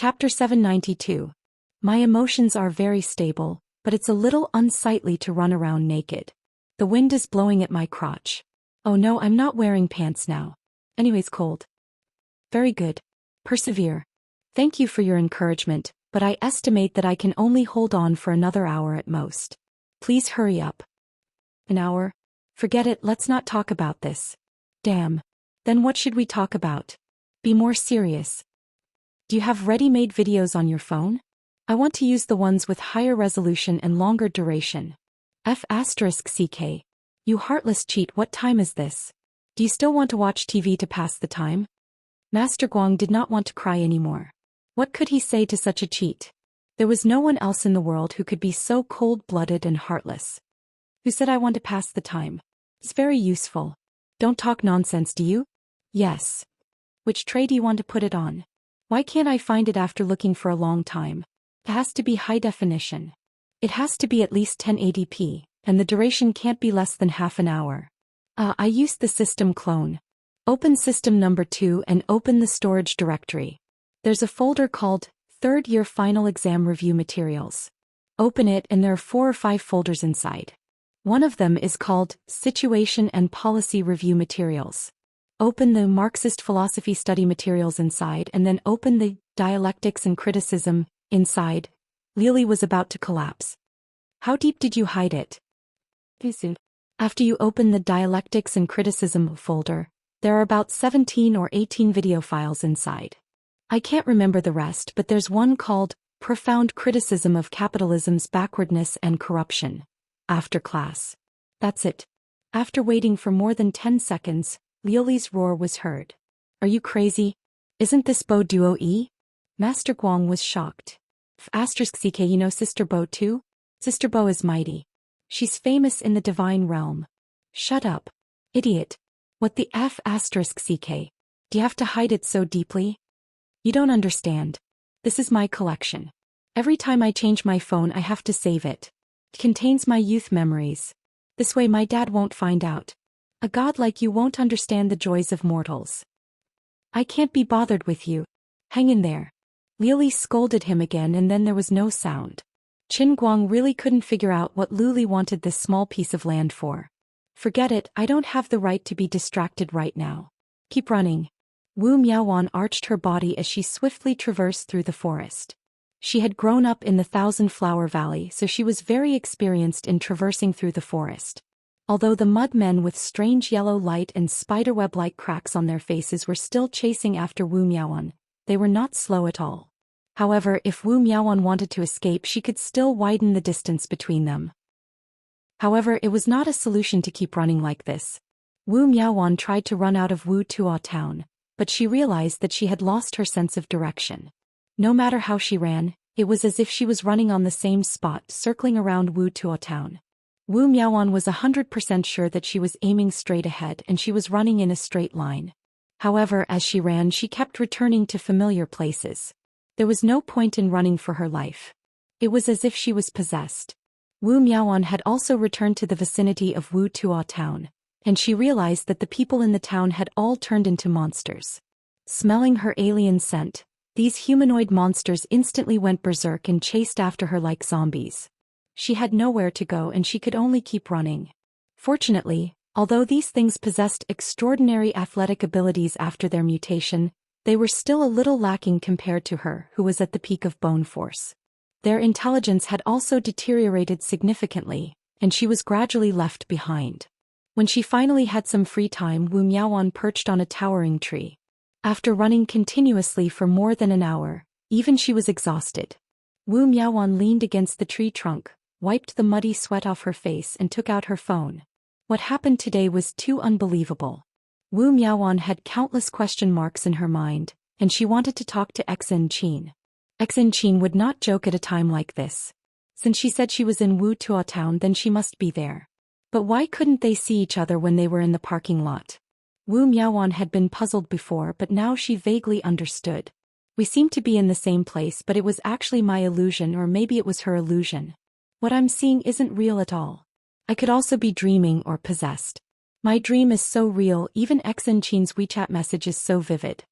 Chapter 792. My emotions are very stable, but it's a little unsightly to run around naked. The wind is blowing at my crotch. Oh no, I'm not wearing pants now. Anyways, cold. Very good. Persevere. Thank you for your encouragement, but I estimate that I can only hold on for another hour at most. Please hurry up. An hour? Forget it, let's not talk about this. Damn. Then what should we talk about? Be more serious. Do you have ready-made videos on your phone? I want to use the ones with higher resolution and longer duration. F***CK. You heartless cheat, what time is this? Do you still want to watch TV to pass the time? Master Guang did not want to cry anymore. What could he say to such a cheat? There was no one else in the world who could be so cold-blooded and heartless. Who said I want to pass the time? It's very useful. Don't talk nonsense, do you? Yes. Which tray do you want to put it on? Why can't I find it after looking for a long time? It has to be high definition. It has to be at least 1080p, and the duration can't be less than half an hour. I used the system clone. Open system number 2 and open the storage directory. There's a folder called Third Year Final Exam Review Materials. Open it and there are 4 or 5 folders inside. One of them is called Situation and Policy Review Materials. Open the Marxist Philosophy Study Materials inside and then open the Dialectics and Criticism inside. Lily was about to collapse. How deep did you hide it? After you open the Dialectics and Criticism folder, there are about 17 or 18 video files inside. I can't remember the rest, but there's one called Profound Criticism of Capitalism's Backwardness and Corruption. After class. That's it. After waiting for more than 10 seconds, Liuli's roar was heard. Are you crazy? Isn't this Bo Duo E? Master Guang was shocked. F***CK, you know Sister Bo too? Sister Bo is mighty. She's famous in the divine realm. Shut up. Idiot. What the F***CK? Do you have to hide it so deeply? You don't understand. This is my collection. Every time I change my phone I have to save it. It contains my youth memories. This way my dad won't find out. A god like you won't understand the joys of mortals. I can't be bothered with you. Hang in there. Liuli scolded him again and then there was no sound. Qin Guang really couldn't figure out what Luli wanted this small piece of land for. Forget it, I don't have the right to be distracted right now. Keep running. Wu Miaowan arched her body as she swiftly traversed through the forest. She had grown up in the Thousand Flower Valley, so she was very experienced in traversing through the forest. Although the mud men with strange yellow light and spiderweb-like cracks on their faces were still chasing after Wu Miaowan, they were not slow at all. However, if Wu Miaowan wanted to escape, she could still widen the distance between them. However, it was not a solution to keep running like this. Wu Miaowan tried to run out of Wu Tuo town, but she realized that she had lost her sense of direction. No matter how she ran, it was as if she was running on the same spot, circling around Wu Tuo town. Wu Miaowan was 100% sure that she was aiming straight ahead and she was running in a straight line. However, as she ran, she kept returning to familiar places. There was no point in running for her life. It was as if she was possessed. Wu Miaowan had also returned to the vicinity of Wu Tuo town, and she realized that the people in the town had all turned into monsters. Smelling her alien scent, these humanoid monsters instantly went berserk and chased after her like zombies. She had nowhere to go and she could only keep running. Fortunately, although these things possessed extraordinary athletic abilities after their mutation, they were still a little lacking compared to her, who was at the peak of bone force. Their intelligence had also deteriorated significantly, and she was gradually left behind. When she finally had some free time, Wu Miaowan perched on a towering tree. After running continuously for more than an hour, even she was exhausted. Wu Miaowan leaned against the tree trunk, wiped the muddy sweat off her face and took out her phone. What happened today was too unbelievable. Wu Miaowan had countless question marks in her mind, and she wanted to talk to Xen Qin. Xen Qin would not joke at a time like this. Since she said she was in Wu Tuo town, then she must be there. But why couldn't they see each other when they were in the parking lot? Wu Miaowan had been puzzled before, but now she vaguely understood. We seem to be in the same place, but it was actually my illusion, or maybe it was her illusion. What I'm seeing isn't real at all. I could also be dreaming or possessed. My dream is so real, even Xen Qin's WeChat message is so vivid.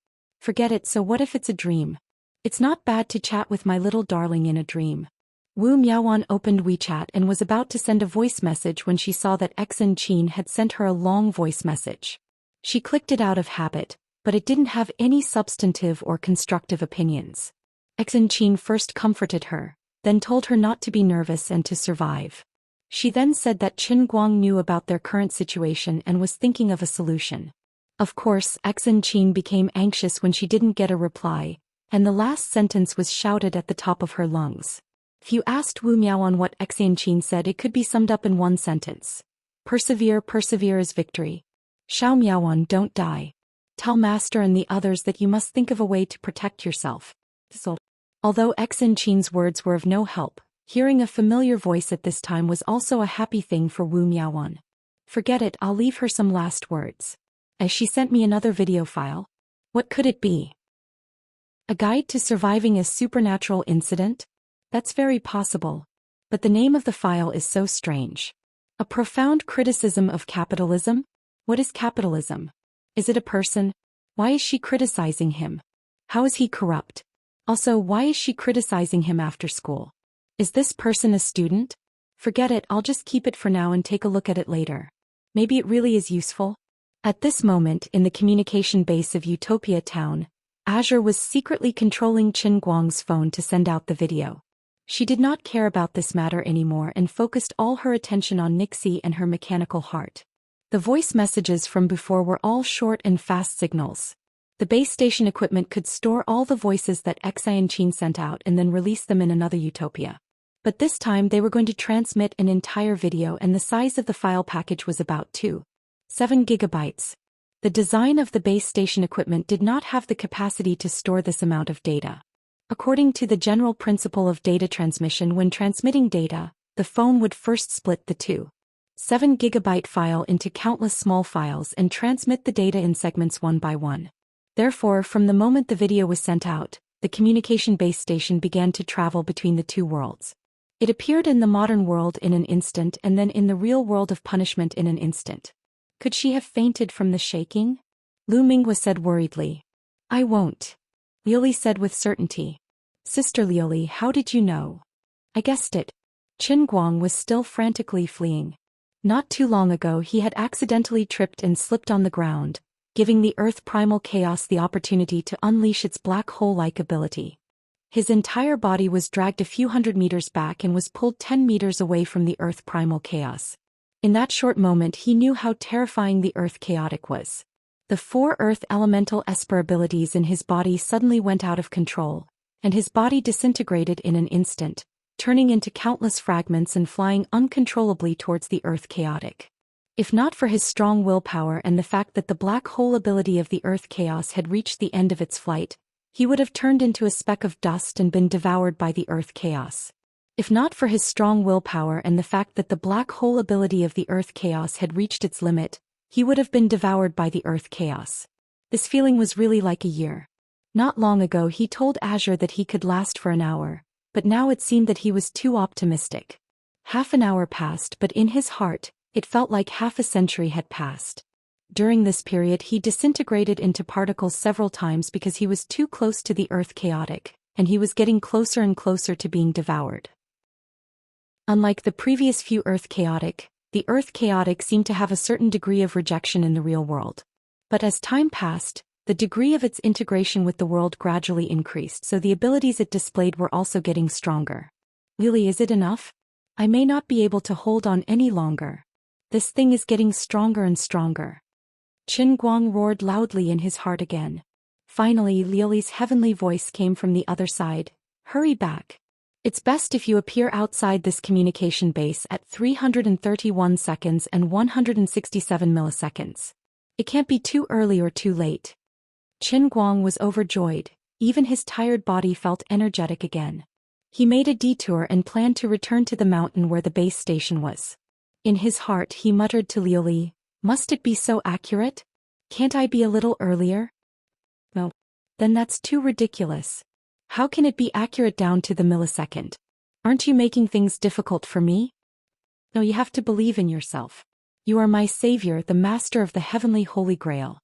Forget it, so what if it's a dream? It's not bad to chat with my little darling in a dream. Wu Miaoan opened WeChat and was about to send a voice message when she saw that Xianxia had sent her a long voice message. She clicked it out of habit, but it didn't have any substantive or constructive opinions. Xianxia first comforted her, then told her not to be nervous and to survive. She then said that Qin Guang knew about their current situation and was thinking of a solution. Of course, Xianxia became anxious when she didn't get a reply, and the last sentence was shouted at the top of her lungs. If you asked Wu Miaoan what Xianxia said, it could be summed up in one sentence. Persevere, persevere is victory. Xiao Miaoan, don't die. Tell Master and the others that you must think of a way to protect yourself. Although Xianxia's words were of no help, hearing a familiar voice at this time was also a happy thing for Wu Miaoan. Forget it, I'll leave her some last words. As she sent me another video file. What could it be? A guide to surviving a supernatural incident? That's very possible. But the name of the file is so strange. A profound criticism of capitalism? What is capitalism? Is it a person? Why is she criticizing him? How is he corrupt? Also, why is she criticizing him after school? Is this person a student? Forget it, I'll just keep it for now and take a look at it later. Maybe it really is useful. At this moment in the communication base of Utopia Town, Azure was secretly controlling Qin Guang's phone to send out the video. She did not care about this matter anymore and focused all her attention on Nixie and her mechanical heart. The voice messages from before were all short and fast signals. The base station equipment could store all the voices that Xianxia sent out and then release them in another utopia. But this time they were going to transmit an entire video, and the size of the file package was about 2.7 gigabytes. The design of the base station equipment did not have the capacity to store this amount of data. According to the general principle of data transmission, when transmitting data, the phone would first split the 2.7 gigabyte file into countless small files and transmit the data in segments one by one. Therefore, from the moment the video was sent out, the communication base station began to travel between the two worlds. It appeared in the modern world in an instant and then in the real world of punishment in an instant. Could she have fainted from the shaking? Lu Minghua said worriedly. I won't. Liuli said with certainty. Sister Liuli, how did you know? I guessed it. Qin Guang was still frantically fleeing. Not too long ago he had accidentally tripped and slipped on the ground, giving the Earth Primal Chaos the opportunity to unleash its black hole-like ability. His entire body was dragged a few hundred meters back and was pulled 10 meters away from the Earth Primal Chaos. In that short moment he knew how terrifying the Earth Chaotic was. The 4 Earth Elemental Esper abilities in his body suddenly went out of control, and his body disintegrated in an instant, turning into countless fragments and flying uncontrollably towards the Earth Chaotic. If not for his strong willpower and the fact that the black hole ability of the Earth Chaos had reached the end of its flight, he would have turned into a speck of dust and been devoured by the Earth Chaos. If not for his strong willpower and the fact that the black hole ability of the Earth Chaos had reached its limit, he would have been devoured by the Earth Chaos. This feeling was really like a year. Not long ago he told Azure that he could last for an hour, but now it seemed that he was too optimistic. Half an hour passed, but in his heart, it felt like half a century had passed. During this period he disintegrated into particles several times because he was too close to the Earth Chaotic, and he was getting closer and closer to being devoured. Unlike the previous few Earth Chaotic, the Earth Chaotic seemed to have a certain degree of rejection in the real world. But as time passed, the degree of its integration with the world gradually increased, so the abilities it displayed were also getting stronger. Really, is it enough? I may not be able to hold on any longer. This thing is getting stronger and stronger. Qin Guang roared loudly in his heart again. Finally, Liuli's heavenly voice came from the other side. Hurry back. It's best if you appear outside this communication base at 331 seconds and 167 milliseconds. It can't be too early or too late. Qin Guang was overjoyed. Even his tired body felt energetic again. He made a detour and planned to return to the mountain where the base station was. In his heart he muttered to Liuli, must it be so accurate? Can't I be a little earlier? No. Then that's too ridiculous. How can it be accurate down to the millisecond? Aren't you making things difficult for me? No, you have to believe in yourself. You are my savior, the master of the heavenly Holy Grail.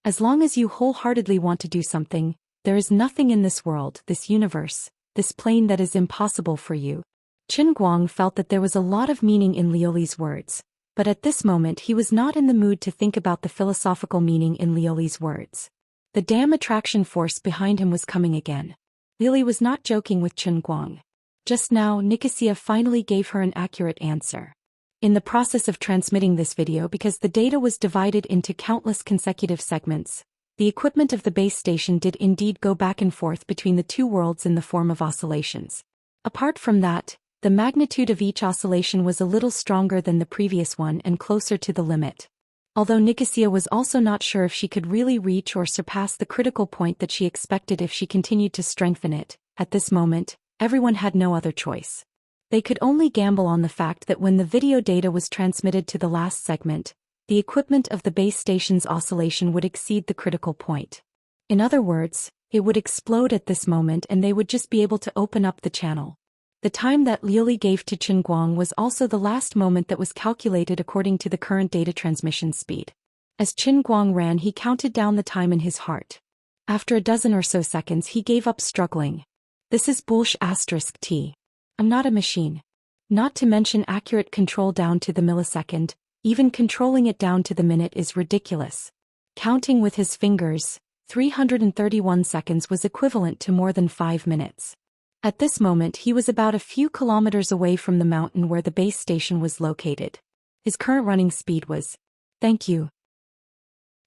As long as you wholeheartedly want to do something, There is nothing in this world, this universe, this plane that is impossible for you. Qin Guang felt that there was a lot of meaning in Liuli's words, but at this moment he was not in the mood to think about the philosophical meaning in Liuli's words. The damn attraction force behind him was coming again. Liuli was not joking with Qin Guang. Just now, Nicosia finally gave her an accurate answer. In the process of transmitting this video, because the data was divided into countless consecutive segments, the equipment of the base station did indeed go back and forth between the two worlds in the form of oscillations. Apart from that, the magnitude of each oscillation was a little stronger than the previous one and closer to the limit. Although Nicosia was also not sure if she could really reach or surpass the critical point that she expected if she continued to strengthen it, at this moment, everyone had no other choice. They could only gamble on the fact that when the video data was transmitted to the last segment, the equipment of the base station's oscillation would exceed the critical point. In other words, it would explode at this moment and they would just be able to open up the channel. The time that Liuli gave to Qin Guang was also the last moment that was calculated according to the current data transmission speed. As Qin Guang ran, he counted down the time in his heart. After a dozen or so seconds, he gave up struggling. This is bullsh*t. I'm not a machine. Not to mention accurate control down to the millisecond, even controlling it down to the minute is ridiculous. Counting with his fingers, 331 seconds was equivalent to more than 5 minutes. At this moment he was about a few kilometers away from the mountain where the base station was located. His current running speed was, "Thank you.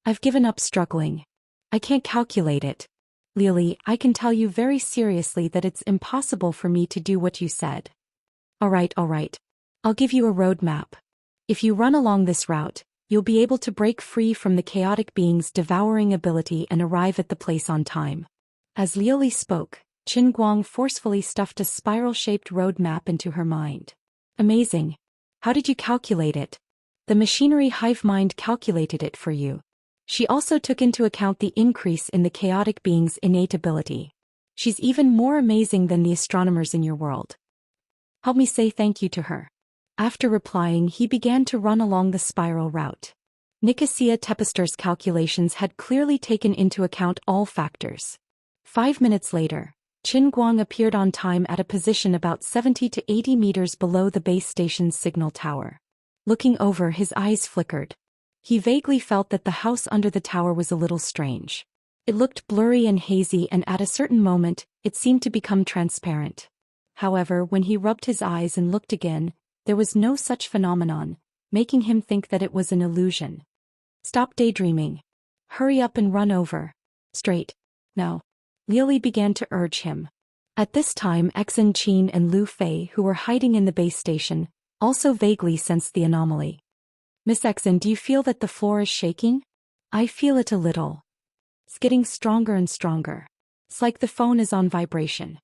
I've given up struggling. I can't calculate it. Liuli, I can tell you very seriously that it's impossible for me to do what you said." Alright. I'll give you a road map. If you run along this route, you'll be able to break free from the chaotic being's devouring ability and arrive at the place on time. As Liuli spoke, Qin Guang forcefully stuffed a spiral-shaped road map into her mind. Amazing. How did you calculate it? The machinery hive mind calculated it for you. She also took into account the increase in the chaotic being's innate ability. She's even more amazing than the astronomers in your world. Help me say thank you to her. After replying, he began to run along the spiral route. Nicosia Tepester's calculations had clearly taken into account all factors. 5 minutes later, Qin Guang appeared on time at a position about 70 to 80 meters below the base station's signal tower. Looking over, his eyes flickered. He vaguely felt that the house under the tower was a little strange. It looked blurry and hazy, and at a certain moment, it seemed to become transparent. However, when he rubbed his eyes and looked again, there was no such phenomenon, making him think that it was an illusion. Stop daydreaming. Hurry up and run over. Straight. No. Liuli began to urge him. At this time, Xianxia and Lu Fei, who were hiding in the base station, also vaguely sensed the anomaly. Miss Xian, do you feel that the floor is shaking? I feel it a little. It's getting stronger and stronger. It's like the phone is on vibration.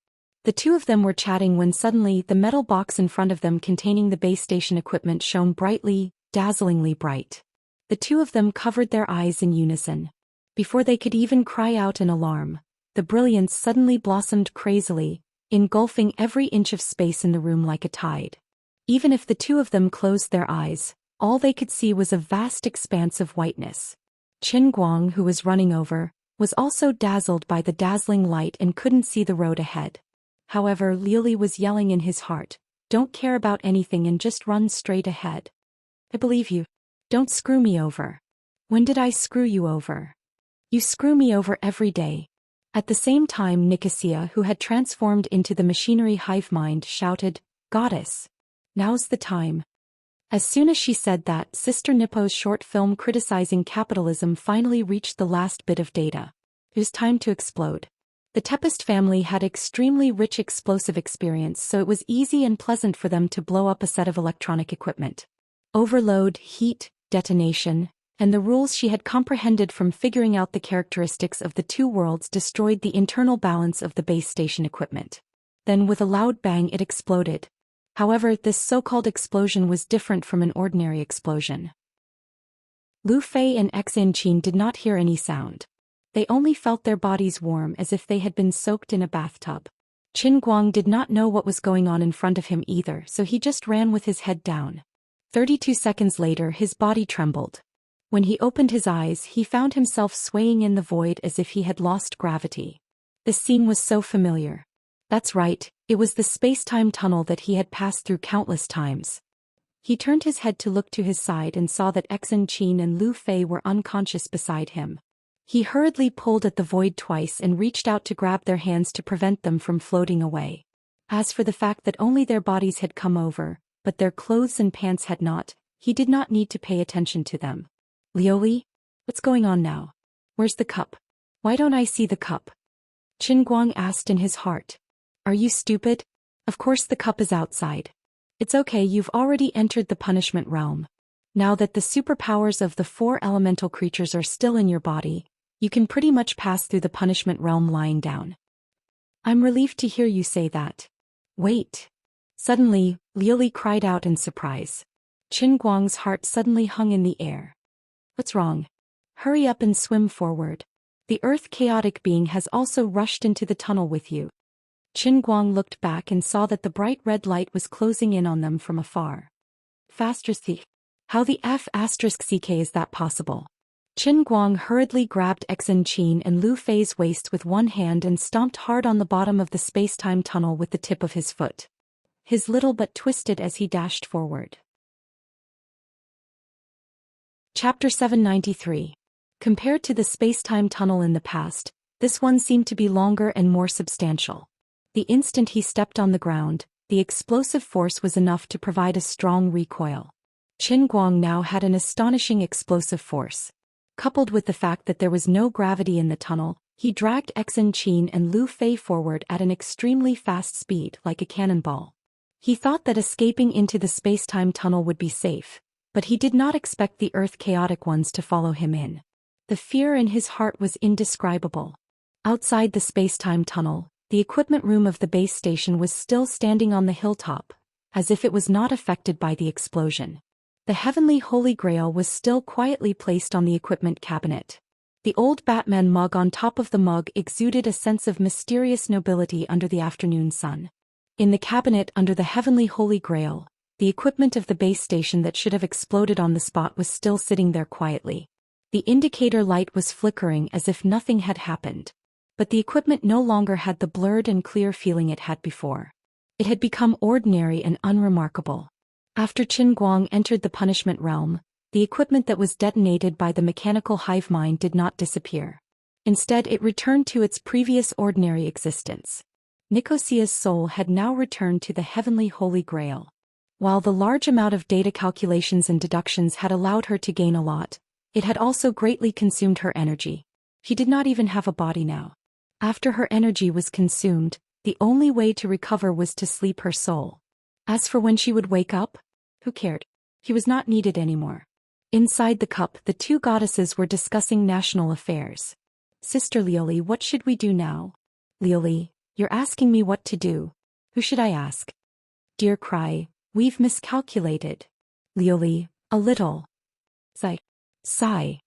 The two of them were chatting when suddenly the metal box in front of them containing the base station equipment shone brightly, dazzlingly bright. The two of them covered their eyes in unison. Before they could even cry out in alarm, the brilliance suddenly blossomed crazily, engulfing every inch of space in the room like a tide. Even if the two of them closed their eyes, all they could see was a vast expanse of whiteness. Qin Guang, who was running over, was also dazzled by the dazzling light and couldn't see the road ahead. However, Liuli was yelling in his heart, "Don't care about anything and just run straight ahead. I believe you. Don't screw me over." When did I screw you over? You screw me over every day. At the same time, Nicosia, who had transformed into the machinery hive mind, shouted, "Goddess! Now's the time." As soon as she said that, Sister Nippo's short film criticizing capitalism finally reached the last bit of data. It was time to explode. The Tepest family had extremely rich explosive experience, so it was easy and pleasant for them to blow up a set of electronic equipment. Overload, heat, detonation, and the rules she had comprehended from figuring out the characteristics of the two worlds destroyed the internal balance of the base station equipment. Then with a loud bang it exploded. However, this so-called explosion was different from an ordinary explosion. Lu Fei and Xianxia did not hear any sound. They only felt their bodies warm as if they had been soaked in a bathtub. Qin Guang did not know what was going on in front of him either, so he just ran with his head down. 32 seconds later, his body trembled. When he opened his eyes, he found himself swaying in the void as if he had lost gravity. The scene was so familiar. That's right, it was the space-time tunnel that he had passed through countless times. He turned his head to look to his side and saw that Xianxia and Lu Fei were unconscious beside him. He hurriedly pulled at the void twice and reached out to grab their hands to prevent them from floating away. As for the fact that only their bodies had come over, but their clothes and pants had not, he did not need to pay attention to them. Liuli? What's going on now? Where's the cup? Why don't I see the cup? Qin Guang asked in his heart. Are you stupid? Of course the cup is outside. It's okay, you've already entered the punishment realm. Now that the superpowers of the 4 elemental creatures are still in your body, you can pretty much pass through the punishment realm lying down. I'm relieved to hear you say that. Wait. Suddenly, Liuli cried out in surprise. Qin Guang's heart suddenly hung in the air. What's wrong? Hurry up and swim forward. The Earth chaotic being has also rushed into the tunnel with you. Qin Guang looked back and saw that the bright red light was closing in on them from afar. Faster-ck. How the F***ck is that possible? Qin Guang hurriedly grabbed Xianxia and Lu Fei's waist with one hand and stomped hard on the bottom of the space-time tunnel with the tip of his foot. His little butt twisted as he dashed forward. Chapter 793. Compared to the space-time tunnel in the past, this one seemed to be longer and more substantial. The instant he stepped on the ground, the explosive force was enough to provide a strong recoil. Qin Guang now had an astonishing explosive force. Coupled with the fact that there was no gravity in the tunnel, he dragged Xianxia and Lu Fei forward at an extremely fast speed like a cannonball. He thought that escaping into the space-time tunnel would be safe, but he did not expect the Earth chaotic ones to follow him in. The fear in his heart was indescribable. Outside the space-time tunnel, the equipment room of the base station was still standing on the hilltop, as if it was not affected by the explosion. The heavenly Holy Grail was still quietly placed on the equipment cabinet. The old Batman mug on top of the mug exuded a sense of mysterious nobility under the afternoon sun. In the cabinet under the heavenly Holy Grail, the equipment of the base station that should have exploded on the spot was still sitting there quietly. The indicator light was flickering as if nothing had happened. But the equipment no longer had the blurred and clear feeling it had before. It had become ordinary and unremarkable. After Qin Guang entered the punishment realm, the equipment that was detonated by the mechanical hive mind did not disappear. Instead, it returned to its previous ordinary existence. Nicosia's soul had now returned to the heavenly Holy Grail. While the large amount of data calculations and deductions had allowed her to gain a lot, it had also greatly consumed her energy. She did not even have a body now. After her energy was consumed, the only way to recover was to sleep her soul. As for when she would wake up, who cared? He was not needed anymore. Inside the cup, the 2 goddesses were discussing national affairs. Sister Liuli, what should we do now? Liuli, you're asking me what to do. Who should I ask? Dear Cry, we've miscalculated. Liuli, a little. Sigh.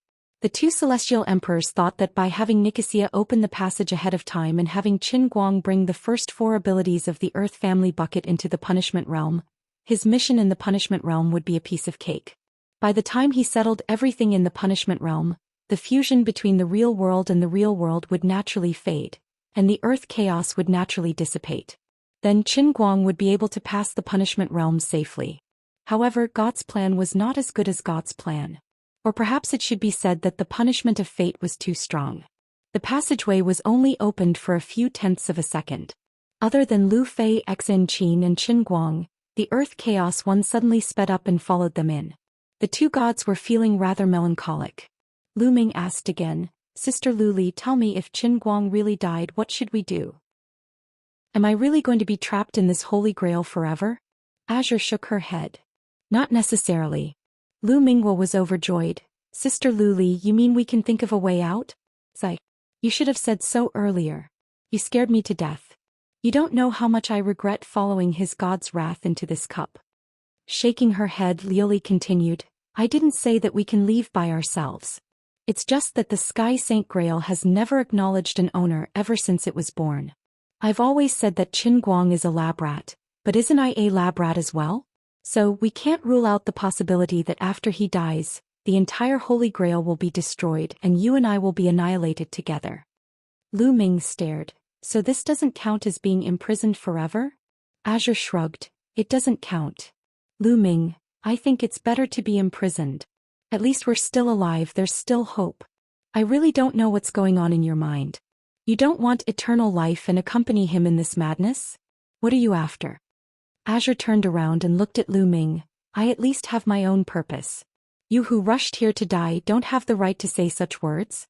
The 2 celestial emperors thought that by having Nicosia open the passage ahead of time and having Qin Guang bring the first 4 abilities of the Earth family bucket into the punishment realm, his mission in the punishment realm would be a piece of cake. By the time he settled everything in the punishment realm, the fusion between the real world and the real world would naturally fade, and the Earth chaos would naturally dissipate. Then Qin Guang would be able to pass the punishment realm safely. However, God's plan was not as good as God's plan. Or perhaps it should be said that the punishment of fate was too strong. The passageway was only opened for a few tenths of a second. Other than Lu Fei, Xianxia and Qin Guang, the Earth Chaos One suddenly sped up and followed them in. The 2 gods were feeling rather melancholic. Lu Ming asked again, Sister Luli, tell me, if Qin Guang really died, what should we do? Am I really going to be trapped in this Holy Grail forever? Azure shook her head. Not necessarily. Lu Mingguo was overjoyed. Sister Luli, you mean we can think of a way out? Sigh. You should have said so earlier. You scared me to death. You don't know how much I regret following his god's wrath into this cup. Shaking her head, Liuli continued, I didn't say that we can leave by ourselves. It's just that the Sky Saint Grail has never acknowledged an owner ever since it was born. I've always said that Qin Guang is a lab rat, but isn't I a lab rat as well? So we can't rule out the possibility that after he dies, the entire Holy Grail will be destroyed and you and I will be annihilated together. Lu Ming stared. So this doesn't count as being imprisoned forever? Azure shrugged. It doesn't count. Lu Ming, I think it's better to be imprisoned. At least we're still alive, there's still hope. I really don't know what's going on in your mind. You don't want eternal life and accompany him in this madness? What are you after? Azure turned around and looked at Lu Ming. I at least have my own purpose. You who rushed here to die don't have the right to say such words?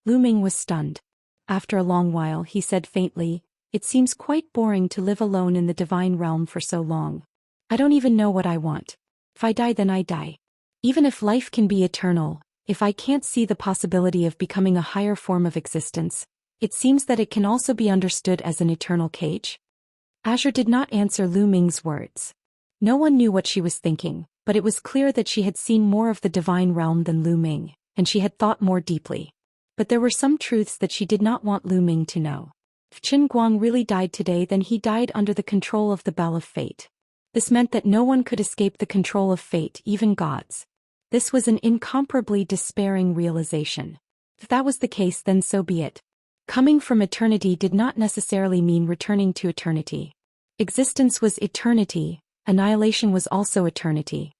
Lu Ming was stunned. After a long while he said faintly, it seems quite boring to live alone in the divine realm for so long. I don't even know what I want. If I die then I die. Even if life can be eternal, if I can't see the possibility of becoming a higher form of existence, it seems that it can also be understood as an eternal cage. Azure did not answer Lu Ming's words. No one knew what she was thinking, but it was clear that she had seen more of the divine realm than Lu Ming, and she had thought more deeply. But there were some truths that she did not want Lu Ming to know. If Qin Guang really died today, then he died under the control of the Bell of Fate. This meant that no one could escape the control of fate, even gods. This was an incomparably despairing realization. If that was the case, then so be it. Coming from eternity did not necessarily mean returning to eternity. Existence was eternity, annihilation was also eternity.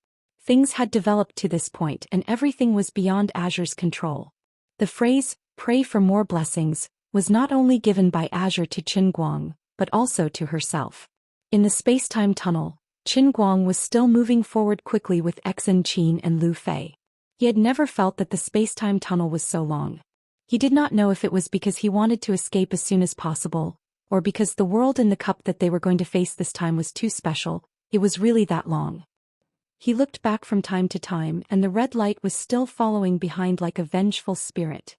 Things had developed to this point and everything was beyond Azure's control. The phrase, pray for more blessings, was not only given by Azure to Qin Guang, but also to herself. In the space-time tunnel, Qin Guang was still moving forward quickly with Exin Qin and Lu Fei. He had never felt that the space-time tunnel was so long. He did not know if it was because he wanted to escape as soon as possible, or because the world in the cup that they were going to face this time was too special. It was really that long. He looked back from time to time and the red light was still following behind like a vengeful spirit.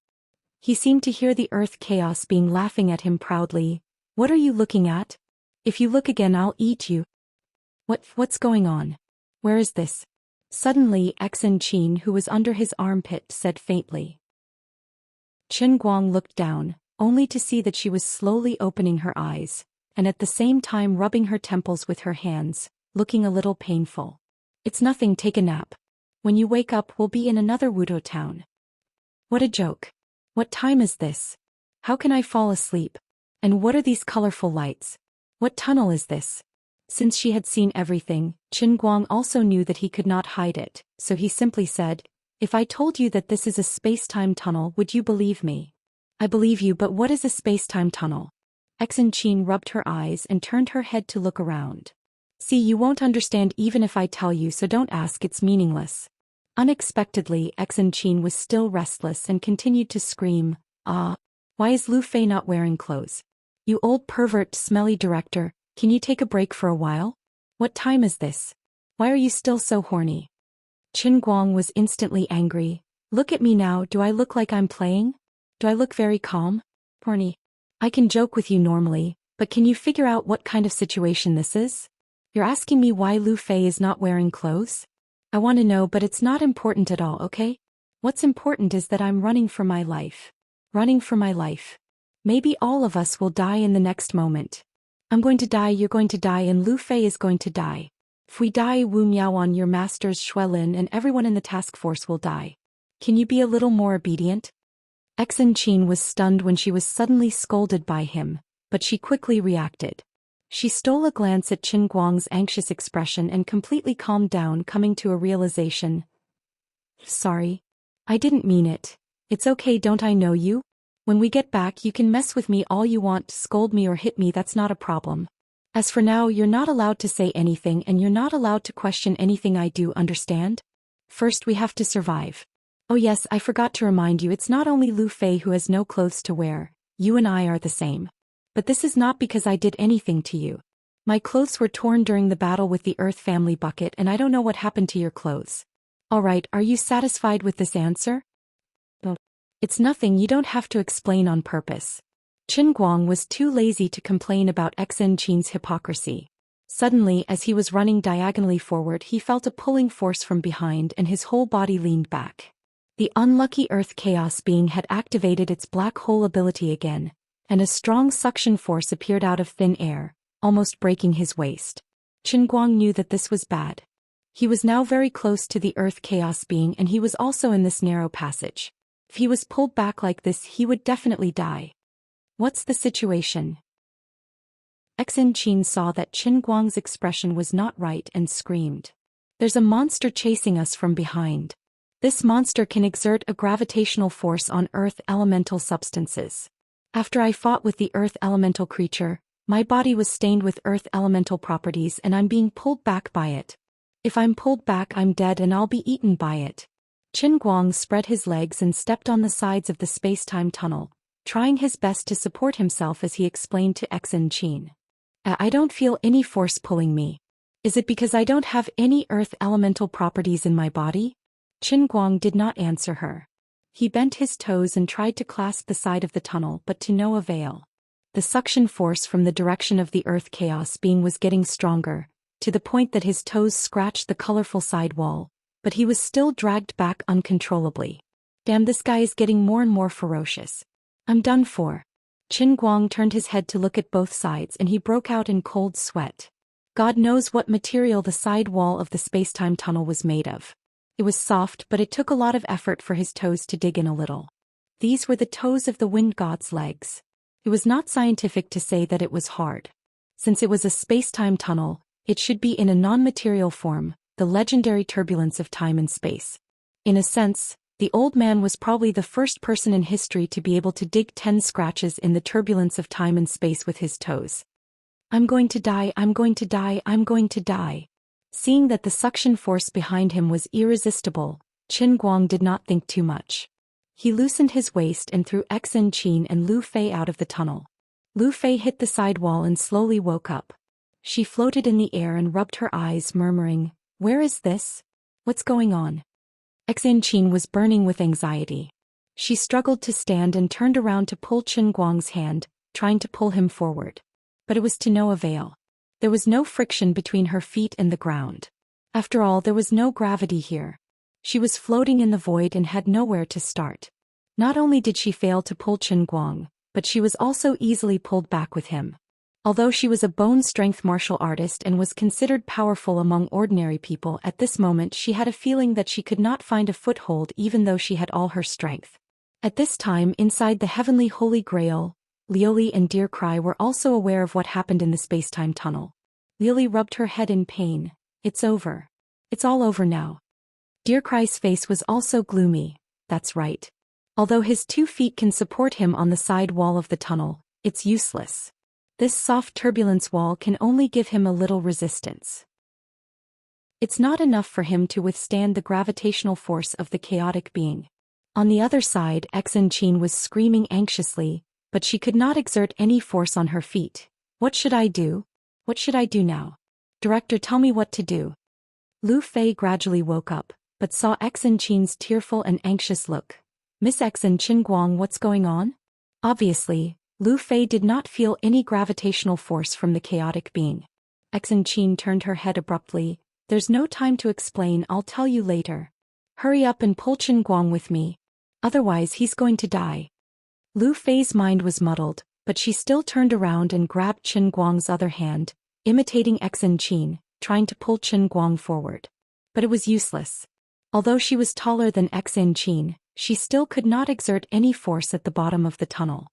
He seemed to hear the earth chaos being laughing at him proudly. What are you looking at? If you look again I'll eat you. What's going on? Where is this? Suddenly Exin Qin, who was under his armpit, said faintly. Qin Guang looked down, only to see that she was slowly opening her eyes, and at the same time rubbing her temples with her hands, looking a little painful. It's nothing, take a nap. When you wake up we'll be in another Wudo town. What a joke. What time is this? How can I fall asleep? And what are these colorful lights? What tunnel is this? Since she had seen everything, Qin Guang also knew that he could not hide it, so he simply said, if I told you that this is a space-time tunnel, would you believe me? I believe you, but what is a space-time tunnel? Exin Qin rubbed her eyes and turned her head to look around. See, you won't understand even if I tell you, so don't ask, it's meaningless. Unexpectedly, Exin Qin was still restless and continued to scream, ah, why is Lu Fei not wearing clothes? You old pervert, smelly director, can you take a break for a while? What time is this? Why are you still so horny? Qin Guang was instantly angry. Look at me now, do I look like I'm playing? Do I look very calm? Horny. I can joke with you normally, but can you figure out what kind of situation this is? You're asking me why Lu Fei is not wearing clothes? I want to know, but it's not important at all, okay? What's important is that I'm running for my life. Running for my life. Maybe all of us will die in the next moment. I'm going to die, you're going to die, and Lu Fei is going to die. If we die, Wu Miaoan, your masters, Xuelin, and everyone in the task force will die. Can you be a little more obedient? Exin Qin was stunned when she was suddenly scolded by him, but she quickly reacted. She stole a glance at Qin Guang's anxious expression and completely calmed down, coming to a realization. Sorry. I didn't mean it. It's okay, don't I know you? When we get back you can mess with me all you want, scold me or hit me, that's not a problem. As for now, you're not allowed to say anything and you're not allowed to question anything I do, understand? First we have to survive. Oh yes, I forgot to remind you, it's not only Lu Fei who has no clothes to wear, you and I are the same. But this is not because I did anything to you. My clothes were torn during the battle with the Earth Family Bucket and I don't know what happened to your clothes. Alright, are you satisfied with this answer? It's nothing, you don't have to explain on purpose. Qin Guang was too lazy to complain about Exin Qin's hypocrisy. Suddenly, as he was running diagonally forward, he felt a pulling force from behind and his whole body leaned back. The unlucky Earth Chaos being had activated its black hole ability again, and a strong suction force appeared out of thin air, almost breaking his waist. Qin Guang knew that this was bad. He was now very close to the Earth Chaos being and he was also in this narrow passage. If he was pulled back like this, he would definitely die. What's the situation? Xianxia saw that Qin Guang's expression was not right and screamed. There's a monster chasing us from behind. This monster can exert a gravitational force on earth elemental substances. After I fought with the earth elemental creature, my body was stained with earth elemental properties and I'm being pulled back by it. If I'm pulled back, I'm dead and I'll be eaten by it. Qin Guang spread his legs and stepped on the sides of the space-time tunnel, trying his best to support himself as he explained to Xianxia. I don't feel any force pulling me. Is it because I don't have any earth elemental properties in my body? Qin Guang did not answer her. He bent his toes and tried to clasp the side of the tunnel, but to no avail. The suction force from the direction of the earth chaos being was getting stronger, to the point that his toes scratched the colorful side wall, but he was still dragged back uncontrollably. Damn, this guy is getting more and more ferocious. I'm done for. Qin Guang turned his head to look at both sides and he broke out in cold sweat. God knows what material the side wall of the space-time tunnel was made of. It was soft, but it took a lot of effort for his toes to dig in a little. These were the toes of the wind god's legs. It was not scientific to say that it was hard. Since it was a space-time tunnel, it should be in a non-material form, the legendary turbulence of time and space. In a sense, the old man was probably the first person in history to be able to dig 10 scratches in the turbulence of time and space with his toes. I'm going to die, I'm going to die, I'm going to die. Seeing that the suction force behind him was irresistible, Qin Guang did not think too much. He loosened his waist and threw Xianxia and Lu Fei out of the tunnel. Lu Fei hit the side wall and slowly woke up. She floated in the air and rubbed her eyes, murmuring, "Where is this? What's going on?" Xianxia was burning with anxiety. She struggled to stand and turned around to pull Qin Guang's hand, trying to pull him forward. But it was to no avail. There was no friction between her feet and the ground. After all, there was no gravity here. She was floating in the void and had nowhere to start. Not only did she fail to pull Qin Guang, but she was also easily pulled back with him. Although she was a bone-strength martial artist and was considered powerful among ordinary people, at this moment she had a feeling that she could not find a foothold even though she had all her strength. At this time, inside the heavenly Holy Grail, Lioli and Deer Cry were also aware of what happened in the space-time tunnel. Lioli rubbed her head in pain. It's over. It's all over now. Deer Cry's face was also gloomy. That's right. Although his 2 feet can support him on the side wall of the tunnel, it's useless. This soft turbulence wall can only give him a little resistance. It's not enough for him to withstand the gravitational force of the chaotic being. On the other side, Xianxia was screaming anxiously, but she could not exert any force on her feet. What should I do? What should I do now? Director, tell me what to do. Lu Fei gradually woke up, but saw Xianxia's tearful and anxious look. Miss Qin Guang, what's going on? Obviously, Lu Fei did not feel any gravitational force from the chaotic being. Xianxia turned her head abruptly. There's no time to explain, I'll tell you later. Hurry up and pull Qin Guang with me. Otherwise he's going to die. Lu Fei's mind was muddled, but she still turned around and grabbed Qin Guang's other hand, imitating Xianxia, trying to pull Qin Guang forward. But it was useless. Although she was taller than Xianxia, she still could not exert any force at the bottom of the tunnel.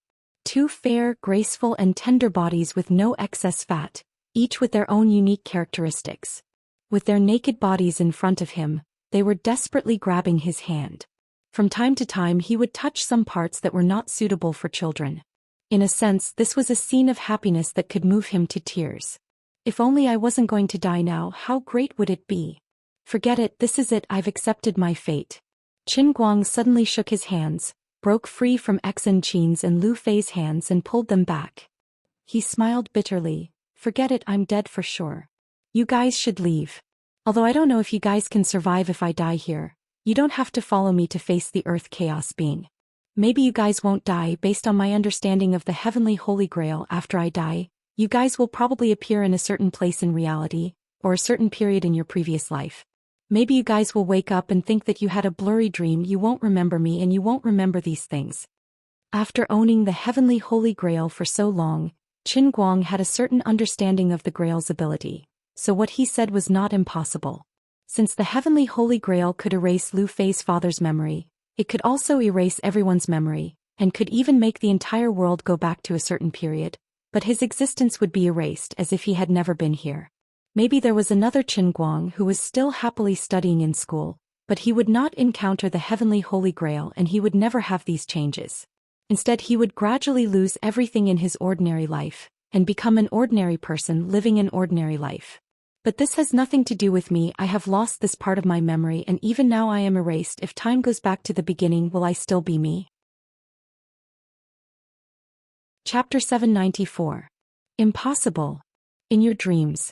2 fair, graceful and tender bodies with no excess fat, each with their own unique characteristics. With their naked bodies in front of him, they were desperately grabbing his hand. From time to time he would touch some parts that were not suitable for children. In a sense, this was a scene of happiness that could move him to tears. If only I wasn't going to die now, how great would it be? Forget it, this is it, I've accepted my fate. Qin Guang suddenly shook his hands, broke free from Xianxia's and Lu Fei's hands and pulled them back. He smiled bitterly. Forget it, I'm dead for sure. You guys should leave. Although I don't know if you guys can survive if I die here, you don't have to follow me to face the Earth Chaos being. Maybe you guys won't die. Based on my understanding of the Heavenly Holy Grail, after I die, you guys will probably appear in a certain place in reality, or a certain period in your previous life. Maybe you guys will wake up and think that you had a blurry dream, you won't remember me and you won't remember these things. After owning the Heavenly Holy Grail for so long, Qin Guang had a certain understanding of the Grail's ability, so what he said was not impossible. Since the Heavenly Holy Grail could erase Lu Fei's father's memory, it could also erase everyone's memory, and could even make the entire world go back to a certain period, but his existence would be erased as if he had never been here. Maybe there was another Qin Guang who was still happily studying in school, but he would not encounter the heavenly Holy Grail and he would never have these changes. Instead, he would gradually lose everything in his ordinary life, and become an ordinary person living an ordinary life. But this has nothing to do with me. I have lost this part of my memory, and even now I am erased. If time goes back to the beginning, will I still be me? Chapter 794. Impossible. In your dreams.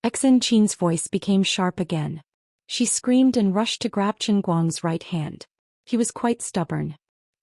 Xianxia's voice became sharp again. She screamed and rushed to grab Qin Guang's right hand. He was quite stubborn.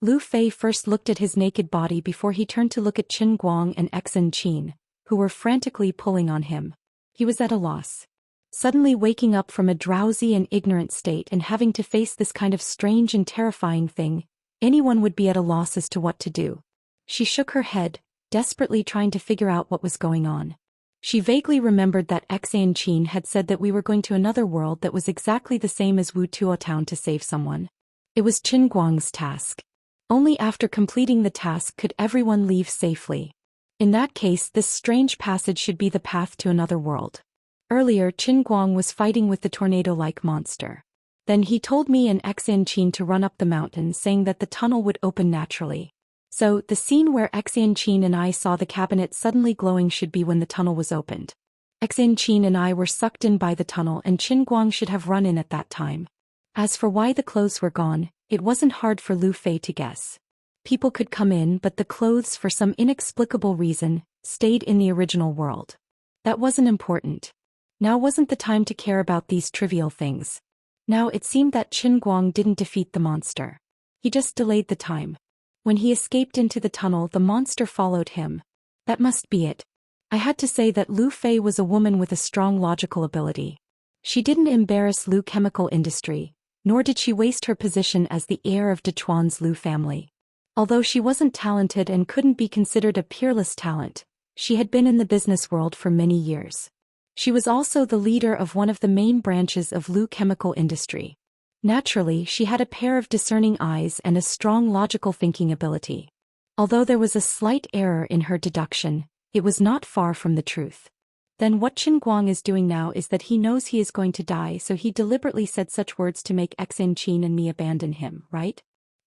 Lu Fei first looked at his naked body before he turned to look at Qin Guang and Xianxia, who were frantically pulling on him. He was at a loss. Suddenly waking up from a drowsy and ignorant state and having to face this kind of strange and terrifying thing, anyone would be at a loss as to what to do. She shook her head, desperately trying to figure out what was going on. She vaguely remembered that Xianxia had said that we were going to another world that was exactly the same as Wutuo town to save someone. It was Qin Guang's task. Only after completing the task could everyone leave safely. In that case, this strange passage should be the path to another world. Earlier, Qin Guang was fighting with the tornado-like monster. Then he told me and Xianxia to run up the mountain, saying that the tunnel would open naturally. So, the scene where Xianxia and I saw the cabinet suddenly glowing should be when the tunnel was opened. Xianxia and I were sucked in by the tunnel and Qin Guang should have run in at that time. As for why the clothes were gone, it wasn't hard for Lu Fei to guess. People could come in, but the clothes, for some inexplicable reason, stayed in the original world. That wasn't important. Now wasn't the time to care about these trivial things. Now it seemed that Qin Guang didn't defeat the monster. He just delayed the time. When he escaped into the tunnel, the monster followed him. That must be it. I had to say that Lu Fei was a woman with a strong logical ability. She didn't embarrass Lu chemical industry, nor did she waste her position as the heir of Dechuan's Lu family. Although she wasn't talented and couldn't be considered a peerless talent, she had been in the business world for many years. She was also the leader of one of the main branches of Lu chemical industry. Naturally, she had a pair of discerning eyes and a strong logical thinking ability. Although there was a slight error in her deduction, it was not far from the truth. Then what Qin Guang is doing now is that he knows he is going to die, so he deliberately said such words to make Xianxia and me abandon him, right?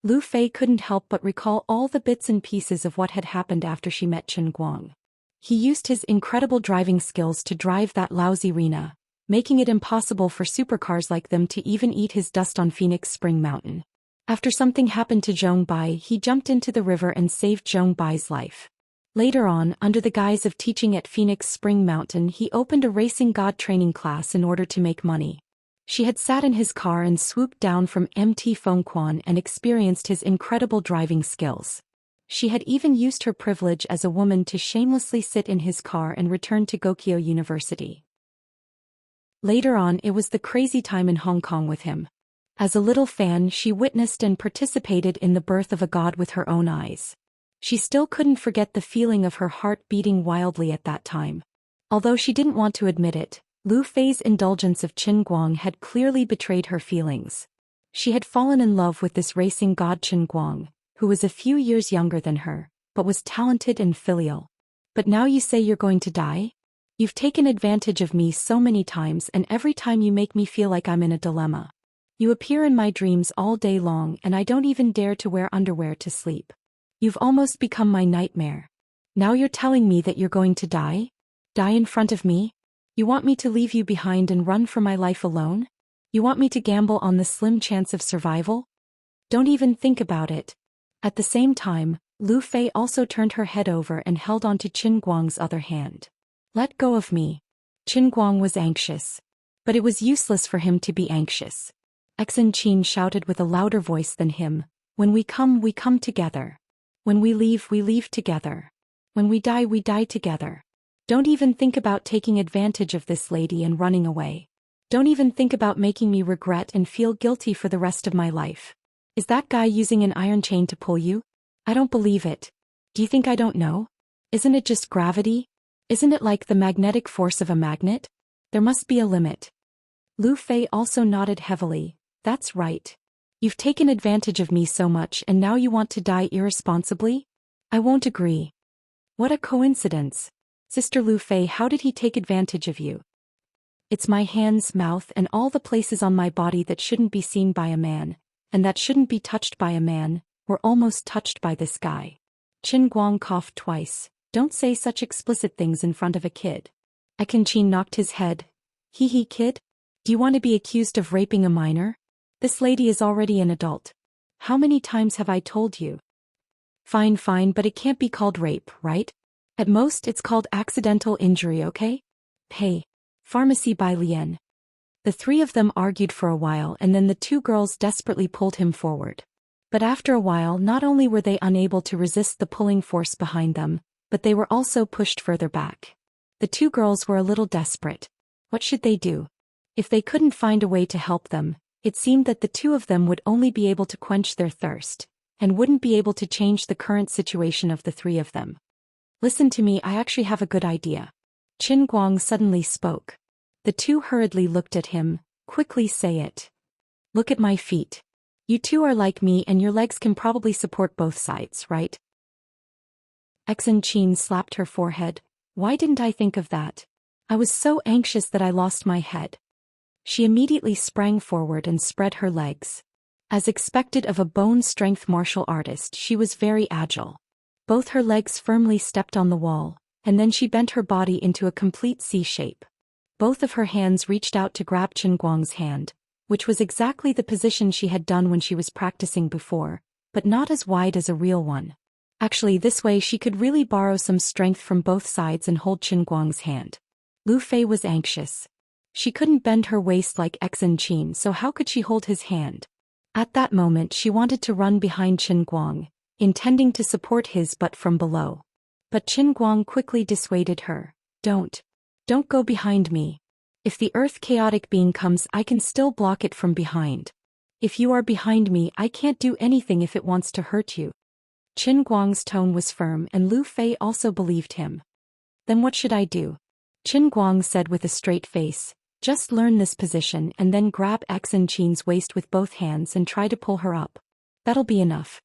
Lu Fei couldn't help but recall all the bits and pieces of what had happened after she met Qin Guang. He used his incredible driving skills to drive that lousy Rena, making it impossible for supercars like them to even eat his dust on Phoenix Spring Mountain. After something happened to Zhong Bai, he jumped into the river and saved Zhong Bai's life. Later on, under the guise of teaching at Phoenix Spring Mountain, he opened a racing god training class in order to make money. She had sat in his car and swooped down from MT Fengquan and experienced his incredible driving skills. She had even used her privilege as a woman to shamelessly sit in his car and return to Gokyo University. Later on, it was the crazy time in Hong Kong with him. As a little fan, she witnessed and participated in the birth of a god with her own eyes. She still couldn't forget the feeling of her heart beating wildly at that time. Although she didn't want to admit it, Lu Fei's indulgence of Qin Guang had clearly betrayed her feelings. She had fallen in love with this racing god Qin Guang, who was a few years younger than her, but was talented and filial. But now you say you're going to die? You've taken advantage of me so many times, and every time you make me feel like I'm in a dilemma. You appear in my dreams all day long and I don't even dare to wear underwear to sleep. You've almost become my nightmare. Now you're telling me that you're going to die? Die in front of me? You want me to leave you behind and run for my life alone? You want me to gamble on the slim chance of survival? Don't even think about it. At the same time, Lu Fei also turned her head over and held onto Qin Guang's other hand. Let go of me. Qin Guang was anxious. But it was useless for him to be anxious. Xianxia shouted with a louder voice than him, when we come together. When we leave together. When we die together. Don't even think about taking advantage of this lady and running away. Don't even think about making me regret and feel guilty for the rest of my life. Is that guy using an iron chain to pull you? I don't believe it. Do you think I don't know? Isn't it just gravity? Isn't it like the magnetic force of a magnet? There must be a limit. Lu Fei also nodded heavily. That's right. You've taken advantage of me so much and now you want to die irresponsibly? I won't agree. What a coincidence. Sister Lu Fei, how did he take advantage of you? It's my hands, mouth, and all the places on my body that shouldn't be seen by a man, and that shouldn't be touched by a man, were almost touched by this guy. Qin Guang coughed twice. Don't say such explicit things in front of a kid. Xianxia knocked his head. Hee kid? Do you want to be accused of raping a minor? This lady is already an adult. How many times have I told you? Fine, but it can't be called rape, right? At most it's called accidental injury, okay? Hey. Pharmacy by Lian. The three of them argued for a while and then the two girls desperately pulled him forward. But after a while not only were they unable to resist the pulling force behind them, but they were also pushed further back. The two girls were a little desperate. What should they do? If they couldn't find a way to help them, it seemed that the two of them would only be able to quench their thirst, and wouldn't be able to change the current situation of the three of them. Listen to me, I actually have a good idea. Qin Guang suddenly spoke. The two hurriedly looked at him. Quickly say it. Look at my feet. You two are like me and your legs can probably support both sides, right? Xianxia slapped her forehead. Why didn't I think of that? I was so anxious that I lost my head. She immediately sprang forward and spread her legs. As expected of a bone-strength martial artist, she was very agile. Both her legs firmly stepped on the wall, and then she bent her body into a complete C shape. Both of her hands reached out to grab Qin Guang's hand, which was exactly the position she had done when she was practicing before, but not as wide as a real one. Actually, this way she could really borrow some strength from both sides and hold Qin Guang's hand. Lu Fei was anxious. She couldn't bend her waist like Xianxia, so how could she hold his hand? At that moment she wanted to run behind Qin Guang, intending to support his butt from below. But Qin Guang quickly dissuaded her. Don't go behind me. If the earth chaotic being comes, I can still block it from behind. If you are behind me, I can't do anything if it wants to hurt you. Qin Guang's tone was firm and Lu Fei also believed him. Then what should I do? Qin Guang said with a straight face. Just learn this position and then grab Xianxia's waist with both hands and try to pull her up. That'll be enough.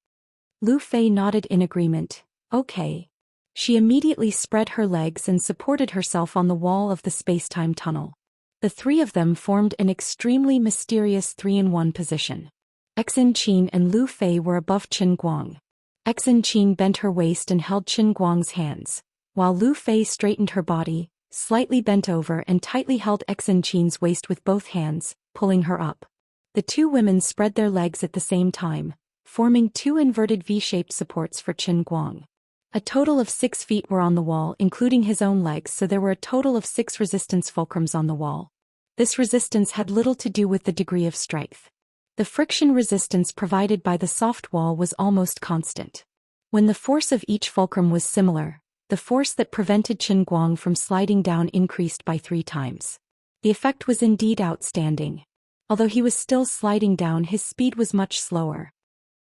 Lu Fei nodded in agreement. Okay. She immediately spread her legs and supported herself on the wall of the space-time tunnel. The three of them formed an extremely mysterious 3-in-1 position. Xianxia and Lu Fei were above Qin Guang. Xianxia bent her waist and held Qin Guang's hands, while Lu Fei straightened her body, slightly bent over and tightly held Xianxia's waist with both hands, pulling her up. The two women spread their legs at the same time, forming two inverted V-shaped supports for Qin Guang. A total of 6 feet were on the wall, including his own legs, so there were a total of 6 resistance fulcrums on the wall. This resistance had little to do with the degree of strength. The friction resistance provided by the soft wall was almost constant. When the force of each fulcrum was similar, the force that prevented Qin Guang from sliding down increased by 3 times. The effect was indeed outstanding. Although he was still sliding down, his speed was much slower.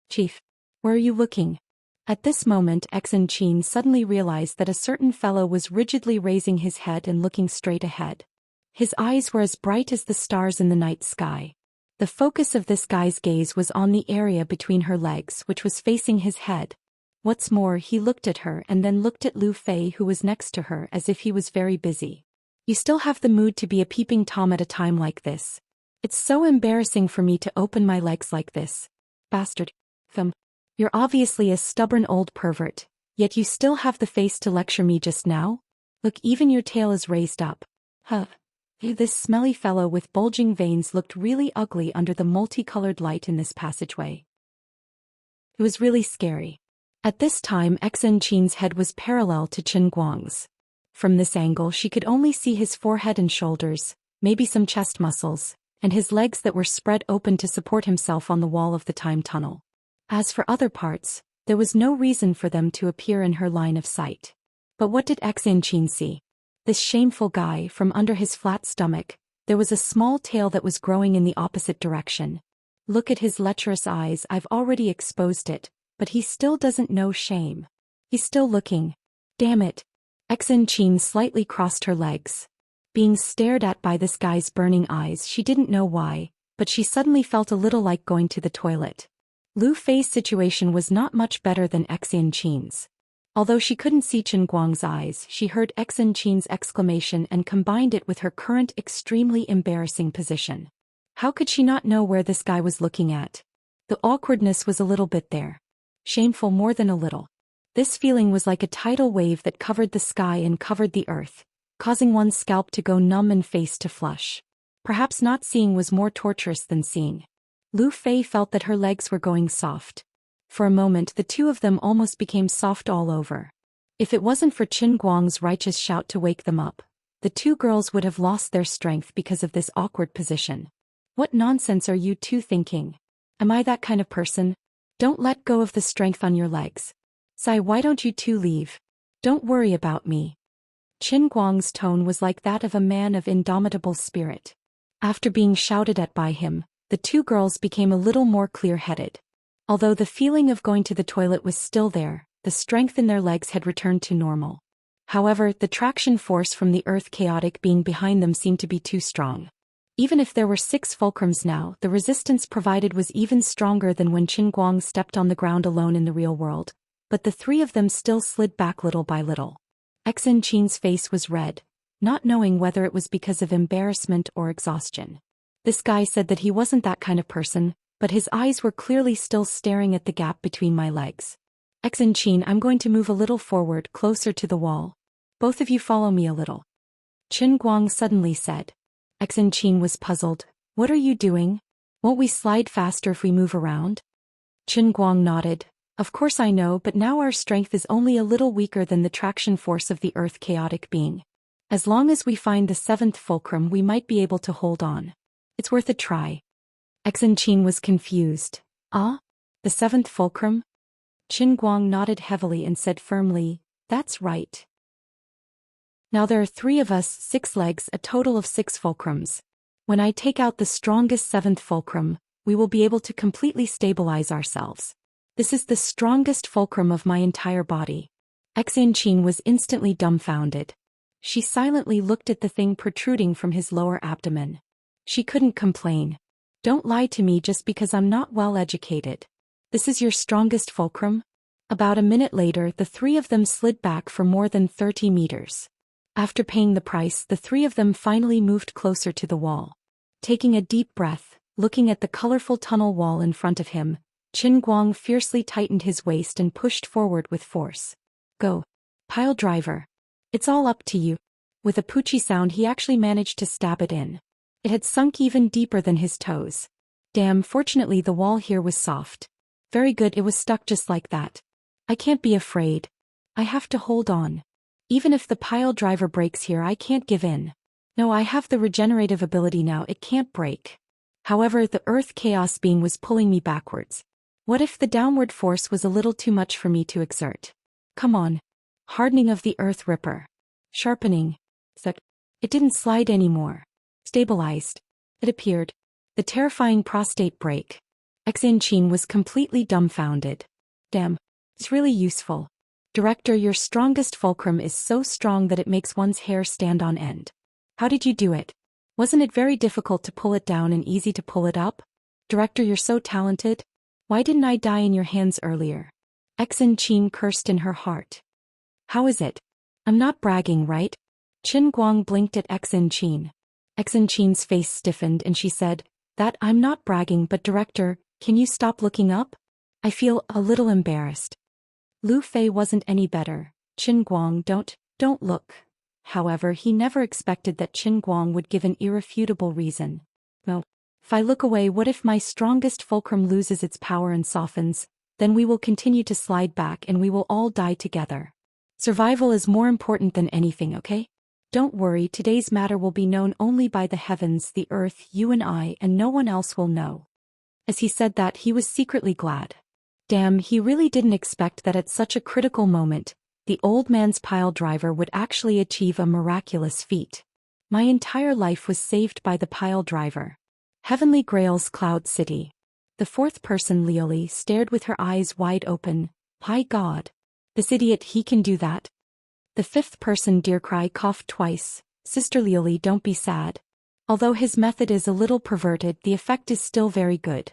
Chief, where are you looking? At this moment Xianxia suddenly realized that a certain fellow was rigidly raising his head and looking straight ahead. His eyes were as bright as the stars in the night sky. The focus of this guy's gaze was on the area between her legs, which was facing his head. What's more, he looked at her and then looked at Lu Fei, who was next to her, as if he was very busy. You still have the mood to be a peeping Tom at a time like this. It's so embarrassing for me to open my legs like this. Bastard. You're obviously a stubborn old pervert, yet you still have the face to lecture me just now? Look, even your tail is raised up. This smelly fellow with bulging veins looked really ugly under the multicolored light in this passageway. It was really scary. At this time Xianxia's head was parallel to Qin Guang's. From this angle she could only see his forehead and shoulders, maybe some chest muscles, and his legs that were spread open to support himself on the wall of the time tunnel. As for other parts, there was no reason for them to appear in her line of sight. But what did Xianxia see? This shameful guy, from under his flat stomach, there was a small tail that was growing in the opposite direction. Look at his lecherous eyes, I've already exposed it, but he still doesn't know shame. He's still looking. Damn it. Xianxia slightly crossed her legs. Being stared at by this guy's burning eyes, she didn't know why, but she suddenly felt a little like going to the toilet. Lu Fei's situation was not much better than Xianxi's. Although she couldn't see Chen Guang's eyes, she heard Xianxi's exclamation and combined it with her current extremely embarrassing position. How could she not know where this guy was looking at? The awkwardness was a little bit there. Shameful more than a little. This feeling was like a tidal wave that covered the sky and covered the earth, causing one's scalp to go numb and face to flush. Perhaps not seeing was more torturous than seeing. Lu Fei felt that her legs were going soft. For a moment the two of them almost became soft all over. If it wasn't for Qin Guang's righteous shout to wake them up, the two girls would have lost their strength because of this awkward position. What nonsense are you two thinking? Am I that kind of person? Don't let go of the strength on your legs. Sai, why don't you two leave? Don't worry about me. Qin Guang's tone was like that of a man of indomitable spirit. After being shouted at by him, the two girls became a little more clear-headed. Although the feeling of going to the toilet was still there, the strength in their legs had returned to normal. However, the traction force from the earth chaotic being behind them seemed to be too strong. Even if there were 6 fulcrums now, the resistance provided was even stronger than when Qin Guang stepped on the ground alone in the real world, but the 3 of them still slid back little by little. Xianxi's face was red, not knowing whether it was because of embarrassment or exhaustion. This guy said that he wasn't that kind of person, but his eyes were clearly still staring at the gap between my legs. Xianxi, I'm going to move a little forward, closer to the wall. Both of you follow me a little. Qin Guang suddenly said. Xianxi was puzzled. What are you doing? Won't we slide faster if we move around? Qin Guang nodded. Of course I know, but now our strength is only a little weaker than the traction force of the earth chaotic being. As long as we find the 7th fulcrum we might be able to hold on. It's worth a try. Xianxi was confused. Ah? The 7th fulcrum? Qin Guang nodded heavily and said firmly, that's right. Now there are 3 of us, 6 legs, a total of 6 fulcrums. When I take out the strongest 7th fulcrum, we will be able to completely stabilize ourselves. This is the strongest fulcrum of my entire body. Xianxi was instantly dumbfounded. She silently looked at the thing protruding from his lower abdomen. She couldn't complain. Don't lie to me just because I'm not well educated. This is your strongest fulcrum? About a minute later the 3 of them slid back for more than 30 meters. After paying the price, the 3 of them finally moved closer to the wall. Taking a deep breath, looking at the colorful tunnel wall in front of him, Qin Guang fiercely tightened his waist and pushed forward with force. Go. Pile driver. It's all up to you. With a poochie sound he actually managed to stab it in. It had sunk even deeper than his toes. Damn, fortunately the wall here was soft. Very good, it was stuck just like that. I can't be afraid. I have to hold on. Even if the pile driver breaks here I can't give in. No, I have the regenerative ability now, it can't break. However, the earth chaos being was pulling me backwards. What if the downward force was a little too much for me to exert? Come on. Hardening of the earth ripper. Sharpening. It didn't slide anymore. Stabilized. It appeared. The terrifying prostate break. Xianxi was completely dumbfounded. Damn. It's really useful. Director, your strongest fulcrum is so strong that it makes one's hair stand on end. How did you do it? Wasn't it very difficult to pull it down and easy to pull it up? Director, you're so talented. Why didn't I die in your hands earlier? Xianxi cursed in her heart. How is it? I'm not bragging, right? Qin Guang blinked at Xianxi. Xianxi's face stiffened and she said, that I'm not bragging, but director, can you stop looking up? I feel a little embarrassed. Lu Fei wasn't any better. Qin Guang, don't look. However, he never expected that Qin Guang would give an irrefutable reason. Well, if I look away, what if my strongest fulcrum loses its power and softens? Then we will continue to slide back and we will all die together. Survival is more important than anything, okay? Don't worry, today's matter will be known only by the heavens, the earth, you and I, and no one else will know. As he said that, he was secretly glad. Damn, he really didn't expect that at such a critical moment, the old man's pile driver would actually achieve a miraculous feat. My entire life was saved by the pile driver. Heavenly Grail's Cloud City. The 4th person, Lioli, stared with her eyes wide open. By God. This idiot, he can do that. The 5th person, Deercry, coughed twice. Sister Lioli, don't be sad. Although his method is a little perverted, the effect is still very good.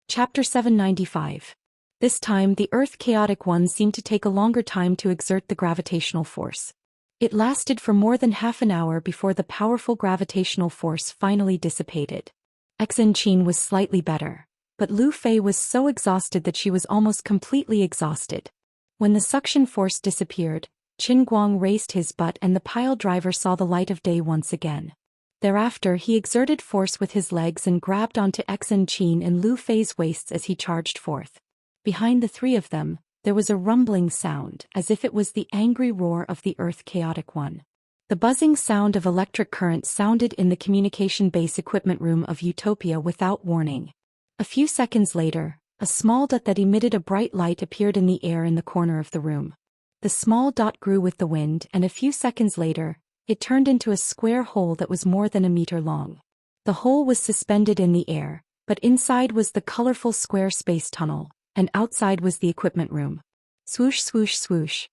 Chapter 795. This time the Earth Chaotic One seemed to take a longer time to exert the gravitational force. It lasted for more than half an hour before the powerful gravitational force finally dissipated. Xianxia was slightly better, but Lu Fei was so exhausted that she was almost completely exhausted. When the suction force disappeared, Qin Guang raised his butt and the pile driver saw the light of day once again. Thereafter he exerted force with his legs and grabbed onto Xianxia and Lu Fei's waists as he charged forth. Behind the three of them, there was a rumbling sound, as if it was the angry roar of the Earth Chaotic One. The buzzing sound of electric current sounded in the communication base equipment room of Utopia without warning. A few seconds later, a small dot that emitted a bright light appeared in the air in the corner of the room. The small dot grew with the wind, and a few seconds later, it turned into a square hole that was more than a meter long. The hole was suspended in the air, but inside was the colorful square space tunnel, and outside was the equipment room. Swoosh, swoosh, swoosh.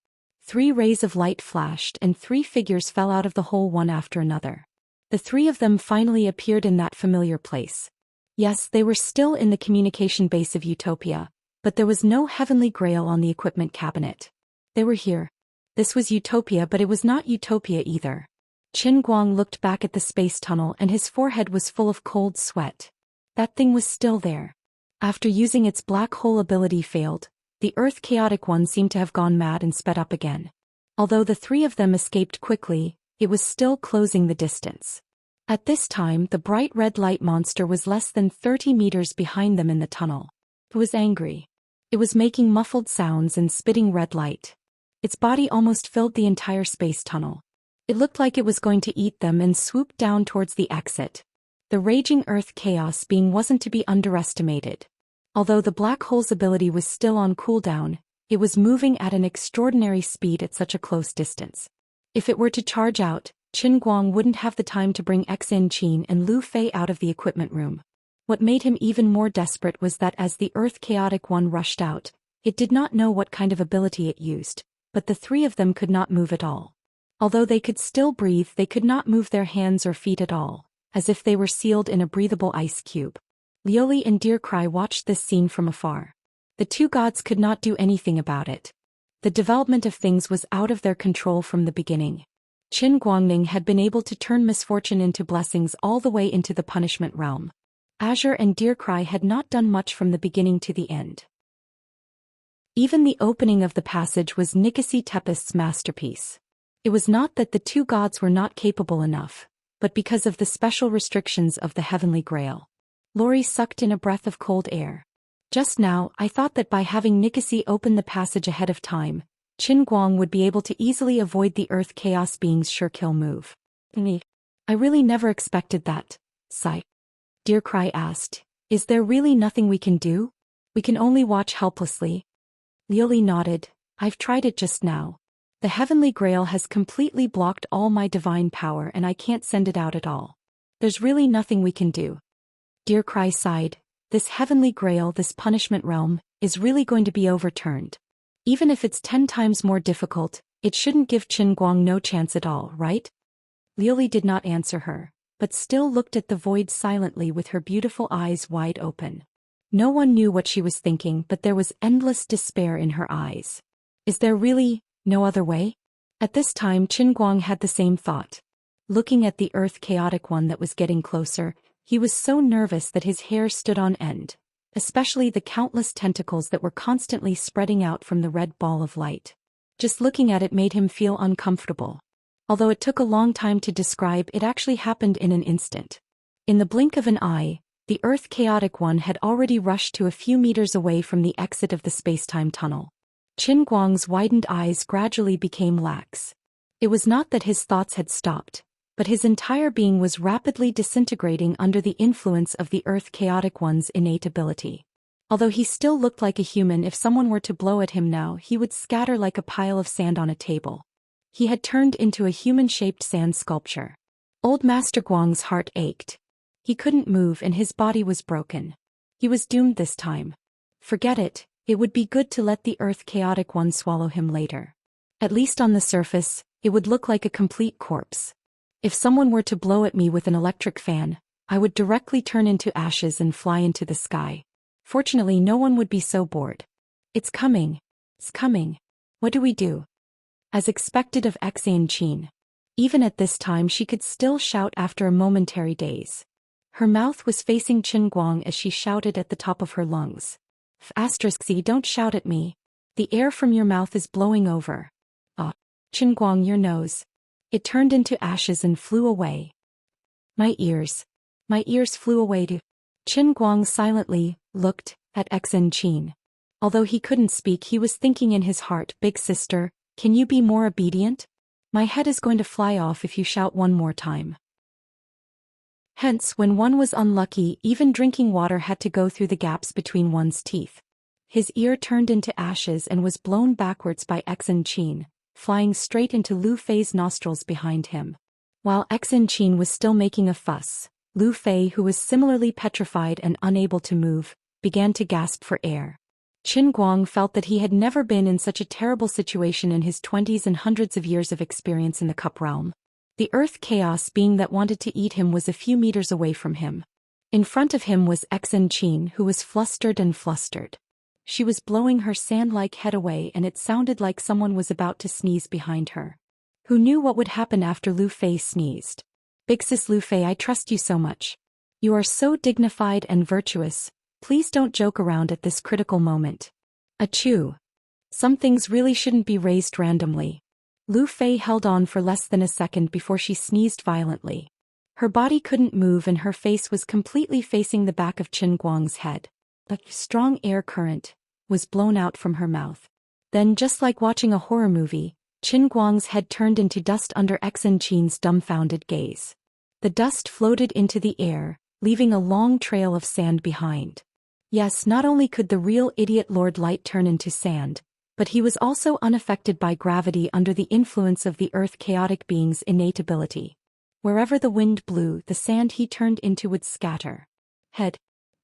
3 rays of light flashed and 3 figures fell out of the hole one after another. The 3 of them finally appeared in that familiar place. Yes, they were still in the communication base of Utopia, but there was no heavenly grail on the equipment cabinet. They were here. This was Utopia, but it was not Utopia either. Qin Guang looked back at the space tunnel and his forehead was full of cold sweat. That thing was still there. After using its black hole ability failed, the Earth Chaotic One seemed to have gone mad and sped up again. Although the 3 of them escaped quickly, it was still closing the distance. At this time the bright red light monster was less than 30 meters behind them in the tunnel. It was angry. It was making muffled sounds and spitting red light. Its body almost filled the entire space tunnel. It looked like it was going to eat them and swooped down towards the exit. The raging Earth Chaos being wasn't to be underestimated. Although the black hole's ability was still on cooldown, it was moving at an extraordinary speed at such a close distance. If it were to charge out, Qin Guang wouldn't have the time to bring Xianxia and Lu Fei out of the equipment room. What made him even more desperate was that as the Earth Chaotic One rushed out, it did not know what kind of ability it used, but the 3 of them could not move at all. Although they could still breathe, they could not move their hands or feet at all, as if they were sealed in a breathable ice cube. Liuli and Deercry watched this scene from afar. The 2 gods could not do anything about it. The development of things was out of their control from the beginning. Qin Guangning had been able to turn misfortune into blessings all the way into the punishment realm. Azure and Deercry had not done much from the beginning to the end. Even the opening of the passage was Nicosi Tepist's masterpiece. It was not that the 2 gods were not capable enough, but because of the special restrictions of the Heavenly Grail. Lori sucked in a breath of cold air. Just now, I thought that by having Nicosi open the passage ahead of time, Qin Guang would be able to easily avoid the Earth Chaos Being's sure-kill move. I really never expected that, sigh. Deercry asked, is there really nothing we can do? We can only watch helplessly. Liuli nodded, I've tried it just now. The Heavenly Grail has completely blocked all my divine power and I can't send it out at all. There's really nothing we can do. Deercry sighed, this Heavenly Grail, this punishment realm, is really going to be overturned. Even if it's 10 times more difficult, it shouldn't give Qin Guang no chance at all, right? Liuli did not answer her, but still looked at the void silently with her beautiful eyes wide open. No one knew what she was thinking, but there was endless despair in her eyes. Is there really no other way? At this time Qin Guang had the same thought. Looking at the Earth Chaotic One that was getting closer, he was so nervous that his hair stood on end, especially the countless tentacles that were constantly spreading out from the red ball of light. Just looking at it made him feel uncomfortable. Although it took a long time to describe, it actually happened in an instant. In the blink of an eye, the Earth Chaotic One had already rushed to a few meters away from the exit of the space-time tunnel. Qin Guang's widened eyes gradually became lax. It was not that his thoughts had stopped, but his entire being was rapidly disintegrating under the influence of the Earth Chaotic One's innate ability. Although he still looked like a human, if someone were to blow at him now, he would scatter like a pile of sand on a table. He had turned into a human-shaped sand sculpture. Old Master Guang's heart ached. He couldn't move and his body was broken. He was doomed this time. Forget it, it would be good to let the Earth Chaotic One swallow him later. At least on the surface, it would look like a complete corpse. If someone were to blow at me with an electric fan, I would directly turn into ashes and fly into the sky. Fortunately, no one would be so bored. It's coming. It's coming. What do we do? As expected of Xianxia. Even at this time she could still shout after a momentary daze. Her mouth was facing Qinguang as she shouted at the top of her lungs. "C, don't shout at me. The air from your mouth is blowing over." "Ah, Qinguang, your nose." It turned into ashes and flew away. My ears flew away too." Qinguang silently looked at Xianxia. Although he couldn't speak, he was thinking in his heart, "Big sister, can you be more obedient? My head is going to fly off if you shout one more time." Hence, when one was unlucky, even drinking water had to go through the gaps between one's teeth. His ear turned into ashes and was blown backwards by Xianxia, flying straight into Lu Fei's nostrils behind him. While Xianxia was still making a fuss, Lu Fei, who was similarly petrified and unable to move, began to gasp for air. Qinguang felt that he had never been in such a terrible situation in his 20s and hundreds of years of experience in the cup realm. The earth chaos being that wanted to eat him was a few meters away from him. In front of him was Xianxia, who was flustered and flustered. She was blowing her sand-like head away, and it sounded like someone was about to sneeze behind her. Who knew what would happen after Lu Fei sneezed? "Big sis Lu Fei, I trust you so much. You are so dignified and virtuous. Please don't joke around at this critical moment." Achoo. Some things really shouldn't be raised randomly. Lu Fei held on for less than a second before she sneezed violently. Her body couldn't move and her face was completely facing the back of Qinguang's head. A strong air current was blown out from her mouth. Then, just like watching a horror movie, Qinguang's head turned into dust under Xianxia's dumbfounded gaze. The dust floated into the air, leaving a long trail of sand behind. Yes, not only could the real idiot Lord Light turn into sand, but he was also unaffected by gravity under the influence of the earth chaotic being's innate ability. Wherever the wind blew, the sand he turned into would scatter.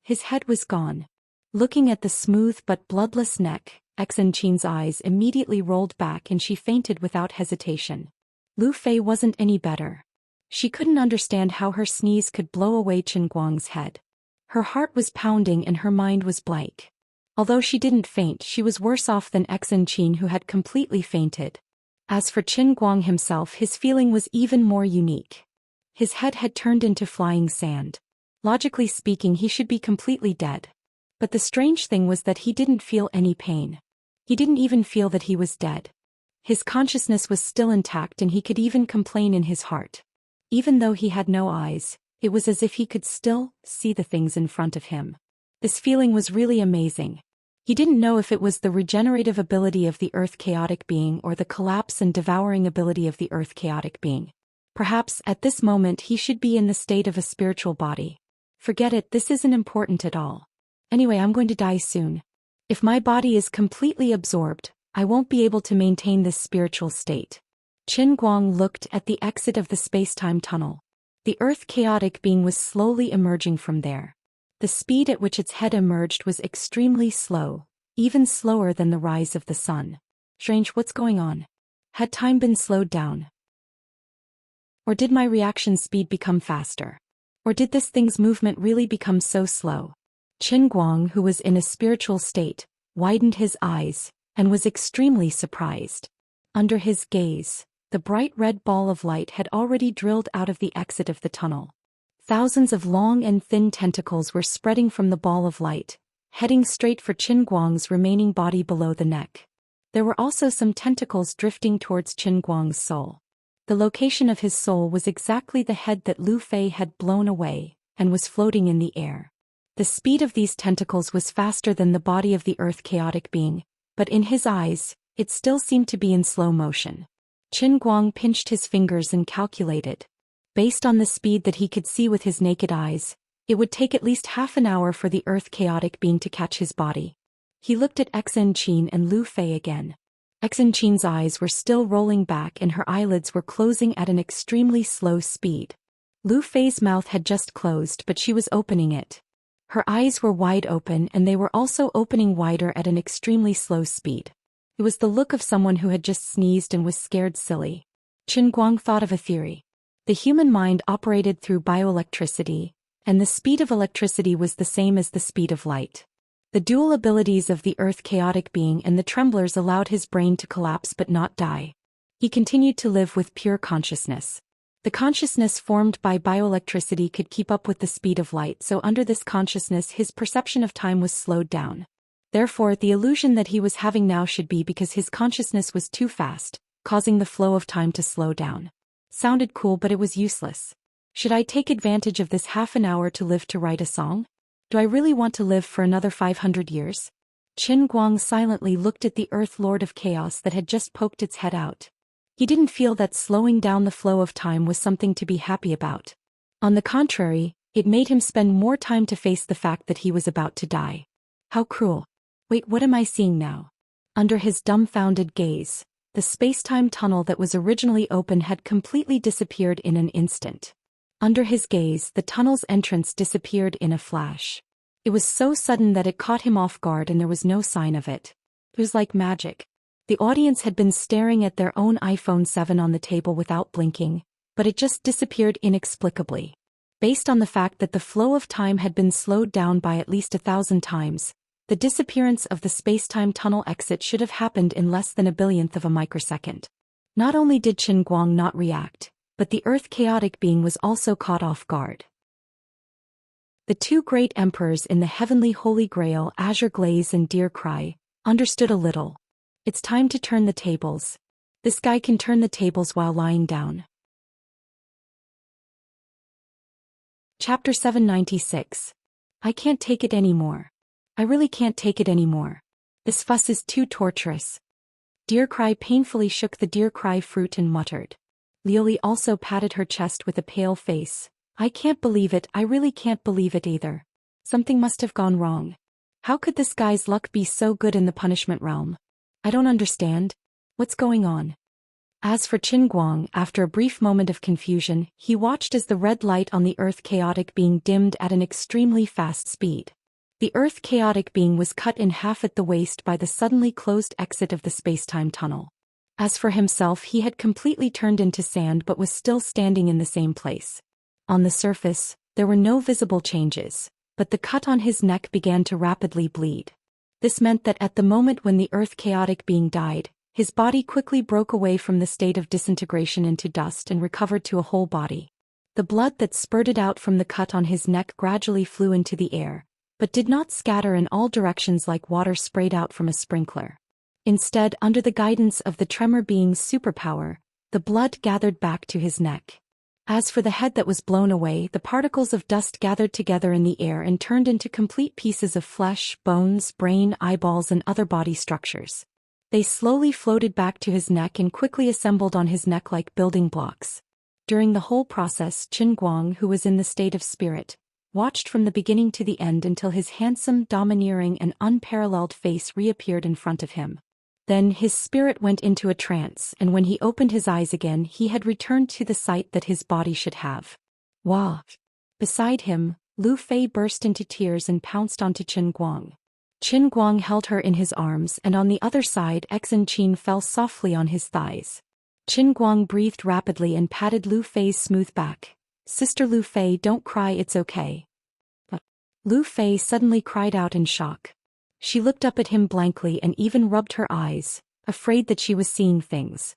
His head was gone. Looking at the smooth but bloodless neck, Xianxia's eyes immediately rolled back and she fainted without hesitation. Lu Fei wasn't any better. She couldn't understand how her sneeze could blow away Qinguang's head. Her heart was pounding and her mind was blank. Although she didn't faint, she was worse off than Xianxia, who had completely fainted. As for Qinguang himself, his feeling was even more unique. His head had turned into flying sand. Logically speaking, he should be completely dead. But the strange thing was that he didn't feel any pain. He didn't even feel that he was dead. His consciousness was still intact and he could even complain in his heart. Even though he had no eyes, it was as if he could still see the things in front of him. This feeling was really amazing. He didn't know if it was the regenerative ability of the earth chaotic being or the collapse and devouring ability of the earth chaotic being. Perhaps, at this moment, he should be in the state of a spiritual body. Forget it, this isn't important at all. Anyway, I'm going to die soon. If my body is completely absorbed, I won't be able to maintain this spiritual state. Qinguang looked at the exit of the space-time tunnel. The earth chaotic being was slowly emerging from there. The speed at which its head emerged was extremely slow, even slower than the rise of the sun. Strange, what's going on? Had time been slowed down? Or did my reaction speed become faster? Or did this thing's movement really become so slow? Qinguang, who was in a spiritual state, widened his eyes, and was extremely surprised. Under his gaze, the bright red ball of light had already drilled out of the exit of the tunnel. Thousands of long and thin tentacles were spreading from the ball of light, heading straight for Qinguang's remaining body below the neck. There were also some tentacles drifting towards Qinguang's soul. The location of his soul was exactly the head that Lu Fei had blown away, and was floating in the air. The speed of these tentacles was faster than the body of the earth chaotic being, but in his eyes, it still seemed to be in slow motion. Qinguang pinched his fingers and calculated. Based on the speed that he could see with his naked eyes, it would take at least half an hour for the earth chaotic being to catch his body. He looked at Xianxia and Lu Fei again. Xianxia's eyes were still rolling back and her eyelids were closing at an extremely slow speed. Lu Fei's mouth had just closed, but she was opening it. Her eyes were wide open and they were also opening wider at an extremely slow speed. It was the look of someone who had just sneezed and was scared silly. Qin Guang thought of a theory. The human mind operated through bioelectricity, and the speed of electricity was the same as the speed of light. The dual abilities of the earth chaotic being and the tremblers allowed his brain to collapse but not die. He continued to live with pure consciousness. The consciousness formed by bioelectricity could keep up with the speed of light, so under this consciousness his perception of time was slowed down. Therefore, the illusion that he was having now should be because his consciousness was too fast, causing the flow of time to slow down. Sounded cool, but it was useless. Should I take advantage of this half an hour to live to write a song? Do I really want to live for another 500 years? Qin Guang silently looked at the Earth Lord of Chaos that had just poked its head out. He didn't feel that slowing down the flow of time was something to be happy about. On the contrary, it made him spend more time to face the fact that he was about to die. How cruel. Wait, what am I seeing now? Under his dumbfounded gaze, the space-time tunnel that was originally open had completely disappeared in an instant. Under his gaze, the tunnel's entrance disappeared in a flash. It was so sudden that it caught him off guard and there was no sign of it. It was like magic. The audience had been staring at their own iPhone 7 on the table without blinking, but it just disappeared inexplicably. Based on the fact that the flow of time had been slowed down by at least 1,000 times, the disappearance of the space-time tunnel exit should have happened in less than a billionth of a microsecond. Not only did Qin Guang not react, but the Earth chaotic being was also caught off guard. The two great emperors in the heavenly Holy Grail, Azure Glaze and Deer Cry, understood a little. It's time to turn the tables. This guy can turn the tables while lying down. Chapter 796. I can't take it anymore. I really can't take it anymore. This fuss is too torturous. Deer Cry painfully shook the Deer Cry fruit and muttered. Liuli also patted her chest with a pale face. I can't believe it, I really can't believe it either. Something must have gone wrong. How could this guy's luck be so good in the punishment realm? I don't understand. What's going on? As for Qin Guang, after a brief moment of confusion, he watched as the red light on the Earth chaotic being dimmed at an extremely fast speed. The Earth chaotic being was cut in half at the waist by the suddenly closed exit of the space-time tunnel. As for himself, he had completely turned into sand but was still standing in the same place. On the surface, there were no visible changes, but the cut on his neck began to rapidly bleed. This meant that at the moment when the Earth chaotic being died, his body quickly broke away from the state of disintegration into dust and recovered to a whole body. The blood that spurted out from the cut on his neck gradually flew into the air, but did not scatter in all directions like water sprayed out from a sprinkler. Instead, under the guidance of the tremor being's superpower, the blood gathered back to his neck. As for the head that was blown away, the particles of dust gathered together in the air and turned into complete pieces of flesh, bones, brain, eyeballs and other body structures. They slowly floated back to his neck and quickly assembled on his neck like building blocks. During the whole process, Qin Guang, who was in the state of spirit, watched from the beginning to the end until his handsome, domineering and unparalleled face reappeared in front of him. Then his spirit went into a trance, and when he opened his eyes again he had returned to the sight that his body should have. Wah! Beside him, Lu Fei burst into tears and pounced onto Qin Guang. Qin Guang held her in his arms, and on the other side Exin Qin fell softly on his thighs. Qin Guang breathed rapidly and patted Lu Fei's smooth back. Sister Lu Fei, don't cry, it's okay. But Lu Fei suddenly cried out in shock. She looked up at him blankly and even rubbed her eyes, afraid that she was seeing things.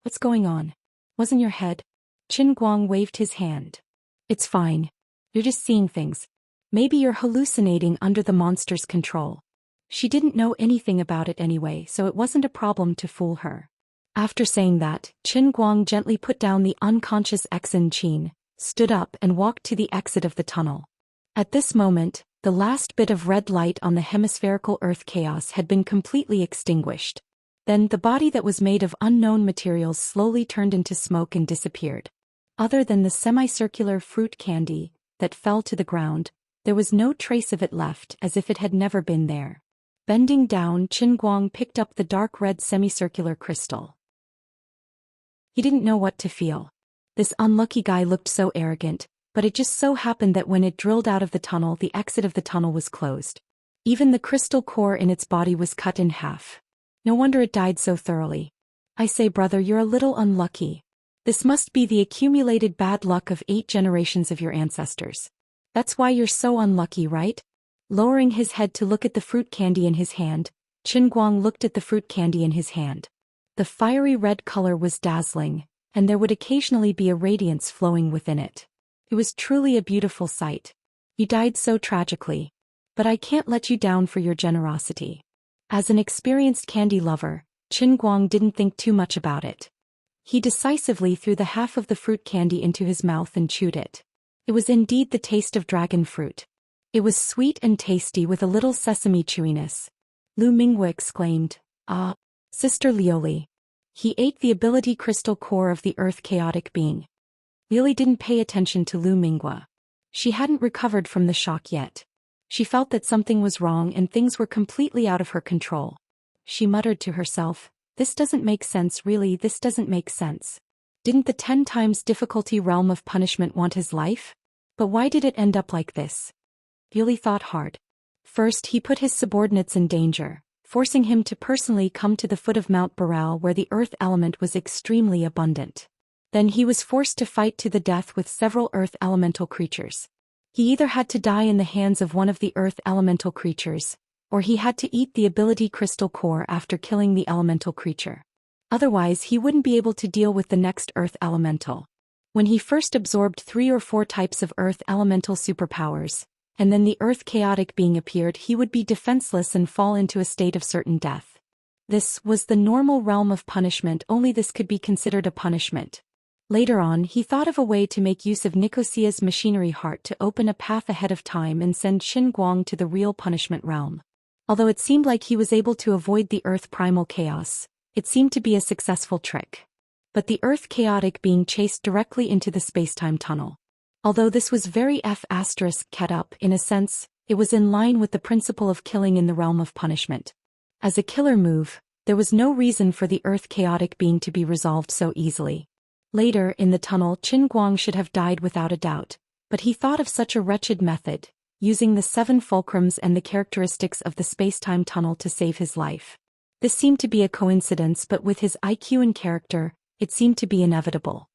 What's going on? Wasn't your head? Qin Guang waved his hand. It's fine. You're just seeing things. Maybe you're hallucinating under the monster's control. She didn't know anything about it anyway, so it wasn't a problem to fool her. After saying that, Qin Guang gently put down the unconscious Exin Qin, stood up and walked to the exit of the tunnel. At this moment, the last bit of red light on the hemispherical Earth chaos had been completely extinguished. Then the body that was made of unknown materials slowly turned into smoke and disappeared. Other than the semicircular fruit candy that fell to the ground, there was no trace of it left, as if it had never been there. Bending down, Qin Guang picked up the dark red semicircular crystal. He didn't know what to feel. This unlucky guy looked so arrogant, but it just so happened that when it drilled out of the tunnel, the exit of the tunnel was closed. Even the crystal core in its body was cut in half. No wonder it died so thoroughly. I say, brother, you're a little unlucky. This must be the accumulated bad luck of 8 generations of your ancestors. That's why you're so unlucky, right? Lowering his head to look at the fruit candy in his hand, Qin Guang looked at the fruit candy in his hand. The fiery red color was dazzling, and there would occasionally be a radiance flowing within it. It was truly a beautiful sight. You died so tragically. But I can't let you down for your generosity. As an experienced candy lover, Qin Guang didn't think too much about it. He decisively threw the half of the fruit candy into his mouth and chewed it. It was indeed the taste of dragon fruit. It was sweet and tasty with a little sesame chewiness. Lu Minghua exclaimed, "Ah, Sister Lioli." He ate the ability crystal core of the earth chaotic being. Lioli didn't pay attention to Lu Minghua. She hadn't recovered from the shock yet. She felt that something was wrong and things were completely out of her control. She muttered to herself, "This doesn't make sense, really, this doesn't make sense. Didn't the 10 times difficulty realm of punishment want his life? But why did it end up like this?" Lioli thought hard. First, he put his subordinates in danger, forcing him to personally come to the foot of Mount Baral where the earth element was extremely abundant. Then he was forced to fight to the death with several earth elemental creatures. He either had to die in the hands of one of the earth elemental creatures, or he had to eat the ability crystal core after killing the elemental creature. Otherwise he wouldn't be able to deal with the next earth elemental. When he first absorbed 3 or 4 types of earth elemental superpowers, and then the earth chaotic being appeared, he would be defenseless and fall into a state of certain death. This was the normal realm of punishment, only this could be considered a punishment. Later on, he thought of a way to make use of Nicosia's machinery heart to open a path ahead of time and send Qin Guang to the real punishment realm. Although it seemed like he was able to avoid the earth primal chaos, it seemed to be a successful trick. But the earth chaotic being chased directly into the spacetime tunnel. Although this was very *ket up, in a sense, it was in line with the principle of killing in the realm of punishment. As a killer move, there was no reason for the earth chaotic being to be resolved so easily. Later in the tunnel, Qin Guang should have died without a doubt, but he thought of such a wretched method, using the 7 fulcrums and the characteristics of the spacetime tunnel to save his life. This seemed to be a coincidence, but with his IQ and character, it seemed to be inevitable.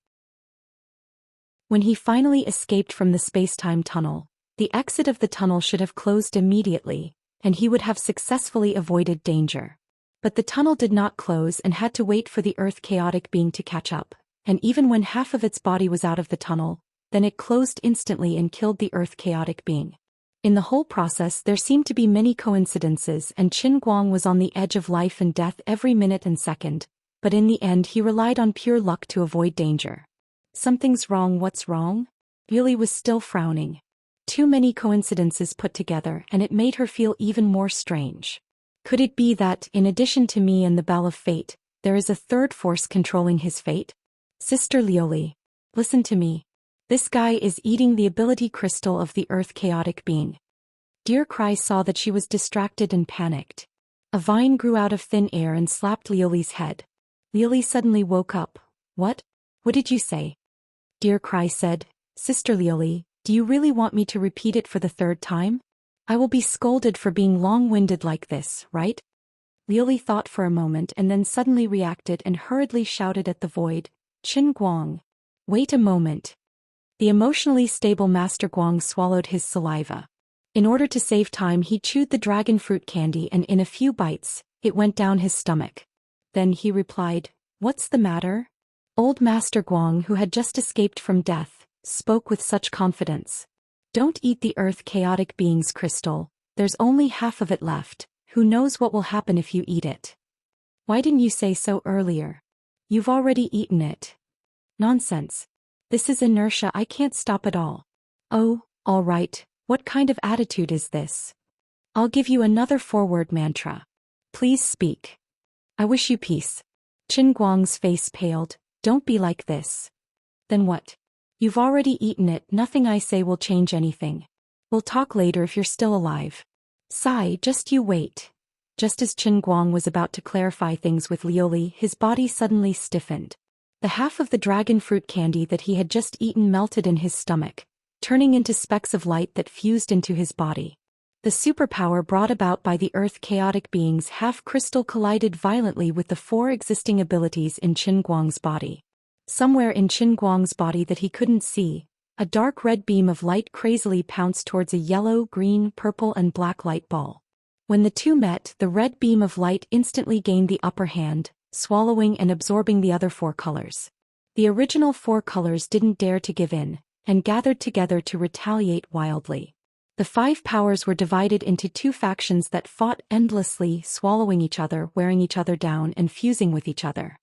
When he finally escaped from the spacetime tunnel, the exit of the tunnel should have closed immediately, and he would have successfully avoided danger. But the tunnel did not close and had to wait for the earth chaotic being to catch up. And even when half of its body was out of the tunnel, then it closed instantly and killed the earth chaotic being. In the whole process there seemed to be many coincidences, and Qin Guang was on the edge of life and death every minute and second, but in the end he relied on pure luck to avoid danger. Something's wrong, what's wrong? Lioli was still frowning. Too many coincidences put together, and it made her feel even more strange. Could it be that, in addition to me and the Bell of Fate, there is a third force controlling his fate? Sister Lioli, listen to me. This guy is eating the ability crystal of the earth chaotic being. Dear Cry saw that she was distracted and panicked. A vine grew out of thin air and slapped Lioli's head. Lioli suddenly woke up. What? What did you say? Dear Cry said, Sister Lioli, do you really want me to repeat it for the 3rd time? I will be scolded for being long-winded like this, right? Lioli thought for a moment and then suddenly reacted and hurriedly shouted at the void, Qin Guang. Wait a moment. The emotionally stable Master Guang swallowed his saliva. In order to save time he chewed the dragon fruit candy, and in a few bites, it went down his stomach. Then he replied, What's the matter? Old Master Guang, who had just escaped from death, spoke with such confidence. Don't eat the earth chaotic being's crystal, there's only half of it left, who knows what will happen if you eat it. Why didn't you say so earlier? You've already eaten it. Nonsense. This is inertia, I can't stop at all. Oh, all right, what kind of attitude is this? I'll give you another forward mantra. Please speak. I wish you peace. Qin Guang's face paled. Don't be like this. Then what? You've already eaten it, nothing I say will change anything. We'll talk later if you're still alive. Sigh, just you wait. Just as Qin Guang was about to clarify things with Lioli, his body suddenly stiffened. The half of the dragon fruit candy that he had just eaten melted in his stomach, turning into specks of light that fused into his body. The superpower brought about by the earth chaotic being's half-crystal collided violently with the 4 existing abilities in Qin Guang's body. Somewhere in Qin Guang's body that he couldn't see, a dark red beam of light crazily pounced towards a yellow, green, purple and black light ball. When the two met, the red beam of light instantly gained the upper hand, swallowing and absorbing the other four colors. The original four colors didn't dare to give in, and gathered together to retaliate wildly. The five powers were divided into two factions that fought endlessly, swallowing each other, wearing each other down and fusing with each other.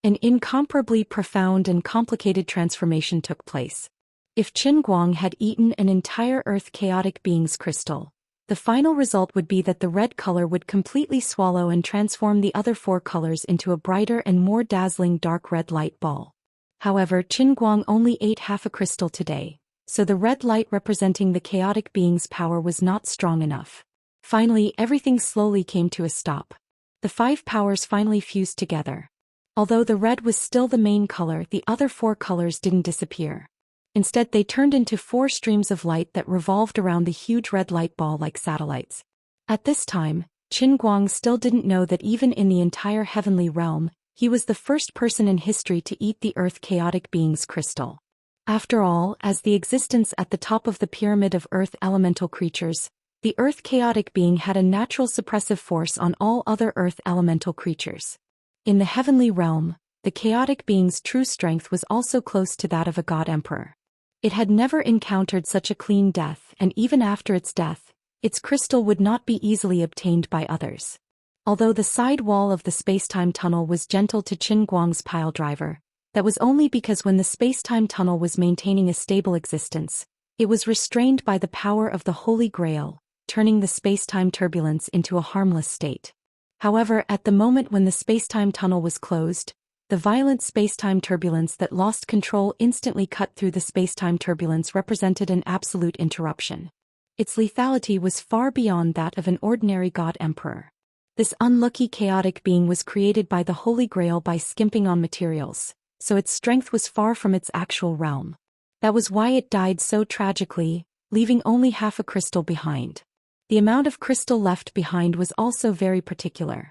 An incomparably profound and complicated transformation took place. If Qin Guang had eaten an entire Earth Chaotic Being's crystal, the final result would be that the red color would completely swallow and transform the other four colors into a brighter and more dazzling dark red light ball. However, Qin Guang only ate half a crystal today, so the red light representing the chaotic being's power was not strong enough. Finally, everything slowly came to a stop. The five powers finally fused together. Although the red was still the main color, the other four colors didn't disappear. Instead, they turned into four streams of light that revolved around the huge red light ball like satellites. At this time, Qin Guang still didn't know that even in the entire heavenly realm, he was the first person in history to eat the Earth Chaotic Being's crystal. After all, as the existence at the top of the pyramid of Earth elemental creatures, the Earth Chaotic Being had a natural suppressive force on all other Earth elemental creatures. In the heavenly realm, the chaotic being's true strength was also close to that of a god emperor. It had never encountered such a clean death, and even after its death, its crystal would not be easily obtained by others. Although the side wall of the space-time tunnel was gentle to Qin Guang's pile driver, that was only because when the space-time tunnel was maintaining a stable existence, it was restrained by the power of the Holy Grail, turning the space-time turbulence into a harmless state. However, at the moment when the space-time tunnel was closed, the violent space-time turbulence that lost control instantly cut through the space-time turbulence represented an absolute interruption. Its lethality was far beyond that of an ordinary god emperor. This unlucky chaotic being was created by the Holy Grail by skimping on materials, so its strength was far from its actual realm. That was why it died so tragically, leaving only half a crystal behind. The amount of crystal left behind was also very particular.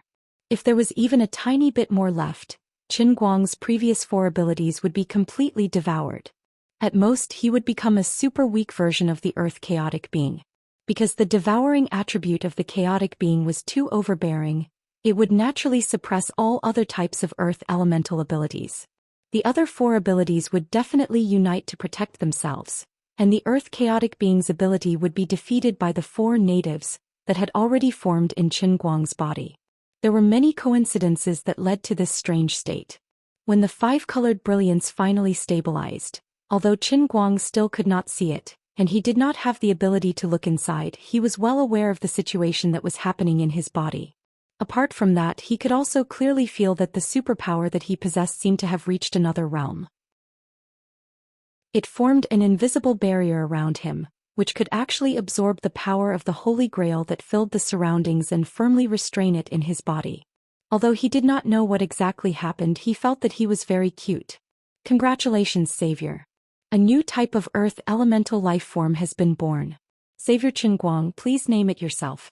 If there was even a tiny bit more left, Qin Guang's previous four abilities would be completely devoured. At most, he would become a super weak version of the Earth Chaotic Being. Because the devouring attribute of the chaotic being was too overbearing, it would naturally suppress all other types of Earth elemental abilities. The other four abilities would definitely unite to protect themselves, and the Earth Chaotic Being's ability would be defeated by the four natives that had already formed in Qin Guang's body. There were many coincidences that led to this strange state. When the five-colored brilliance finally stabilized, although Qin Guang still could not see it, and he did not have the ability to look inside, he was well aware of the situation that was happening in his body. Apart from that, he could also clearly feel that the superpower that he possessed seemed to have reached another realm. It formed an invisible barrier around him, which could actually absorb the power of the Holy Grail that filled the surroundings and firmly restrain it in his body. Although he did not know what exactly happened, he felt that he was very cute. Congratulations, Savior. A new type of Earth elemental life form has been born. Savior Qin Guang, please name it yourself.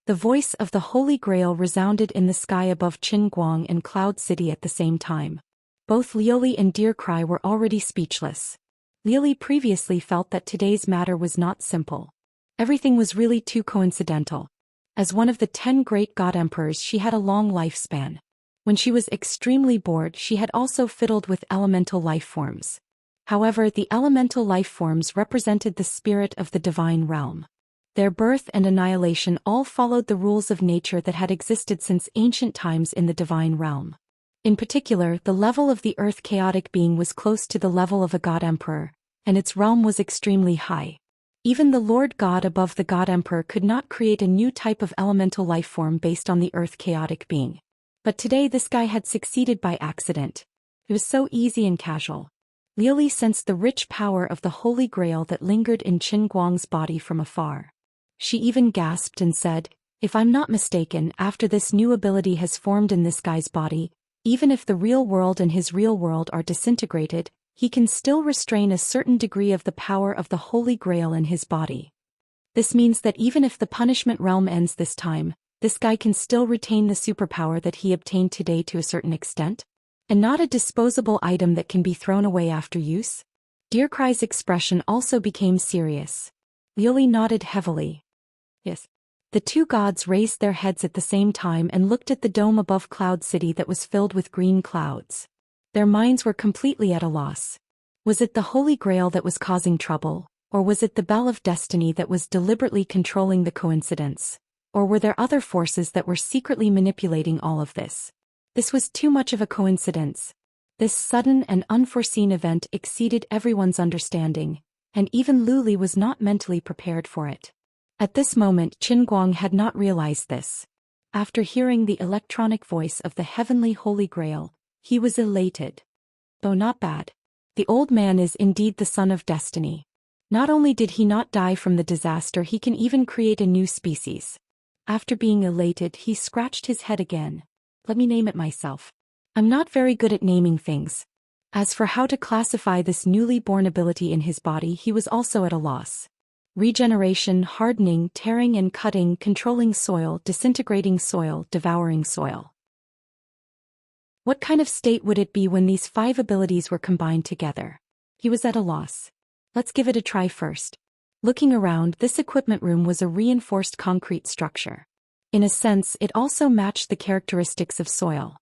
The voice of the Holy Grail resounded in the sky above Qin Guang and Cloud City at the same time. Both Liuli and Deer Cry were already speechless. Liuli previously felt that today's matter was not simple. Everything was really too coincidental. As one of the 10 great god emperors, she had a long lifespan. When she was extremely bored, she had also fiddled with elemental life forms. However, the elemental life forms represented the spirit of the divine realm. Their birth and annihilation all followed the rules of nature that had existed since ancient times in the divine realm. In particular, the level of the Earth Chaotic Being was close to the level of a god emperor, and its realm was extremely high. Even the Lord God above the god emperor could not create a new type of elemental life form based on the Earth Chaotic Being. But today this guy had succeeded by accident. It was so easy and casual. Liuli sensed the rich power of the Holy Grail that lingered in Qin Guang's body from afar. She even gasped and said, "If I'm not mistaken, after this new ability has formed in this guy's body, even if the real world and his real world are disintegrated, he can still restrain a certain degree of the power of the Holy Grail in his body. This means that even if the punishment realm ends this time, this guy can still retain the superpower that he obtained today to a certain extent." And not a disposable item that can be thrown away after use? Deercry's expression also became serious. Liuli nodded heavily. Yes. The two gods raised their heads at the same time and looked at the dome above Cloud City that was filled with green clouds. Their minds were completely at a loss. Was it the Holy Grail that was causing trouble, or was it the Bell of Destiny that was deliberately controlling the coincidence? Or were there other forces that were secretly manipulating all of this? This was too much of a coincidence. This sudden and unforeseen event exceeded everyone's understanding, and even Luli was not mentally prepared for it. At this moment Qin Guang had not realized this. After hearing the electronic voice of the heavenly Holy Grail, he was elated. Oh, not bad. The old man is indeed the son of destiny. Not only did he not die from the disaster, he can even create a new species. After being elated, he scratched his head again. Let me name it myself. I'm not very good at naming things. As for how to classify this newly born ability in his body, he was also at a loss. Regeneration, hardening, tearing and cutting, controlling soil, disintegrating soil, devouring soil. What kind of state would it be when these 5 abilities were combined together? He was at a loss. Let's give it a try first. Looking around, this equipment room was a reinforced concrete structure. In a sense, it also matched the characteristics of soil.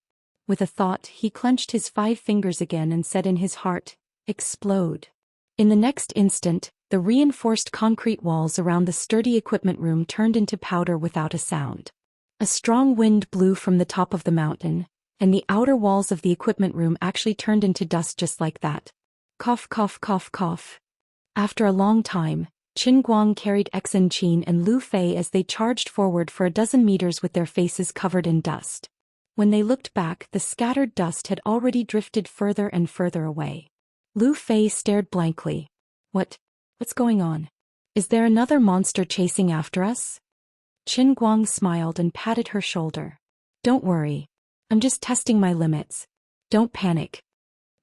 With a thought, he clenched his 5 fingers again and said in his heart, "Explode." In the next instant, the reinforced concrete walls around the sturdy equipment room turned into powder without a sound. A strong wind blew from the top of the mountain, and the outer walls of the equipment room actually turned into dust just like that. Cough, cough, cough, cough. After a long time, Qin Guang carried Xianxia and Lu Fei as they charged forward for a dozen meters with their faces covered in dust. When they looked back, the scattered dust had already drifted further and further away. Lu Fei stared blankly. What's going on? Is there another monster chasing after us? Qin Guang smiled and patted her shoulder. Don't worry. I'm just testing my limits. Don't panic.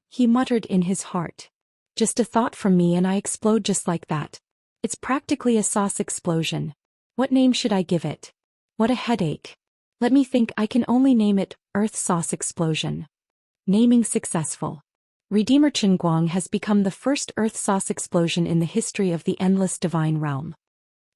He muttered in his heart. Just a thought from me and I explode just like that. It's practically a sauce explosion. What name should I give it? What a headache. Let me think. I can only name it Earth Sauce Explosion. Naming successful. Redeemer Qin Guang has become the first Earth Sauce explosion in the history of the endless divine realm.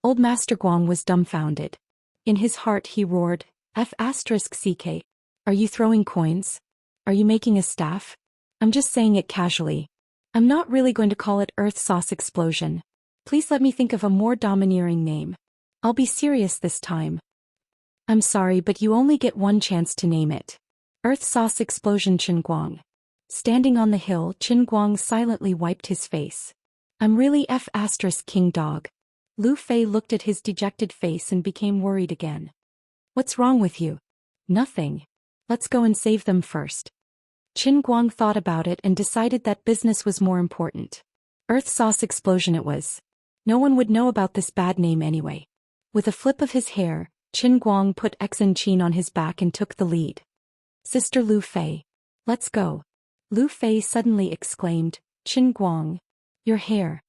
Old Master Guang was dumbfounded. In his heart he roared, F***CK. Are you throwing coins? Are you making a staff? I'm just saying it casually. I'm not really going to call it Earth Sauce Explosion. Please let me think of a more domineering name. I'll be serious this time. I'm sorry, but you only get one chance to name it. Earth Sauce Explosion Qin Guang. Standing on the hill, Qin Guang silently wiped his face. I'm really King dog. Lu Fei looked at his dejected face and became worried again. What's wrong with you? Nothing. Let's go and save them first. Qin Guang thought about it and decided that business was more important. Earth Sauce Explosion it was. No one would know about this bad name anyway. With a flip of his hair, Qin Guang put Xianxia on his back and took the lead. Sister Lu Fei. Let's go. Lu Fei suddenly exclaimed, Qin Guang. Your hair.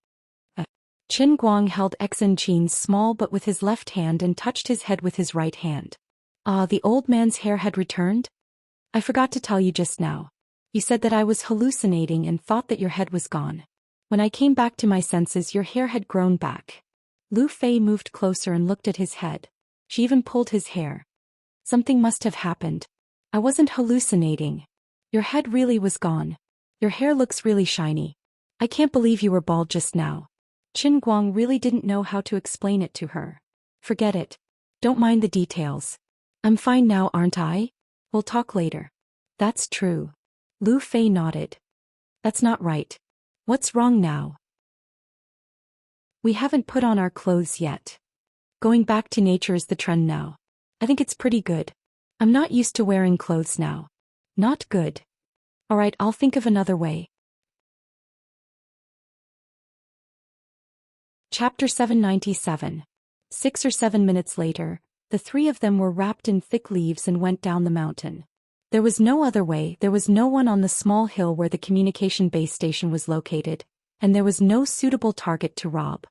Qin Guang held Xianxia's small but with his left hand and touched his head with his right hand. Ah, the old man's hair had returned? I forgot to tell you just now. You said that I was hallucinating and thought that your head was gone. When I came back to my senses, your hair had grown back. Lu Fei moved closer and looked at his head. She even pulled his hair. Something must have happened. I wasn't hallucinating. Your head really was gone. Your hair looks really shiny. I can't believe you were bald just now. Qin Guang really didn't know how to explain it to her. Forget it. Don't mind the details. I'm fine now, aren't I? We'll talk later. That's true. Lu Fei nodded. That's not right. What's wrong now? We haven't put on our clothes yet. Going back to nature is the trend now. I think it's pretty good. I'm not used to wearing clothes now. Not good. Alright, I'll think of another way. Chapter 797. 6 or 7 minutes later, the 3 of them were wrapped in thick leaves and went down the mountain. There was no other way. There was no one on the small hill where the communication base station was located, and there was no suitable target to rob.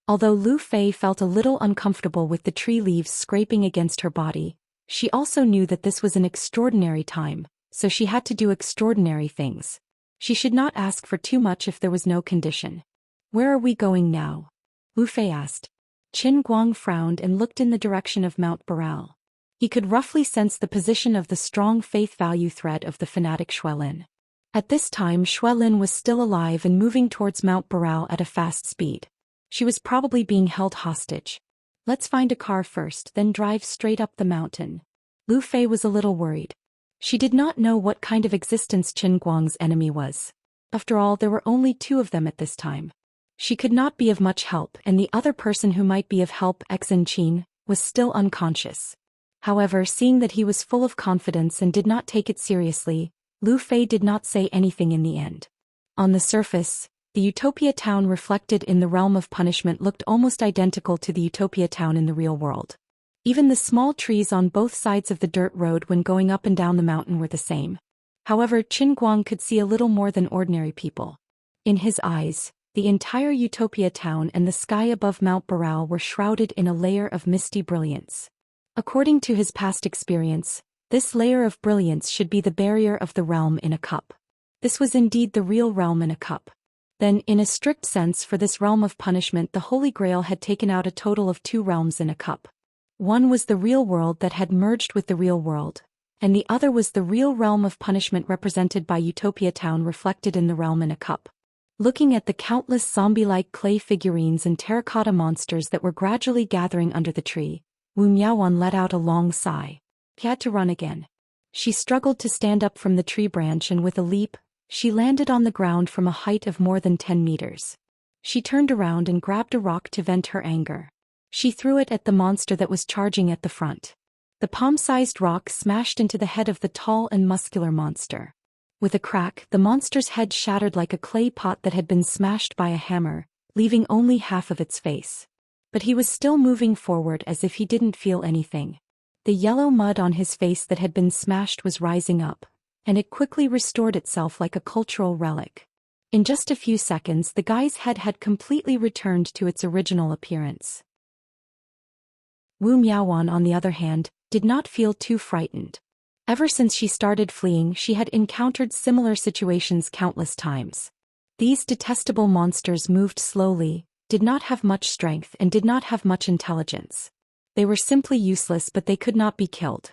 Although Lu Fei felt a little uncomfortable with the tree leaves scraping against her body, she also knew that this was an extraordinary time, so she had to do extraordinary things. She should not ask for too much if there was no condition. Where are we going now? Wu Fei asked. Qin Guang frowned and looked in the direction of Mount Baral. He could roughly sense the position of the strong faith value thread of the fanatic Xuelin. At this time Xuelin was still alive and moving towards Mount Baral at a fast speed. She was probably being held hostage. Let's find a car first, then drive straight up the mountain. Lu Fei was a little worried. She did not know what kind of existence Qin Guang's enemy was. After all, there were only 2 of them at this time. She could not be of much help, and the other person who might be of help, Xianxia, was still unconscious. However, seeing that he was full of confidence and did not take it seriously, Lu Fei did not say anything in the end. On the surface, the Utopia town reflected in the realm of punishment looked almost identical to the Utopia town in the real world. Even the small trees on both sides of the dirt road when going up and down the mountain were the same. However, Qin Guang could see a little more than ordinary people. In his eyes, the entire Utopia town and the sky above Mount Baral were shrouded in a layer of misty brilliance. According to his past experience, this layer of brilliance should be the barrier of the realm in a cup. This was indeed the real realm in a cup. Then, in a strict sense, for this realm of punishment, the Holy Grail had taken out a total of 2 realms in a cup. One was the real world that had merged with the real world, and the other was the real realm of punishment represented by Utopia Town reflected in the realm in a cup. Looking at the countless zombie-like clay figurines and terracotta monsters that were gradually gathering under the tree, Wu Miaowan let out a long sigh. He had to run again. She struggled to stand up from the tree branch, and with a leap, she landed on the ground from a height of more than 10 meters. She turned around and grabbed a rock to vent her anger. She threw it at the monster that was charging at the front. The palm-sized rock smashed into the head of the tall and muscular monster. With a crack, the monster's head shattered like a clay pot that had been smashed by a hammer, leaving only half of its face. But he was still moving forward as if he didn't feel anything. The yellow mud on his face that had been smashed was rising up, and it quickly restored itself like a cultural relic. In just a few seconds, the guy's head had completely returned to its original appearance. Wu Miaowan, on the other hand, did not feel too frightened. Ever since she started fleeing, she had encountered similar situations countless times. These detestable monsters moved slowly, did not have much strength, and did not have much intelligence. They were simply useless, but they could not be killed.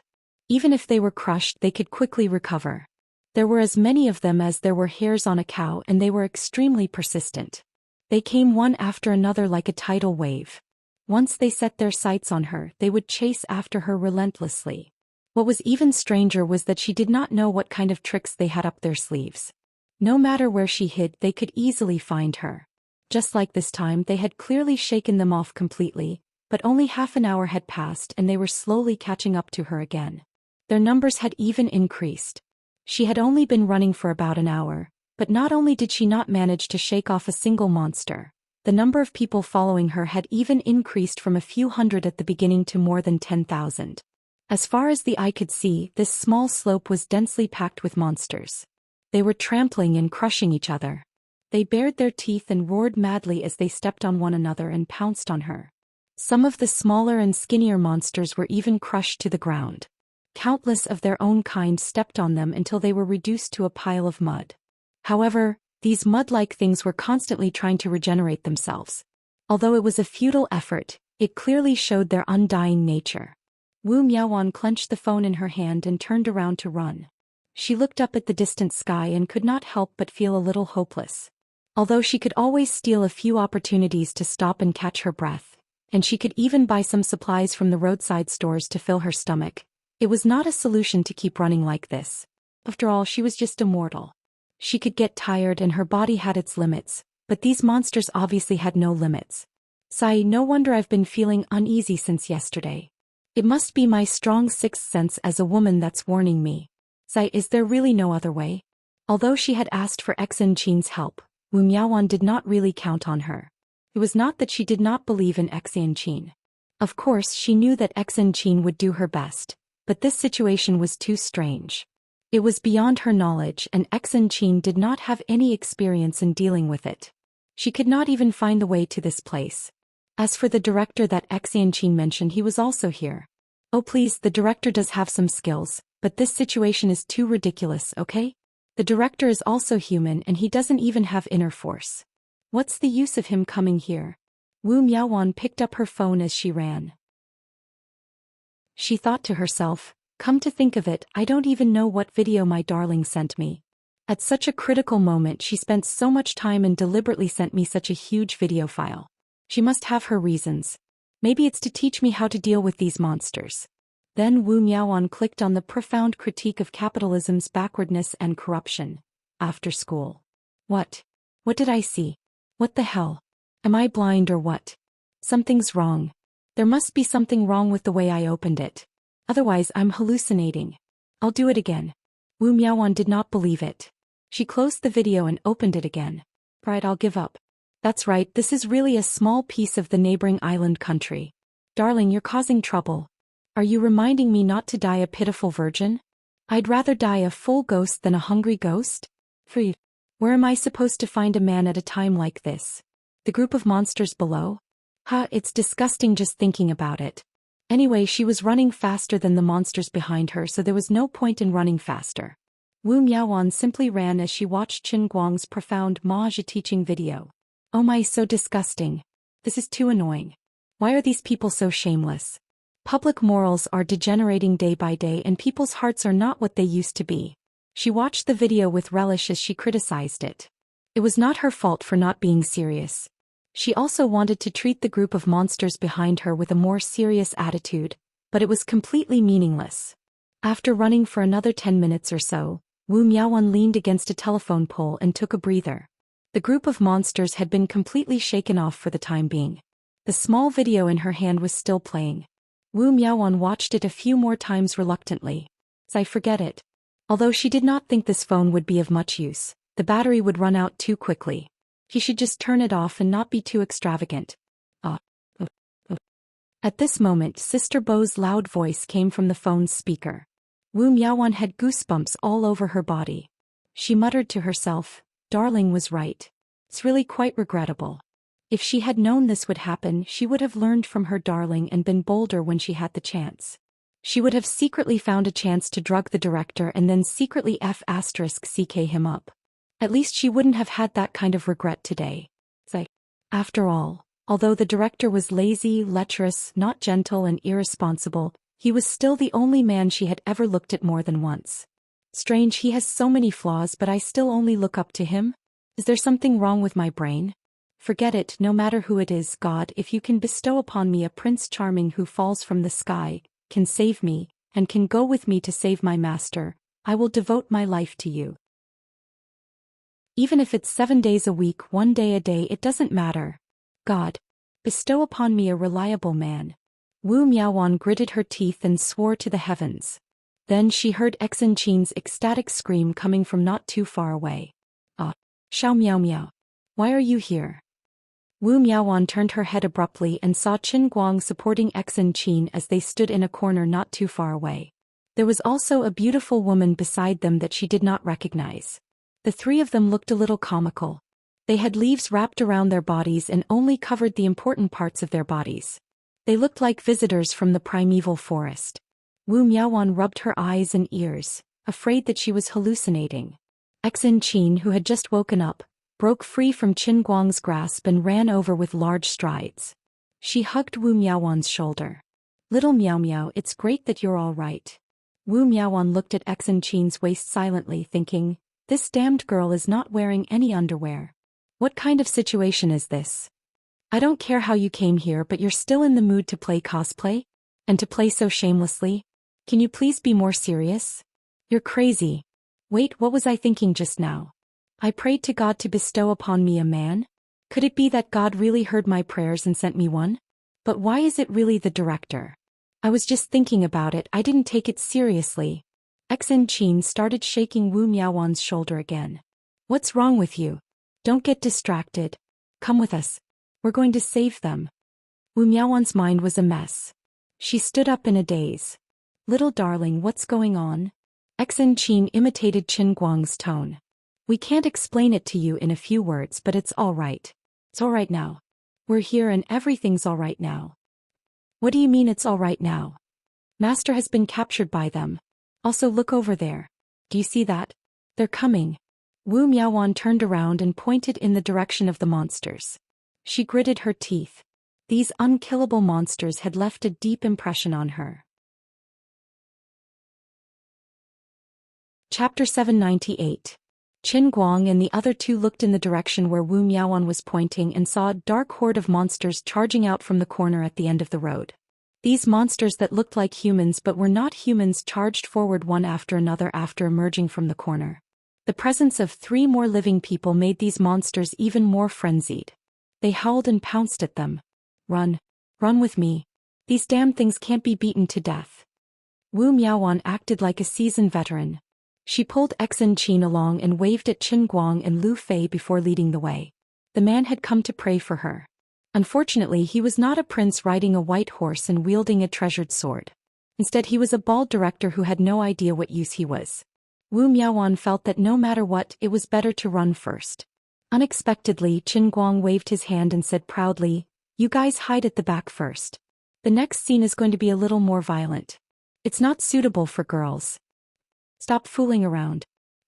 Even if they were crushed, they could quickly recover. There were as many of them as there were hairs on a cow, and they were extremely persistent. They came one after another like a tidal wave. Once they set their sights on her, they would chase after her relentlessly. What was even stranger was that she did not know what kind of tricks they had up their sleeves. No matter where she hid, they could easily find her. Just like this time, they had clearly shaken them off completely, but only half an hour had passed and they were slowly catching up to her again. Their numbers had even increased. She had only been running for about an hour, but not only did she not manage to shake off a single monster, the number of people following her had even increased from a few hundred at the beginning to more than 10,000. As far as the eye could see, this small slope was densely packed with monsters. They were trampling and crushing each other. They bared their teeth and roared madly as they stepped on one another and pounced on her. Some of the smaller and skinnier monsters were even crushed to the ground. Countless of their own kind stepped on them until they were reduced to a pile of mud. However, these mud-like things were constantly trying to regenerate themselves. Although it was a futile effort, it clearly showed their undying nature. Wu Miaowan clenched the phone in her hand and turned around to run. She looked up at the distant sky and could not help but feel a little hopeless. Although she could always steal a few opportunities to stop and catch her breath, and she could even buy some supplies from the roadside stores to fill her stomach, it was not a solution to keep running like this. After all, she was just a mortal. She could get tired and her body had its limits, but these monsters obviously had no limits. Sigh, no wonder I've been feeling uneasy since yesterday. It must be my strong sixth sense as a woman that's warning me. Sigh, is there really no other way? Although she had asked for Xianxia's help, Wu Miaowan did not really count on her. It was not that she did not believe in Xianxia. Of course, she knew that Xianxia would do her best, but this situation was too strange. It was beyond her knowledge, and Xianxia did not have any experience in dealing with it. She could not even find the way to this place. As for the director that Xianxia mentioned, he was also here. Oh please, the director does have some skills, But this situation is too ridiculous, okay? The director is also human and he doesn't even have inner force. What's the use of him coming here? Wu Miaowan picked up her phone as she ran. She thought to herself, come to think of it, I don't even know what video my darling sent me. At such a critical moment she spent so much time and deliberately sent me such a huge video file. She must have her reasons. Maybe it's to teach me how to deal with these monsters. Then Wu Miaowan clicked on the profound critique of capitalism's backwardness and corruption. After school. What? What did I see? What the hell? Am I blind or what? Something's wrong. There must be something wrong with the way I opened it. Otherwise I'm hallucinating. I'll do it again. Wu Miaowan did not believe it. She closed the video and opened it again. Right, I'll give up. That's right, this is really a small piece of the neighboring island country. Darling, you're causing trouble. Are you reminding me not to die a pitiful virgin? I'd rather die a full ghost than a hungry ghost? Free. Where am I supposed to find a man at a time like this? The group of monsters below? It's disgusting just thinking about it. Anyway, she was running faster than the monsters behind her, so there was no point in running faster. Wu Miaowan simply ran as she watched Qin Guang's profound Maji teaching video. Oh my, so disgusting. This is too annoying. Why are these people so shameless? Public morals are degenerating day by day and people's hearts are not what they used to be. She watched the video with relish as she criticized it. It was not her fault for not being serious. She also wanted to treat the group of monsters behind her with a more serious attitude, but it was completely meaningless. After running for another 10 minutes or so, Wu Miaowan leaned against a telephone pole and took a breather. The group of monsters had been completely shaken off for the time being. The small video in her hand was still playing. Wu Miaowan watched it a few more times reluctantly. I forget it. Although she did not think this phone would be of much use, the battery would run out too quickly. He should just turn it off and not be too extravagant. At this moment, Sister Bo's loud voice came from the phone's speaker. Wu Miaowan had goosebumps all over her body. She muttered to herself, darling was right. It's really quite regrettable. If she had known this would happen, she would have learned from her darling and been bolder when she had the chance. She would have secretly found a chance to drug the director and then secretly *CK him up. At least she wouldn't have had that kind of regret today. After all, although the director was lazy, lecherous, not gentle and irresponsible, he was still the only man she had ever looked at more than once. Strange, he has so many flaws but I still only look up to him? Is there something wrong with my brain? Forget it, no matter who it is, God, if you can bestow upon me a Prince Charming who falls from the sky, can save me, and can go with me to save my master, I will devote my life to you. Even if it's 7 days a week, 1 day a day, it doesn't matter. God, bestow upon me a reliable man. Wu Miaowan gritted her teeth and swore to the heavens. Then she heard Xianxia's ecstatic scream coming from not too far away. Xiao Miao Miao. Why are you here? Wu Miaowan turned her head abruptly and saw Qin Guang supporting Xianxia as they stood in a corner not too far away. There was also a beautiful woman beside them that she did not recognize. The three of them looked a little comical. They had leaves wrapped around their bodies and only covered the important parts of their bodies. They looked like visitors from the primeval forest. Wu Miaowan rubbed her eyes and ears, afraid that she was hallucinating. Xianxia, who had just woken up, broke free from Qin Guang's grasp and ran over with large strides. She hugged Wu Miaowan's shoulder. Little Miao Miao, it's great that you're all right. Wu Miaowan looked at Xianxia's waist silently, thinking, this damned girl is not wearing any underwear. What kind of situation is this? I don't care how you came here, but you're still in the mood to play cosplay? And to play so shamelessly? Can you please be more serious? You're crazy. Wait, what was I thinking just now? I prayed to God to bestow upon me a man? Could it be that God really heard my prayers and sent me one? But why is it really the director? I was just thinking about it, I didn't take it seriously. Xianxia started shaking Wu Miaowan's shoulder again. What's wrong with you? Don't get distracted. Come with us. We're going to save them. Wu Miaowan's mind was a mess. She stood up in a daze. Little darling, what's going on? Xianxia imitated Qin Guang's tone. We can't explain it to you in a few words, but it's all right. It's all right now. We're here and everything's all right now. What do you mean it's all right now? Master has been captured by them. Also look over there. Do you see that? They're coming. Wu Miaowan turned around and pointed in the direction of the monsters. She gritted her teeth. These unkillable monsters had left a deep impression on her. Chapter 798. Qin Guang and the other two looked in the direction where Wu Miaowan was pointing and saw a dark horde of monsters charging out from the corner at the end of the road. These monsters that looked like humans but were not humans charged forward one after another after emerging from the corner. The presence of 3 more living people made these monsters even more frenzied. They howled and pounced at them. Run. Run with me. These damn things can't be beaten to death. Wu Miaowan acted like a seasoned veteran. She pulled Xianxia along and waved at Qin Guang and Lu Fei before leading the way. The man had come to pray for her. Unfortunately, he was not a prince riding a white horse and wielding a treasured sword. Instead, he was a bald director who had no idea what use he was. Wu Miaowan felt that no matter what, it was better to run first. Unexpectedly, Qin Guang waved his hand and said proudly, "You guys hide at the back first. The next scene is going to be a little more violent. It's not suitable for girls. Stop fooling around."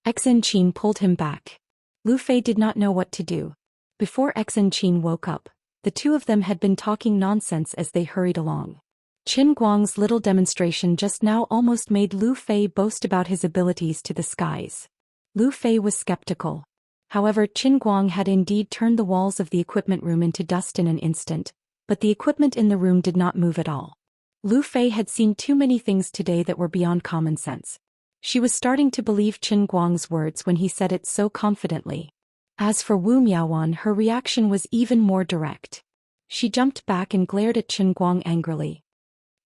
Xianxia pulled him back. Lu Fei did not know what to do. Before Xianxia woke up, the two of them had been talking nonsense as they hurried along. Qin Guang's little demonstration just now almost made Lu Fei boast about his abilities to the skies. Lu Fei was skeptical. However, Qin Guang had indeed turned the walls of the equipment room into dust in an instant, but the equipment in the room did not move at all. Lu Fei had seen too many things today that were beyond common sense. She was starting to believe Qin Guang's words when he said it so confidently. As for Wu Miaowan, her reaction was even more direct. She jumped back and glared at Qin Guang angrily.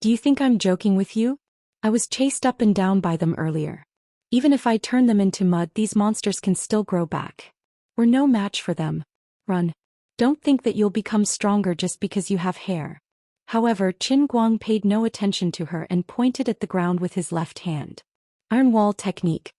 "Do you think I'm joking with you? I was chased up and down by them earlier. Even if I turn them into mud, these monsters can still grow back. We're no match for them. Run. Don't think that you'll become stronger just because you have hair." However, Qin Guang paid no attention to her and pointed at the ground with his left hand. Iron wall technique.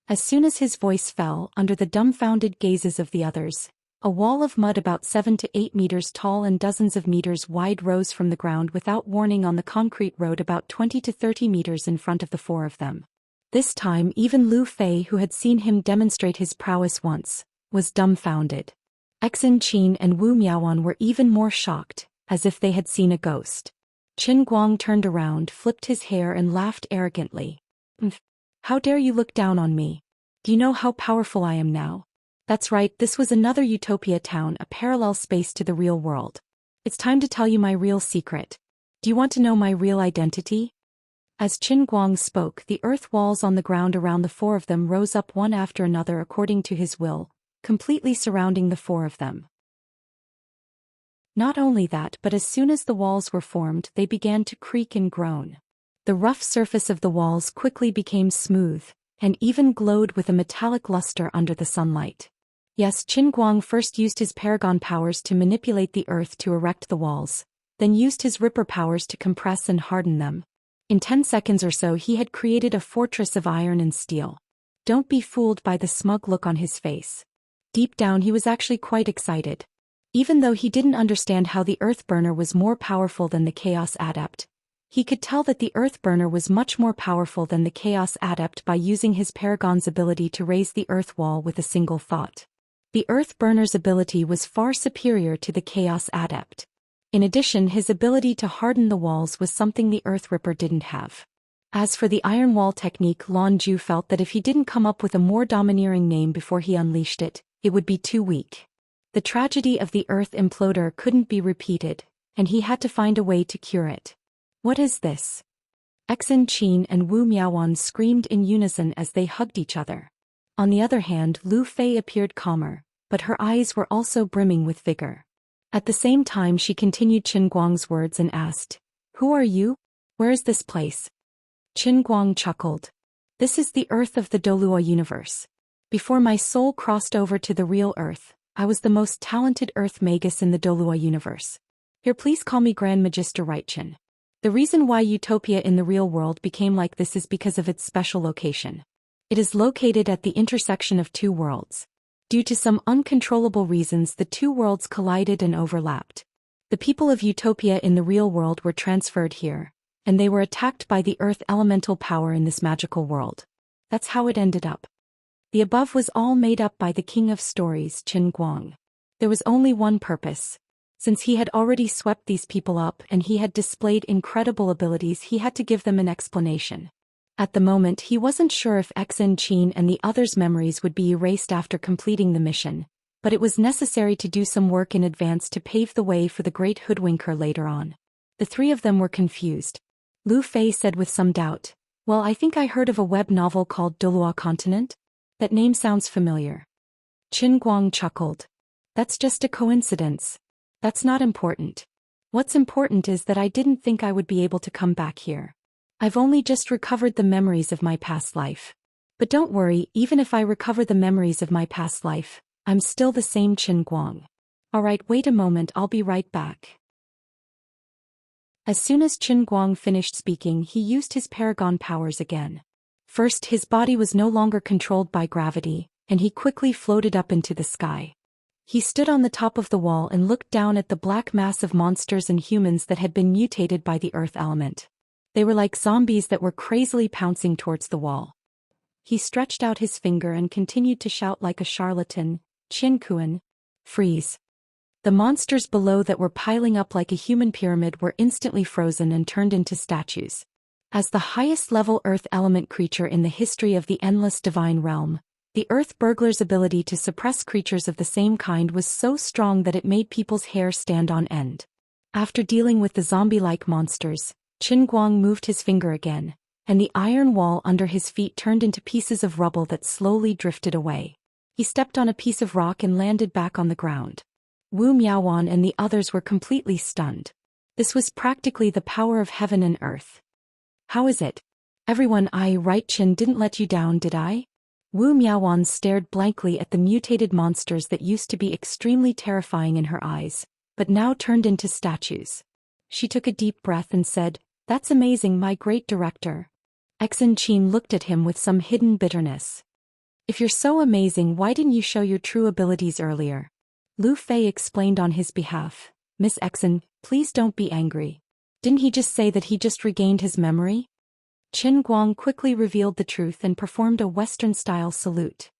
As soon as his voice fell under the dumbfounded gazes of the others, a wall of mud about 7 to 8 meters tall and dozens of meters wide rose from the ground without warning on the concrete road about 20 to 30 meters in front of the 4 of them. This time even Lu Fei, who had seen him demonstrate his prowess once, was dumbfounded. Xianxia and Wu Miaowan were even more shocked, as if they had seen a ghost. Qin Guang turned around, flipped his hair and laughed arrogantly. "How dare you look down on me? Do you know how powerful I am now? That's right, this was another Utopia town, a parallel space to the real world. It's time to tell you my real secret. Do you want to know my real identity?" As Qin Guang spoke, the earth walls on the ground around the 4 of them rose up one after another according to his will, completely surrounding the 4 of them. Not only that, but as soon as the walls were formed, they began to creak and groan. The rough surface of the walls quickly became smooth, and even glowed with a metallic luster under the sunlight. Yes, Qin Guang first used his paragon powers to manipulate the earth to erect the walls, then used his ripper powers to compress and harden them. In 10 seconds or so he had created a fortress of iron and steel. Don't be fooled by the smug look on his face. Deep down he was actually quite excited. Even though he didn't understand how the Earthburner was more powerful than the Chaos Adept, he could tell that the Earthburner was much more powerful than the Chaos Adept by using his Paragon's ability to raise the Earth Wall with a single thought. The Earthburner's ability was far superior to the Chaos Adept. In addition, his ability to harden the walls was something the Earthripper didn't have. As for the Iron Wall technique, Lan Ju felt that if he didn't come up with a more domineering name before he unleashed it, it would be too weak. The tragedy of the Earth Imploder couldn't be repeated, and he had to find a way to cure it. "What is this?" Xianxia and Wu Miaowan screamed in unison as they hugged each other. On the other hand, Lu Fei appeared calmer, but her eyes were also brimming with vigor. At the same time she continued Qin Guang's words and asked, "Who are you? Where is this place?" Qin Guang chuckled. "This is the Earth of the Dolua universe. Before my soul crossed over to the real Earth, I was the most talented Earth Magus in the Dolua universe. Here, please call me Grand Magister Rightchen. The reason why Utopia in the real world became like this is because of its special location. It is located at the intersection of 2 worlds. Due to some uncontrollable reasons, the 2 worlds collided and overlapped. The people of Utopia in the real world were transferred here, and they were attacked by the earth elemental power in this magical world. That's how it ended up. The above was all made up by the king of stories, Qin Guang. There was only one purpose. Since he had already swept these people up and he had displayed incredible abilities, he had to give them an explanation. At the moment he wasn't sure if Xianxia and the others' memories would be erased after completing the mission, but it was necessary to do some work in advance to pave the way for the great hoodwinker later on. The three of them were confused. Lu Fei said with some doubt, "Well, I think I heard of a web novel called Dolua Continent? That name sounds familiar." Qin Guang chuckled. "That's just a coincidence. That's not important. What's important is that I didn't think I would be able to come back here. I've only just recovered the memories of my past life. But don't worry, even if I recover the memories of my past life, I'm still the same Qin Guang. Alright, wait a moment, I'll be right back." As soon as Qin Guang finished speaking, he used his paragon powers again. First, his body was no longer controlled by gravity, and he quickly floated up into the sky. He stood on the top of the wall and looked down at the black mass of monsters and humans that had been mutated by the earth element. They were like zombies that were crazily pouncing towards the wall. He stretched out his finger and continued to shout like a charlatan, "Qin Kuan, freeze." The monsters below that were piling up like a human pyramid were instantly frozen and turned into statues. As the highest-level earth element creature in the history of the endless divine realm, the earth burglar's ability to suppress creatures of the same kind was so strong that it made people's hair stand on end. After dealing with the zombie-like monsters, Qin Guang moved his finger again, and the iron wall under his feet turned into pieces of rubble that slowly drifted away. He stepped on a piece of rock and landed back on the ground. Wu Miaowan and the others were completely stunned. This was practically the power of heaven and earth. "How is it? Everyone, right, Qin didn't let you down, did I?" Wu Miaowan stared blankly at the mutated monsters that used to be extremely terrifying in her eyes, but now turned into statues. She took a deep breath and said, "That's amazing, my great director." Xianxia looked at him with some hidden bitterness. "If you're so amazing, why didn't you show your true abilities earlier?" Lu Fei explained on his behalf. "Miss Xian, please don't be angry. Didn't he just say that he just regained his memory?" Qin Guang quickly revealed the truth and performed a Western-style salute.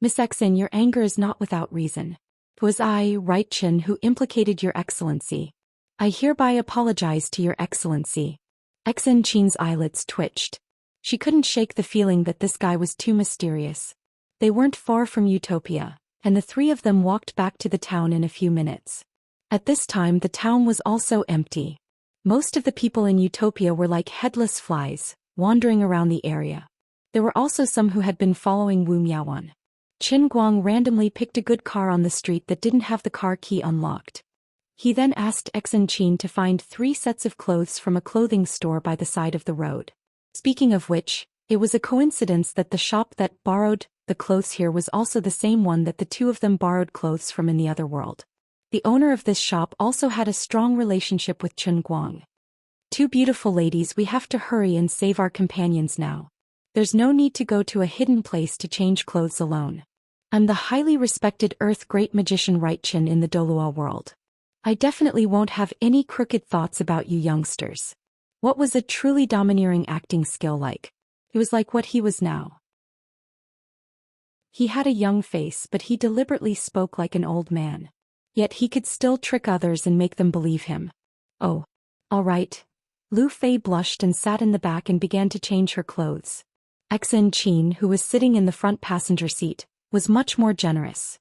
"Miss Xian, your anger is not without reason. It was I, right Qin, who implicated your excellency. I hereby apologize to your excellency." Xianxia's eyelids twitched. She couldn't shake the feeling that this guy was too mysterious. They weren't far from Utopia, and the three of them walked back to the town in a few minutes. At this time the town was also empty. Most of the people in Utopia were like headless flies, wandering around the area. There were also some who had been following Wu Miaowan. Qin Guang randomly picked a good car on the street that didn't have the car key unlocked. He then asked Xianxia to find 3 sets of clothes from a clothing store by the side of the road. Speaking of which, it was a coincidence that the shop that borrowed the clothes here was also the same one that the two of them borrowed clothes from in the other world. The owner of this shop also had a strong relationship with Qin Guang. "Two beautiful ladies, we have to hurry and save our companions now. There's no need to go to a hidden place to change clothes alone. I'm the highly respected Earth Great Magician Right Qin in the Dolua world. I definitely won't have any crooked thoughts about you youngsters." What was a truly domineering acting skill like? It was like what he was now. He had a young face, but he deliberately spoke like an old man. Yet he could still trick others and make them believe him. "Oh, all right." Lu Fei blushed and sat in the back and began to change her clothes. Xianxia, who was sitting in the front passenger seat, was much more generous.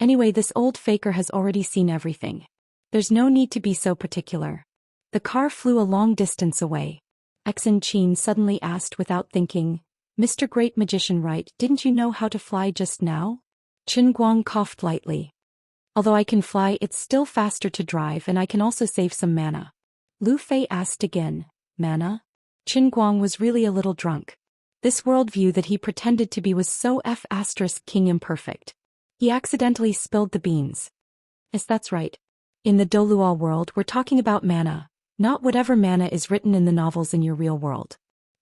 "Anyway, this old faker has already seen everything. There's no need to be so particular." The car flew a long distance away. Xianxia suddenly asked without thinking, "Mr. Great Magician Right, didn't you know how to fly just now?" Qin Guang coughed lightly. "Although I can fly, it's still faster to drive and I can also save some mana." Lu Fei asked again, "Mana?" Qin Guang was really a little drunk. This worldview that he pretended to be was so King imperfect. He accidentally spilled the beans. Yes, that's right. In the Dolua world, we're talking about mana, not whatever mana is written in the novels in your real world.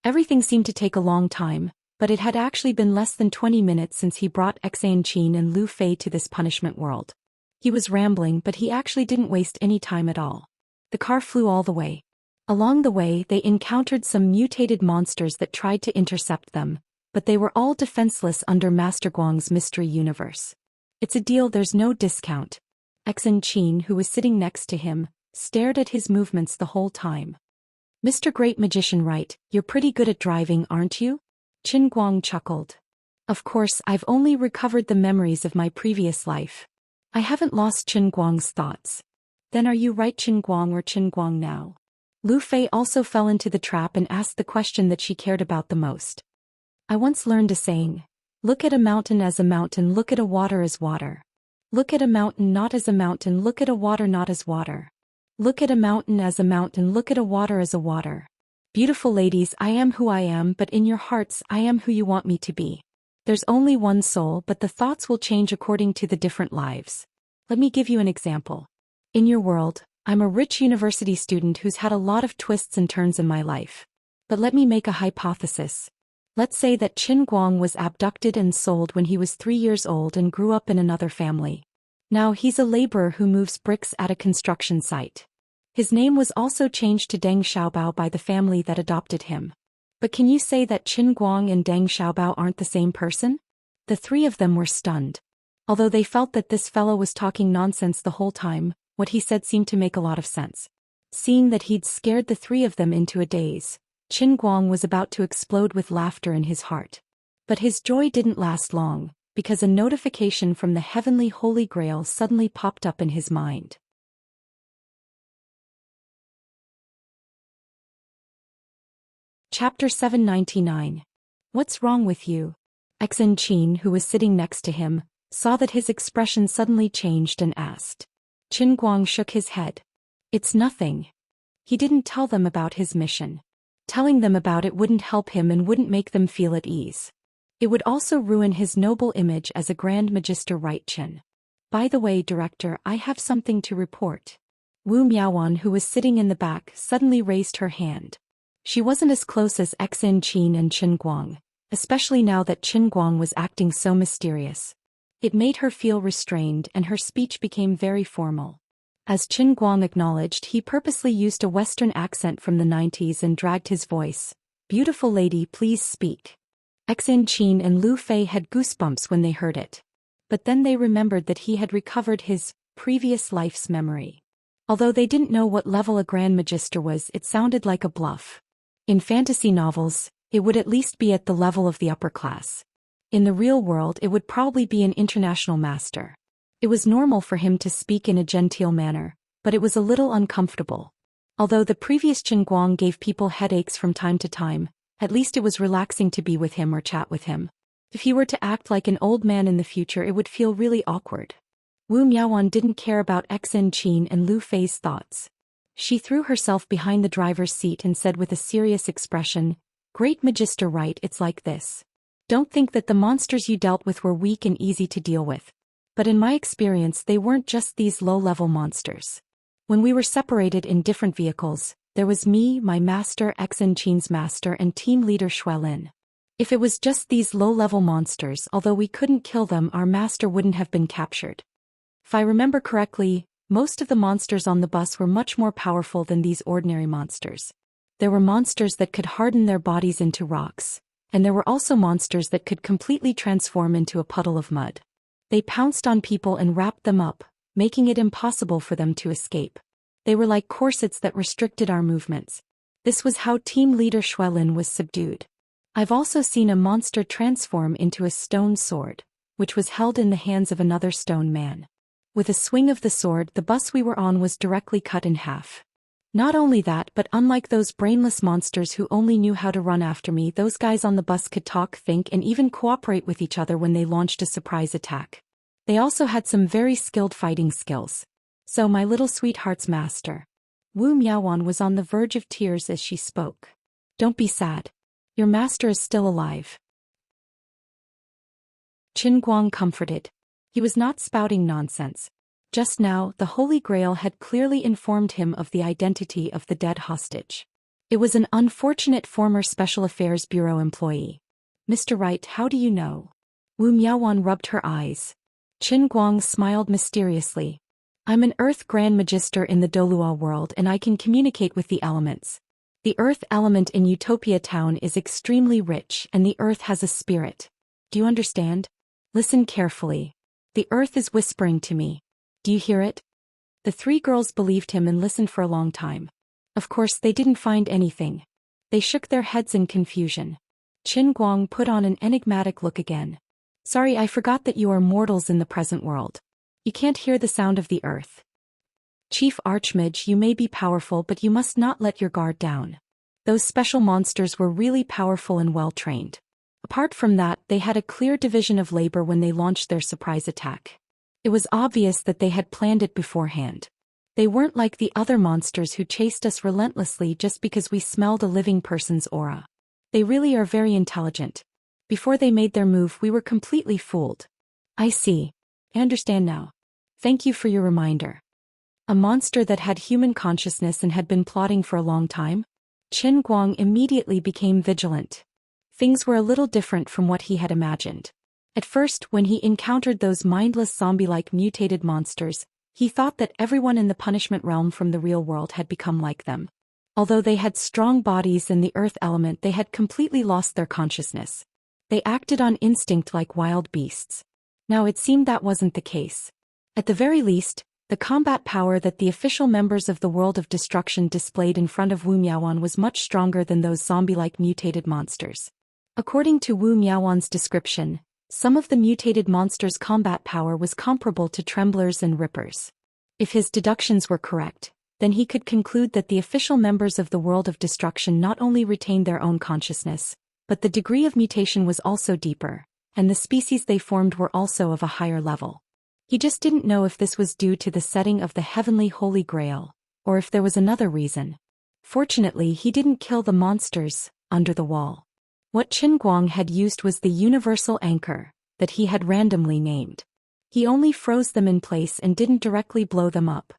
Everything seemed to take a long time, but it had actually been less than 20 minutes since he brought Xianxia and Lu Fei to this punishment world. He was rambling, but he actually didn't waste any time at all. The car flew all the way. Along the way they encountered some mutated monsters that tried to intercept them, but they were all defenseless under Master Guang's mystery universe. It's a deal, there's no discount. Xianxia, who was sitting next to him, stared at his movements the whole time. Mr. Great Magician, right, you're pretty good at driving, aren't you? Qin Guang chuckled. Of course, I've only recovered the memories of my previous life. I haven't lost Qin Guang's thoughts. Then are you right, Qin Guang, or Qin Guang now? Lu Fei also fell into the trap and asked the question that she cared about the most. I once learned a saying. Look at a mountain as a mountain, look at a water as water. Look at a mountain not as a mountain, look at a water not as water. Look at a mountain as a mountain, look at a water as a water. Beautiful ladies, I am who I am, but in your hearts I am who you want me to be. There's only one soul, but the thoughts will change according to the different lives. Let me give you an example. In your world, I'm a rich university student who's had a lot of twists and turns in my life. But let me make a hypothesis. Let's say that Qin Guang was abducted and sold when he was 3 years old and grew up in another family. Now he's a laborer who moves bricks at a construction site. His name was also changed to Deng Xiaobao by the family that adopted him. But can you say that Qin Guang and Deng Xiaobao aren't the same person? The three of them were stunned. Although they felt that this fellow was talking nonsense the whole time, what he said seemed to make a lot of sense. Seeing that he'd scared the three of them into a daze, Qin Guang was about to explode with laughter in his heart. But his joy didn't last long, because a notification from the heavenly Holy Grail suddenly popped up in his mind. Chapter 799. What's wrong with you? Xianxia, who was sitting next to him, saw that his expression suddenly changed and asked. Qin Guang shook his head. It's nothing. He didn't tell them about his mission. Telling them about it wouldn't help him and wouldn't make them feel at ease. It would also ruin his noble image as a Grand Magister, right, Qin? By the way, Director, I have something to report. Wu Miaowan, who was sitting in the back, suddenly raised her hand. She wasn't as close as Xianxia and Qin Guang, especially now that Qin Guang was acting so mysterious. It made her feel restrained and her speech became very formal. As Qin Guang acknowledged, he purposely used a Western accent from the 90s and dragged his voice. Beautiful lady, please speak. Xianxia and Lu Fei had goosebumps when they heard it. But then they remembered that he had recovered his previous life's memory. Although they didn't know what level a Grand Magister was, it sounded like a bluff. In fantasy novels, it would at least be at the level of the upper class. In the real world, it would probably be an international master. It was normal for him to speak in a genteel manner, but it was a little uncomfortable. Although the previous Qin Guang gave people headaches from time to time, at least it was relaxing to be with him or chat with him. If he were to act like an old man in the future, it would feel really awkward. Wu Miaowan didn't care about Xianxia and Lu Fei's thoughts. She threw herself behind the driver's seat and said with a serious expression, Great Magister, right, it's like this. Don't think that the monsters you dealt with were weak and easy to deal with. But in my experience, they weren't just these low-level monsters. When we were separated in different vehicles, there was me, my master, Xianxia's master, and team leader Xuelin. If it was just these low-level monsters, although we couldn't kill them, our master wouldn't have been captured. If I remember correctly, most of the monsters on the bus were much more powerful than these ordinary monsters. There were monsters that could harden their bodies into rocks. And there were also monsters that could completely transform into a puddle of mud. They pounced on people and wrapped them up, making it impossible for them to escape. They were like corsets that restricted our movements. This was how team leader Xuelin was subdued. I've also seen a monster transform into a stone sword, which was held in the hands of another stone man. With a swing of the sword, the bus we were on was directly cut in half. Not only that, but unlike those brainless monsters who only knew how to run after me, those guys on the bus could talk, think, and even cooperate with each other when they launched a surprise attack. They also had some very skilled fighting skills. So my little sweetheart's master. Wu Miaowan was on the verge of tears as she spoke. Don't be sad. Your master is still alive. Qin Guang comforted. He was not spouting nonsense. Just now, the Holy Grail had clearly informed him of the identity of the dead hostage. It was an unfortunate former Special Affairs Bureau employee. Mr. Wright, how do you know? Wu Miaowan rubbed her eyes. Qin Guang smiled mysteriously. I'm an Earth Grand Magister in the Dolua world and I can communicate with the elements. The Earth element in Utopia Town is extremely rich and the Earth has a spirit. Do you understand? Listen carefully. The Earth is whispering to me. Do you hear it? The three girls believed him and listened for a long time. Of course, they didn't find anything. They shook their heads in confusion. Qin Guang put on an enigmatic look again. Sorry, I forgot that you are mortals in the present world. You can't hear the sound of the earth. Chief Archmage, you may be powerful but you must not let your guard down. Those special monsters were really powerful and well trained. Apart from that, they had a clear division of labor when they launched their surprise attack. It was obvious that they had planned it beforehand. They weren't like the other monsters who chased us relentlessly just because we smelled a living person's aura. They really are very intelligent. Before they made their move, we were completely fooled. I see. I understand now. Thank you for your reminder. A monster that had human consciousness and had been plotting for a long time? Qin Guang immediately became vigilant. Things were a little different from what he had imagined. At first, when he encountered those mindless zombie-like mutated monsters, he thought that everyone in the punishment realm from the real world had become like them. Although they had strong bodies and the earth element, they had completely lost their consciousness. They acted on instinct like wild beasts. Now it seemed that wasn't the case. At the very least, the combat power that the official members of the World of Destruction displayed in front of Wu Miaoan was much stronger than those zombie-like mutated monsters. According to Wu Miaoan's description, some of the mutated monsters' combat power was comparable to Tremblers and Rippers. If his deductions were correct, then he could conclude that the official members of the World of Destruction not only retained their own consciousness, but the degree of mutation was also deeper, and the species they formed were also of a higher level. He just didn't know if this was due to the setting of the heavenly Holy Grail, or if there was another reason. Fortunately, he didn't kill the monsters under the wall. What Qin Guang had used was the universal anchor that he had randomly named. He only froze them in place and didn't directly blow them up.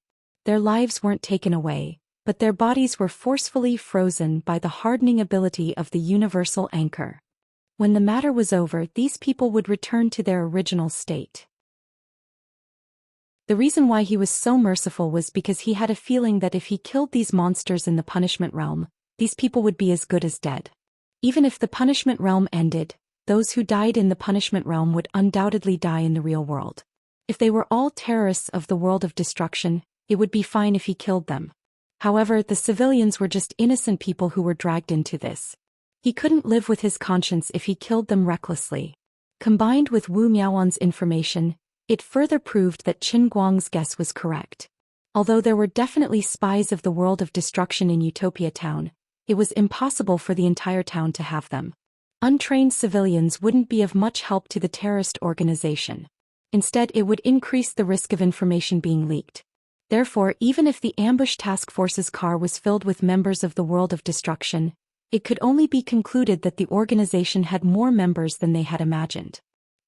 Their lives weren't taken away, but their bodies were forcefully frozen by the hardening ability of the universal anchor. When the matter was over, these people would return to their original state. The reason why he was so merciful was because he had a feeling that if he killed these monsters in the punishment realm, these people would be as good as dead. Even if the punishment realm ended, those who died in the punishment realm would undoubtedly die in the real world. If they were all terrorists of the World of Destruction, it would be fine if he killed them. However, the civilians were just innocent people who were dragged into this. He couldn't live with his conscience if he killed them recklessly. Combined with Wu Miaoan's information, it further proved that Qin Guang's guess was correct. Although there were definitely spies of the World of Destruction in Utopia Town, it was impossible for the entire town to have them. Untrained civilians wouldn't be of much help to the terrorist organization. Instead, it would increase the risk of information being leaked. Therefore, even if the ambush task force's car was filled with members of the World of Destruction, it could only be concluded that the organization had more members than they had imagined.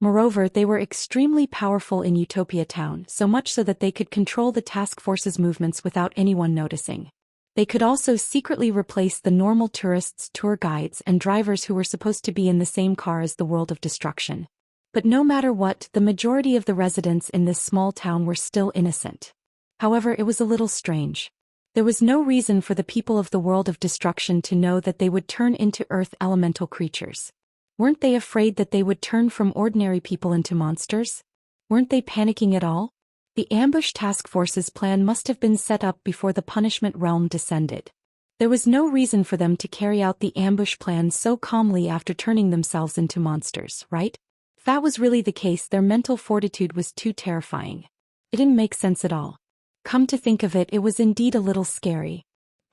Moreover, they were extremely powerful in Utopia Town, so much so that they could control the task force's movements without anyone noticing. They could also secretly replace the normal tourists, tour guides, and drivers who were supposed to be in the same car as the World of Destruction. But no matter what, the majority of the residents in this small town were still innocent. However, it was a little strange. There was no reason for the people of the World of Destruction to know that they would turn into earth elemental creatures. Weren't they afraid that they would turn from ordinary people into monsters? Weren't they panicking at all? The ambush task force's plan must have been set up before the punishment realm descended. There was no reason for them to carry out the ambush plan so calmly after turning themselves into monsters, right? If that was really the case, their mental fortitude was too terrifying. It didn't make sense at all. Come to think of it, it was indeed a little scary.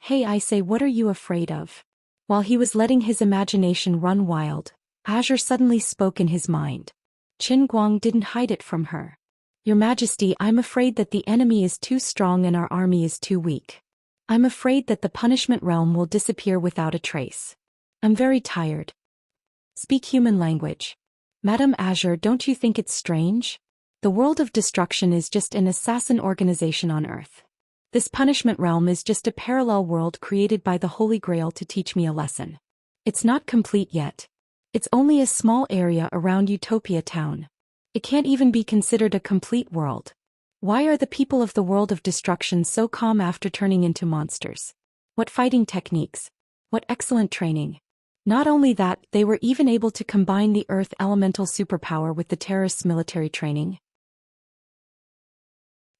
Hey, I say, what are you afraid of? While he was letting his imagination run wild, Azure suddenly spoke in his mind. Qin Guang didn't hide it from her. Your Majesty, I'm afraid that the enemy is too strong and our army is too weak. I'm afraid that the punishment realm will disappear without a trace. I'm very tired. Speak human language. Madame Azure, don't you think it's strange? The World of Destruction is just an assassin organization on Earth. This punishment realm is just a parallel world created by the Holy Grail to teach me a lesson. It's not complete yet. It's only a small area around Utopia Town. It can't even be considered a complete world. Why are the people of the world of destruction so calm after turning into monsters? What fighting techniques? What excellent training. Not only that, they were even able to combine the earth elemental superpower with the terrorists' military training.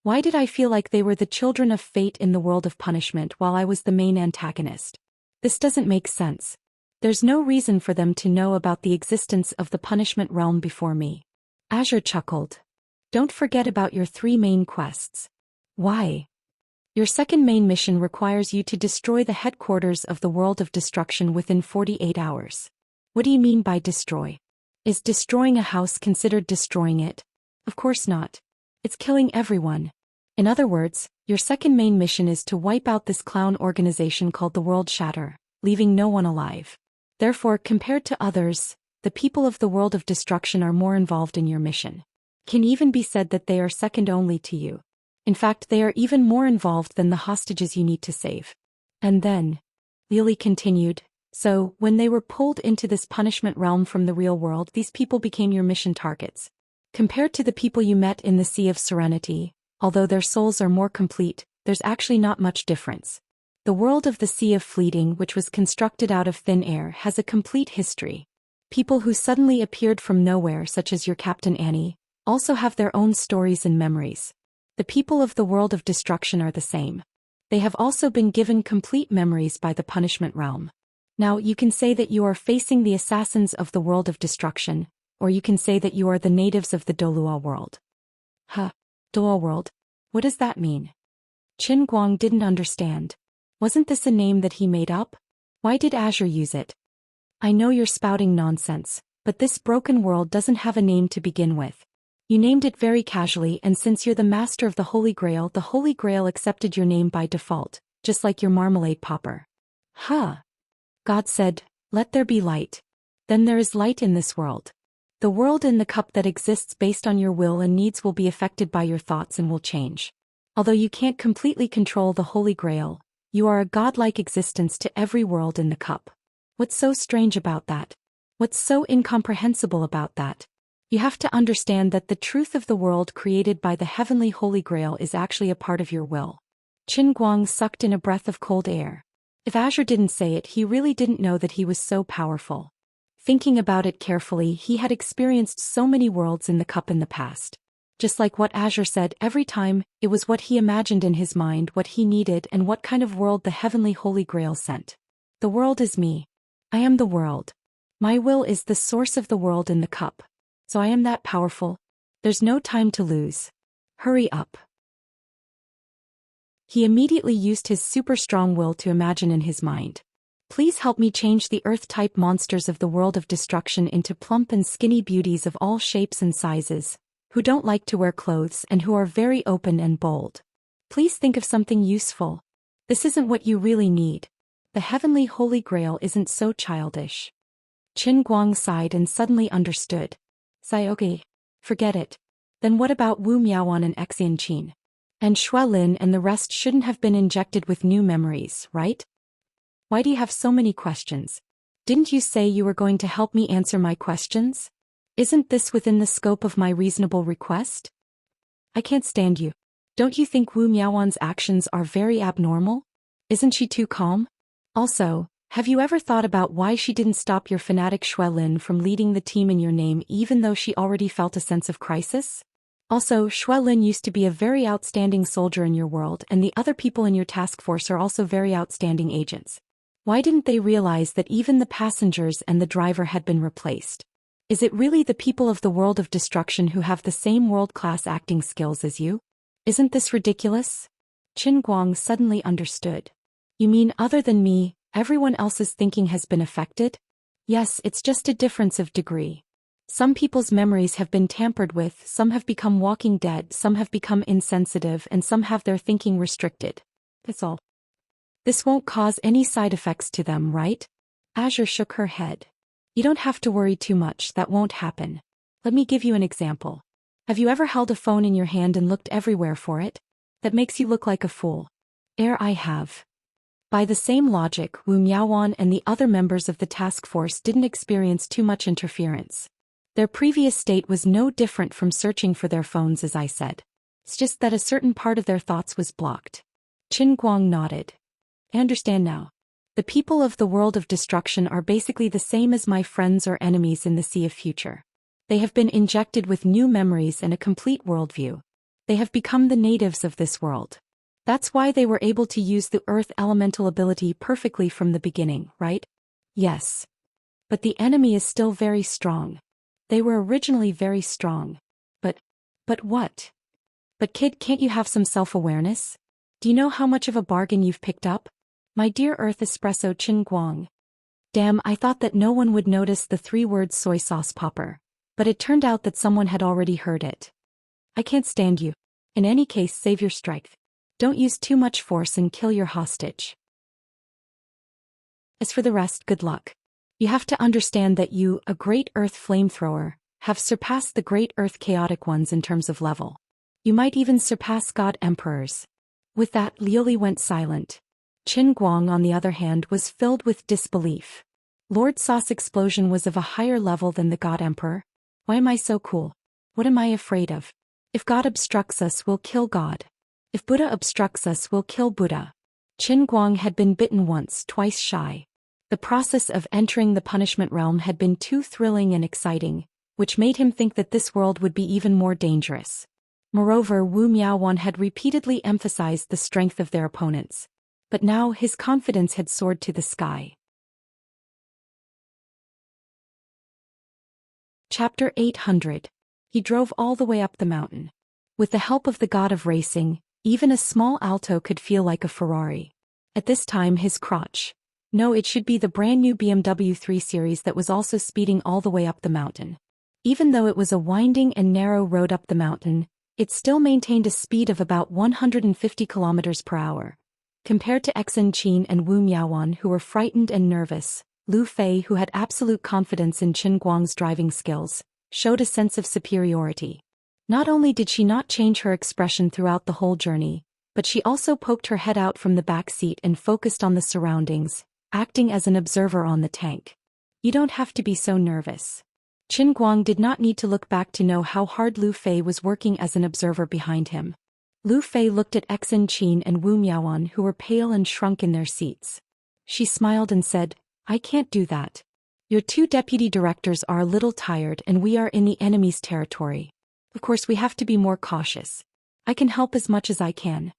Why did I feel like they were the children of fate in the world of punishment while I was the main antagonist? This doesn't make sense. There's no reason for them to know about the existence of the punishment realm before me. Azure chuckled. Don't forget about your 3 main quests. Why? Your second main mission requires you to destroy the headquarters of the world of destruction within 48 hours. What do you mean by destroy? Is destroying a house considered destroying it? Of course not. It's killing everyone. In other words, your second main mission is to wipe out this clown organization called the World Shatter, leaving no one alive. Therefore, compared to others, the people of the world of destruction are more involved in your mission. Can even be said that they are second only to you. In fact, they are even more involved than the hostages you need to save. And then, Lily continued, so, when they were pulled into this punishment realm from the real world, these people became your mission targets. Compared to the people you met in the Sea of Serenity, although their souls are more complete, there's actually not much difference. The world of the Sea of Fleeting, which was constructed out of thin air, has a complete history. People who suddenly appeared from nowhere, such as your Captain Annie, also have their own stories and memories. The people of the world of destruction are the same. They have also been given complete memories by the punishment realm. Now, you can say that you are facing the assassins of the world of destruction, or you can say that you are the natives of the Dolua world. Dolua world? What does that mean? Qin Guang didn't understand. Wasn't this a name that he made up? Why did Azure use it? I know you're spouting nonsense, but this broken world doesn't have a name to begin with. You named it very casually, and since you're the master of the Holy Grail accepted your name by default, just like your marmalade popper. God said, "Let there be light." Then there is light in this world. The world in the cup that exists based on your will and needs will be affected by your thoughts and will change. Although you can't completely control the Holy Grail, you are a godlike existence to every world in the cup. What's so strange about that? What's so incomprehensible about that? You have to understand that the truth of the world created by the heavenly Holy Grail is actually a part of your will. Qin Guang sucked in a breath of cold air. If Azure didn't say it, he really didn't know that he was so powerful. Thinking about it carefully, he had experienced so many worlds in the cup in the past. Just like what Azure said, every time, it was what he imagined in his mind, what he needed, and what kind of world the heavenly Holy Grail sent. The world is me. I am the world. My will is the source of the world in the cup. So I am that powerful. There's no time to lose. Hurry up. He immediately used his super strong will to imagine in his mind. Please help me change the earth-type monsters of the world of destruction into plump and skinny beauties of all shapes and sizes, who don't like to wear clothes and who are very open and bold. Please think of something useful. This isn't what you really need. The heavenly Holy Grail isn't so childish. Qin Guang sighed and suddenly understood. Okay. Forget it. Then what about Wu Miaoan and Xianxia? And Xue Lin and the rest shouldn't have been injected with new memories, right? Why do you have so many questions? Didn't you say you were going to help me answer my questions? Isn't this within the scope of my reasonable request? I can't stand you. Don't you think Wu Miaoan's actions are very abnormal? Isn't she too calm? Also, have you ever thought about why she didn't stop your fanatic Xue Lin from leading the team in your name even though she already felt a sense of crisis? Also, Xue Lin used to be a very outstanding soldier in your world, and the other people in your task force are also very outstanding agents. Why didn't they realize that even the passengers and the driver had been replaced? Is it really the people of the world of destruction who have the same world-class acting skills as you? Isn't this ridiculous? Qin Guang suddenly understood. You mean other than me, everyone else's thinking has been affected? Yes, it's just a difference of degree. Some people's memories have been tampered with, some have become walking dead, some have become insensitive, and some have their thinking restricted. That's all. This won't cause any side effects to them, right? Azure shook her head. You don't have to worry too much, that won't happen. Let me give you an example. Have you ever held a phone in your hand and looked everywhere for it? That makes you look like a fool. I have. By the same logic, Wu Miaoan and the other members of the task force didn't experience too much interference. Their previous state was no different from searching for their phones, as I said. It's just that a certain part of their thoughts was blocked. Qin Guang nodded. I understand now. The people of the world of destruction are basically the same as my friends or enemies in the Sea of Future. They have been injected with new memories and a complete worldview. They have become the natives of this world. That's why they were able to use the earth elemental ability perfectly from the beginning, right? Yes. But the enemy is still very strong. They were originally very strong. But what? But kid, can't you have some self-awareness? Do you know how much of a bargain you've picked up? My dear Earth Espresso Qin Guang. Damn, I thought that no one would notice the 3 words soy sauce popper. But it turned out that someone had already heard it. I can't stand you. In any case, save your strength. Don't use too much force and kill your hostage. As for the rest, good luck. You have to understand that you, a great Earth flamethrower, have surpassed the great Earth chaotic ones in terms of level. You might even surpass God Emperors. With that, Liuli went silent. Qin Guang, on the other hand, was filled with disbelief. Lord Sauce explosion was of a higher level than the God Emperor. Why am I so cool? What am I afraid of? If God obstructs us, we'll kill God. If Buddha obstructs us, we'll kill Buddha. Qin Guang had been bitten once, twice shy. The process of entering the punishment realm had been too thrilling and exciting, which made him think that this world would be even more dangerous. Moreover, Wu Miaowan had repeatedly emphasized the strength of their opponents. But now his confidence had soared to the sky. Chapter 800. He drove all the way up the mountain. With the help of the god of racing, even a small Alto could feel like a Ferrari. At this time his crotch. No, it should be the brand new BMW 3 Series that was also speeding all the way up the mountain. Even though it was a winding and narrow road up the mountain, it still maintained a speed of about 150 kilometers per hour. Compared to Exin Qin and Wu Miaowan, who were frightened and nervous, Lu Fei, who had absolute confidence in Qin Guang's driving skills, showed a sense of superiority. Not only did she not change her expression throughout the whole journey, but she also poked her head out from the back seat and focused on the surroundings, acting as an observer on the tank. You don't have to be so nervous. Qin Guang did not need to look back to know how hard Lu Fei was working as an observer behind him. Lu Fei looked at Exin Qin and Wu Miaowan, who were pale and shrunk in their seats. She smiled and said, I can't do that. Your 2 deputy directors are a little tired and we are in the enemy's territory. Of course we have to be more cautious. I can help as much as I can.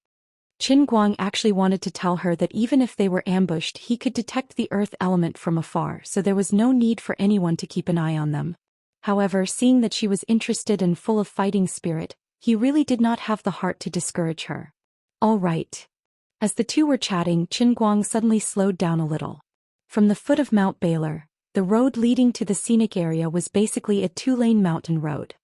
Qin Guang actually wanted to tell her that even if they were ambushed, he could detect the earth element from afar, so there was no need for anyone to keep an eye on them. However, seeing that she was interested and full of fighting spirit, he really did not have the heart to discourage her. All right. As the two were chatting, Qin Guang suddenly slowed down a little. From the foot of Mount Baylor, the road leading to the scenic area was basically a 2-lane mountain road.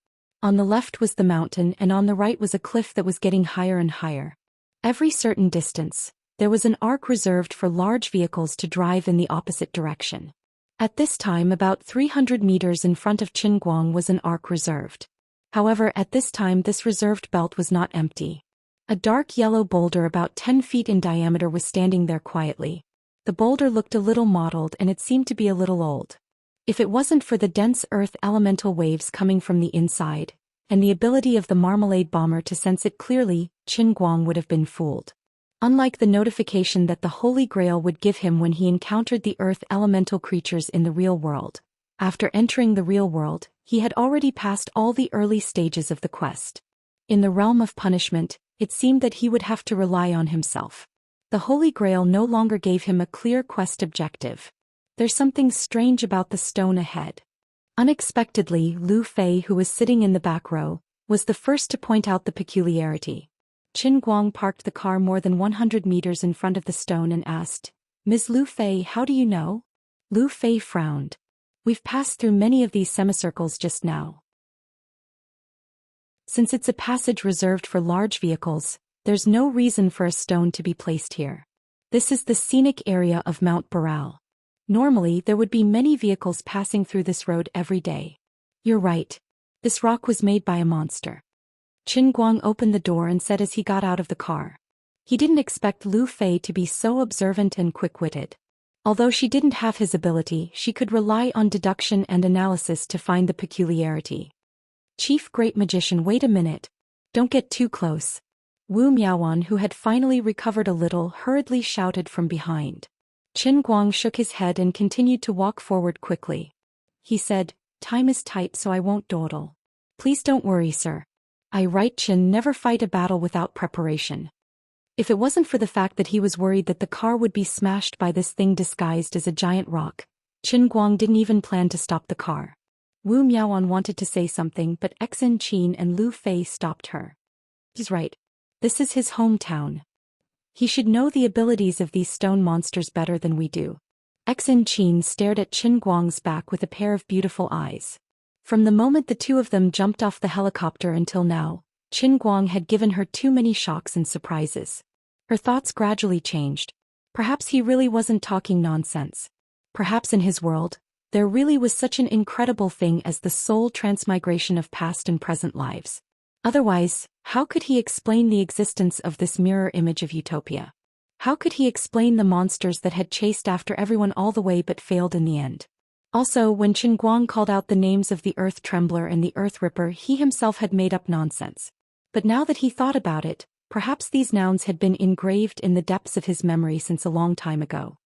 On the left was the mountain and on the right was a cliff that was getting higher and higher. Every certain distance, there was an arc reserved for large vehicles to drive in the opposite direction. At this time, about 300 meters in front of Qin Guang was an arc reserved. However, at this time this reserved belt was not empty. A dark yellow boulder about 10 feet in diameter was standing there quietly. The boulder looked a little mottled and it seemed to be a little old. If it wasn't for the dense earth elemental waves coming from the inside, and the ability of the Marmalade Bomber to sense it clearly, Qin Guang would have been fooled. Unlike the notification that the Holy Grail would give him when he encountered the earth elemental creatures in the real world, after entering the real world, he had already passed all the early stages of the quest. In the realm of punishment, it seemed that he would have to rely on himself. The Holy Grail no longer gave him a clear quest objective. There's something strange about the stone ahead. Unexpectedly, Lu Fei, who was sitting in the back row, was the first to point out the peculiarity. Qin Guang parked the car more than 100 meters in front of the stone and asked, Ms. Lu Fei, how do you know? Lu Fei frowned. We've passed through many of these semicircles just now. Since it's a passage reserved for large vehicles, there's no reason for a stone to be placed here. This is the scenic area of Mount Baral. Normally, there would be many vehicles passing through this road every day. You're right. This rock was made by a monster. Qin Guang opened the door and said as he got out of the car. He didn't expect Lu Fei to be so observant and quick-witted. Although she didn't have his ability, she could rely on deduction and analysis to find the peculiarity. Chief Great Magician, wait a minute. Don't get too close. Wu Miaoan, who had finally recovered a little, hurriedly shouted from behind. Qin Guang shook his head and continued to walk forward quickly. He said, "Time is tight, so I won't dawdle. Please don't worry, sir. I, Right Qin, never fight a battle without preparation." If it wasn't for the fact that he was worried that the car would be smashed by this thing disguised as a giant rock, Qin Guang didn't even plan to stop the car. Wu Miaoan wanted to say something, but Xin Qin and Lu Fei stopped her. He's right. This is his hometown. He should know the abilities of these stone monsters better than we do. Xin Qin stared at Qin Guang's back with a pair of beautiful eyes. From the moment the two of them jumped off the helicopter until now, Qin Guang had given her too many shocks and surprises. Her thoughts gradually changed. Perhaps he really wasn't talking nonsense. Perhaps in his world, there really was such an incredible thing as the soul transmigration of past and present lives. Otherwise, how could he explain the existence of this mirror image of utopia? How could he explain the monsters that had chased after everyone all the way but failed in the end? Also, when Qin Guang called out the names of the Earth Trembler and the Earth Ripper, he himself had made up nonsense. But now that he thought about it, perhaps these nouns had been engraved in the depths of his memory since a long time ago.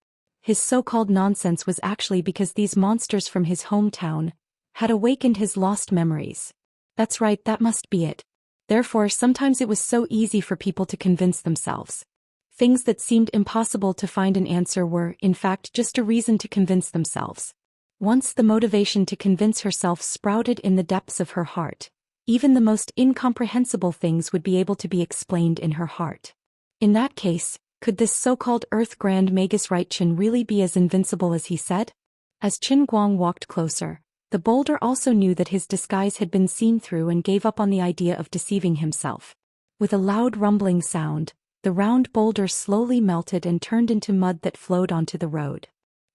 His so-called nonsense was actually because these monsters from his hometown had awakened his lost memories. That's right, that must be it. Therefore, sometimes it was so easy for people to convince themselves. Things that seemed impossible to find an answer were, in fact, just a reason to convince themselves. Once the motivation to convince herself sprouted in the depths of her heart, even the most incomprehensible things would be able to be explained in her heart. In that case, could this so-called Earth Grand Magus Right Qin really be as invincible as he said? As Qin Guang walked closer, the boulder also knew that his disguise had been seen through and gave up on the idea of deceiving himself. With a loud rumbling sound, the round boulder slowly melted and turned into mud that flowed onto the road.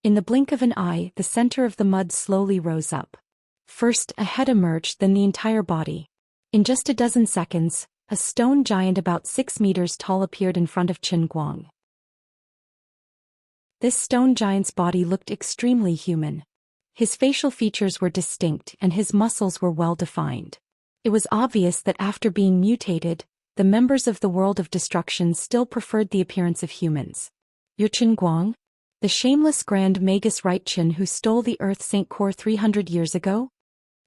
In the blink of an eye, the center of the mud slowly rose up. First, a head emerged, then the entire body. In just a dozen seconds, a stone giant about 6 meters tall appeared in front of Qin Guang. This stone giant's body looked extremely human. His facial features were distinct and his muscles were well defined. It was obvious that after being mutated, the members of the world of destruction still preferred the appearance of humans. "You're Qin Guang? The shameless Grand Magus Right Qin who stole the Earth St. Core 300 years ago?"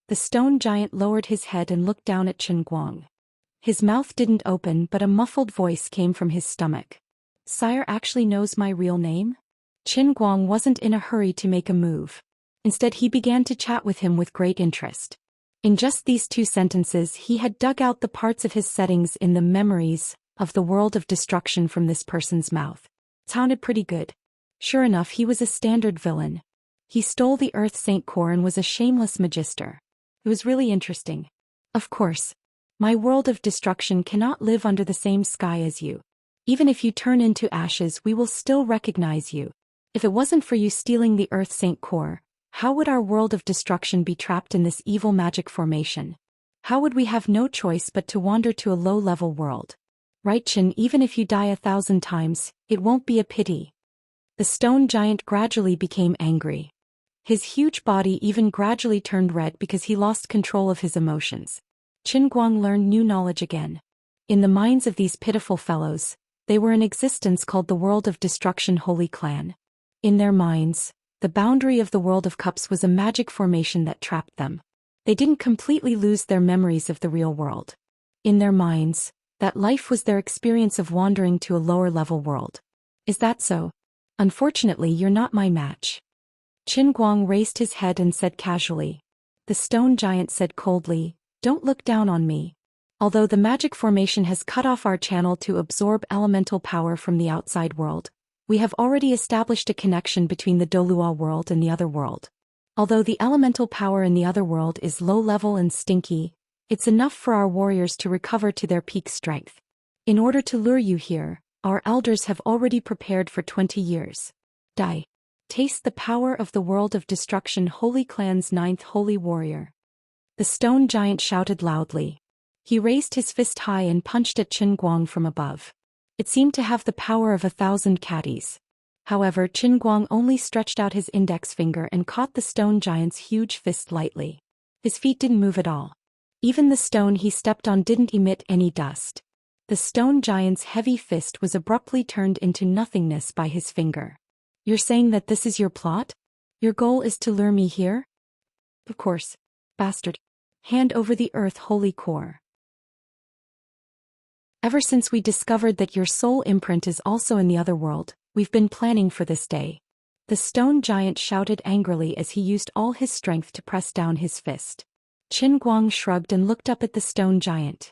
The stone giant lowered his head and looked down at Qin Guang. His mouth didn't open, but a muffled voice came from his stomach. "Sire actually knows my real name?" Qin Guang wasn't in a hurry to make a move. Instead, he began to chat with him with great interest. In just these 2 sentences, he had dug out the parts of his settings in the memories of the world of destruction from this person's mouth. Sounded pretty good. Sure enough, he was a standard villain. He stole the Earth St. Core and was a shameless magister. It was really interesting. "Of course. My world of destruction cannot live under the same sky as you. Even if you turn into ashes, we will still recognize you. If it wasn't for you stealing the Earth St. Core, how would our world of destruction be trapped in this evil magic formation? How would we have no choice but to wander to a low-level world? Right Qin, even if you die 1,000 times, it won't be a pity." The stone giant gradually became angry. His huge body even gradually turned red because he lost control of his emotions. Qin Guang learned new knowledge again. In the minds of these pitiful fellows, they were an existence called the World of Destruction Holy Clan. In their minds, the boundary of the World of Cups was a magic formation that trapped them. They didn't completely lose their memories of the real world. In their minds, that life was their experience of wandering to a lower-level world. Is that so? Unfortunately, you're not my match. Qin Guang raised his head and said casually. The stone giant said coldly, "Don't look down on me. Although the magic formation has cut off our channel to absorb elemental power from the outside world, we have already established a connection between the Dolua world and the other world. Although the elemental power in the other world is low-level and stinky, it's enough for our warriors to recover to their peak strength. In order to lure you here, our elders have already prepared for 20 years. Die. Taste the power of the World of Destruction Holy Clan's 9th Holy Warrior." The stone giant shouted loudly. He raised his fist high and punched at Qin Guang from above. It seemed to have the power of 1,000 catties. However, Qin Guang only stretched out his index finger and caught the stone giant's huge fist lightly. His feet didn't move at all. Even the stone he stepped on didn't emit any dust. The stone giant's heavy fist was abruptly turned into nothingness by his finger. You're saying that this is your plot? Your goal is to lure me here? Of course, bastard. Hand over the earth holy core. Ever since we discovered that your soul imprint is also in the other world, we've been planning for this day. The stone giant shouted angrily as he used all his strength to press down his fist. Qin Guang shrugged and looked up at the stone giant.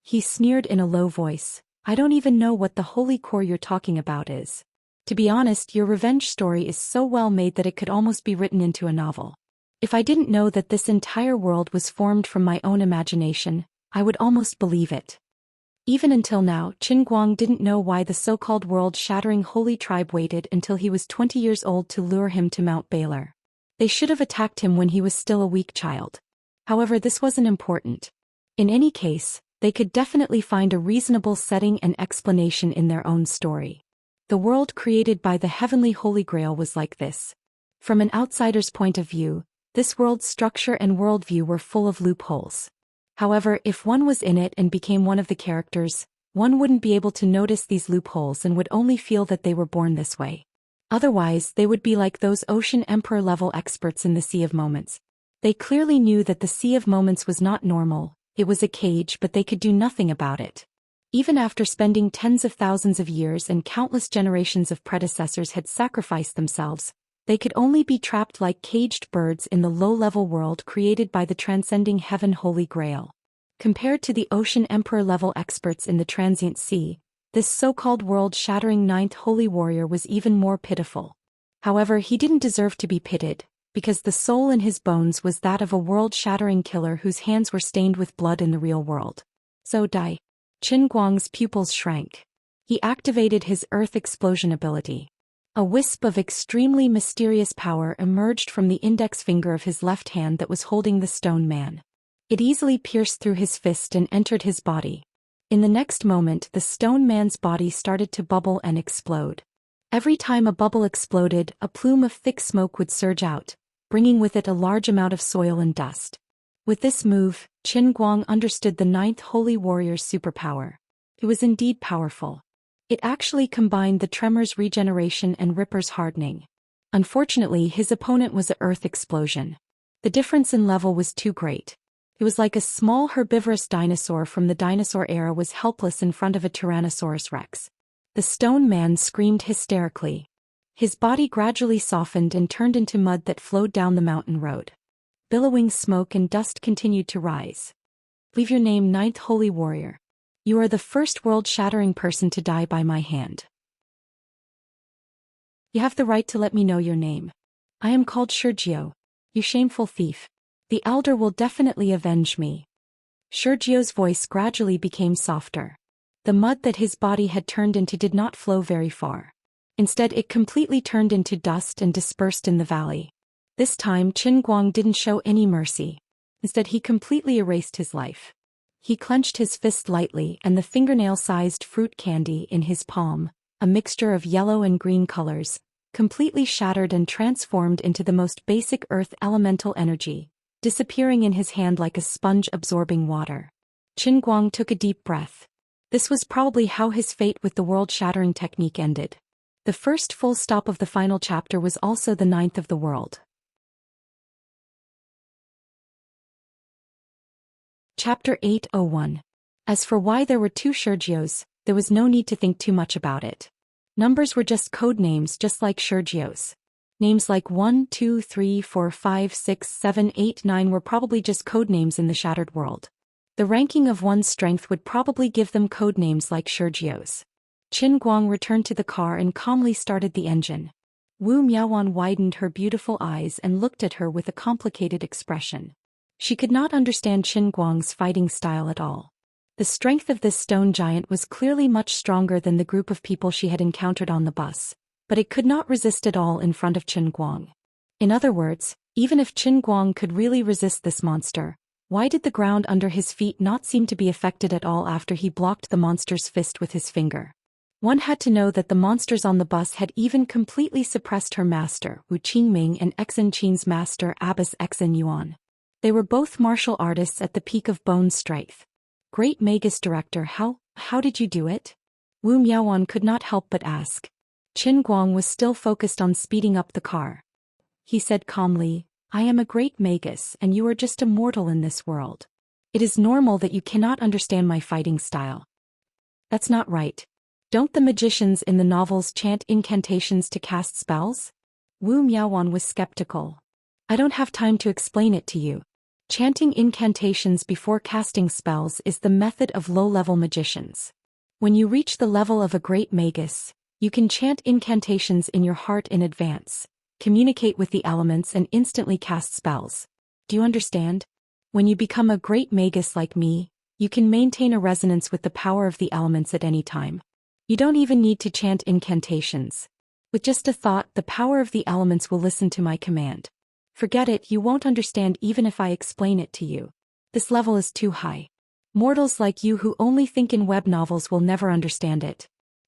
He sneered in a low voice, I don't even know what the holy core you're talking about is. To be honest, your revenge story is so well made that it could almost be written into a novel. If I didn't know that this entire world was formed from my own imagination, I would almost believe it. Even until now, Qin Guang didn't know why the so-called world-shattering holy tribe waited until he was 20 years old to lure him to Mount Baylor. They should have attacked him when he was still a weak child. However, this wasn't important. In any case, they could definitely find a reasonable setting and explanation in their own story. The world created by the heavenly Holy Grail was like this. From an outsider's point of view, this world's structure and worldview were full of loopholes. However, if one was in it and became one of the characters, one wouldn't be able to notice these loopholes and would only feel that they were born this way. Otherwise, they would be like those Ocean Emperor-level experts in the Sea of Moments. They clearly knew that the Sea of Moments was not normal, it was a cage, but they could do nothing about it. Even after spending tens of thousands of years and countless generations of predecessors had sacrificed themselves, they could only be trapped like caged birds in the low-level world created by the transcending heaven Holy Grail. Compared to the Ocean Emperor-level experts in the transient sea, this so-called world-shattering ninth holy warrior was even more pitiful. However, he didn't deserve to be pitied, because the soul in his bones was that of a world-shattering killer whose hands were stained with blood in the real world. So die. Qin Guang's pupils shrank. He activated his earth explosion ability. A wisp of extremely mysterious power emerged from the index finger of his left hand that was holding the stone man. It easily pierced through his fist and entered his body. In the next moment, the stone man's body started to bubble and explode. Every time a bubble exploded, a plume of thick smoke would surge out, bringing with it a large amount of soil and dust. With this move, Qin Guang understood the ninth holy warrior's superpower. It was indeed powerful. It actually combined the Tremor's regeneration and Ripper's hardening. Unfortunately, his opponent was an earth explosion. The difference in level was too great. It was like a small herbivorous dinosaur from the dinosaur era was helpless in front of a Tyrannosaurus rex. The stone man screamed hysterically. His body gradually softened and turned into mud that flowed down the mountain road. Billowing smoke and dust continued to rise. Leave your name, ninth holy warrior. You are the first world-shattering person to die by my hand. You have the right to let me know your name. I am called Sergio. You shameful thief. The elder will definitely avenge me. Sergio's voice gradually became softer. The mud that his body had turned into did not flow very far. Instead, it completely turned into dust and dispersed in the valley. This time, Qin Guang didn't show any mercy. Instead, he completely erased his life. He clenched his fist lightly and the fingernail-sized fruit candy in his palm, a mixture of yellow and green colors, completely shattered and transformed into the most basic earth elemental energy, disappearing in his hand like a sponge absorbing water. Qin Guang took a deep breath. This was probably how his fate with the world-shattering technique ended. The first full stop of the final chapter was also the ninth of the world. Chapter 801. As for why there were two Sergios, there was no need to think too much about it. Numbers were just code names, just like Sergios. Names like 1, 2, 3, 4, 5, 6, 7, 8, 9 were probably just code names in the shattered world. The ranking of one's strength would probably give them code names like Sergios. Qin Guang returned to the car and calmly started the engine. Wu Miaowan widened her beautiful eyes and looked at her with a complicated expression. She could not understand Qin Guang's fighting style at all. The strength of this stone giant was clearly much stronger than the group of people she had encountered on the bus, but it could not resist at all in front of Qin Guang. In other words, even if Qin Guang could really resist this monster, why did the ground under his feet not seem to be affected at all after he blocked the monster's fist with his finger? One had to know that the monsters on the bus had even completely suppressed her master, Wu Qingming, and Exen Qin's master, Abbas Exen Yuan. They were both martial artists at the peak of bone strength. Great Magus Director, how did you do it? Wu Miaoan could not help but ask. Qin Guang was still focused on speeding up the car. He said calmly, I am a great magus and you are just a mortal in this world. It is normal that you cannot understand my fighting style. That's not right. Don't the magicians in the novels chant incantations to cast spells? Wu Miaoan was skeptical. I don't have time to explain it to you. Chanting incantations before casting spells is the method of low-level magicians. When you reach the level of a great magus, you can chant incantations in your heart in advance, communicate with the elements and instantly cast spells. Do you understand? When you become a great magus like me, you can maintain a resonance with the power of the elements at any time. You don't even need to chant incantations. With just a thought, the power of the elements will listen to my command. Forget it, you won't understand even if I explain it to you. This level is too high. Mortals like you who only think in web novels will never understand it.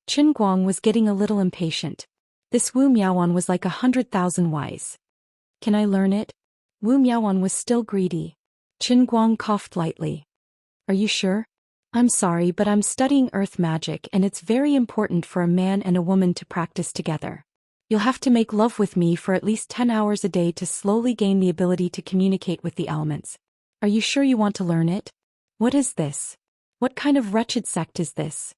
Qin Guang was getting a little impatient. This Wu Miaoan was like 100,000 wise. Can I learn it? Wu Miaoan was still greedy. Qin Guang coughed lightly. Are you sure? I'm sorry, but I'm studying earth magic and it's very important for a man and a woman to practice together. You'll have to make love with me for at least 10 hours a day to slowly gain the ability to communicate with the elements. Are you sure you want to learn it? What is this? What kind of wretched sect is this?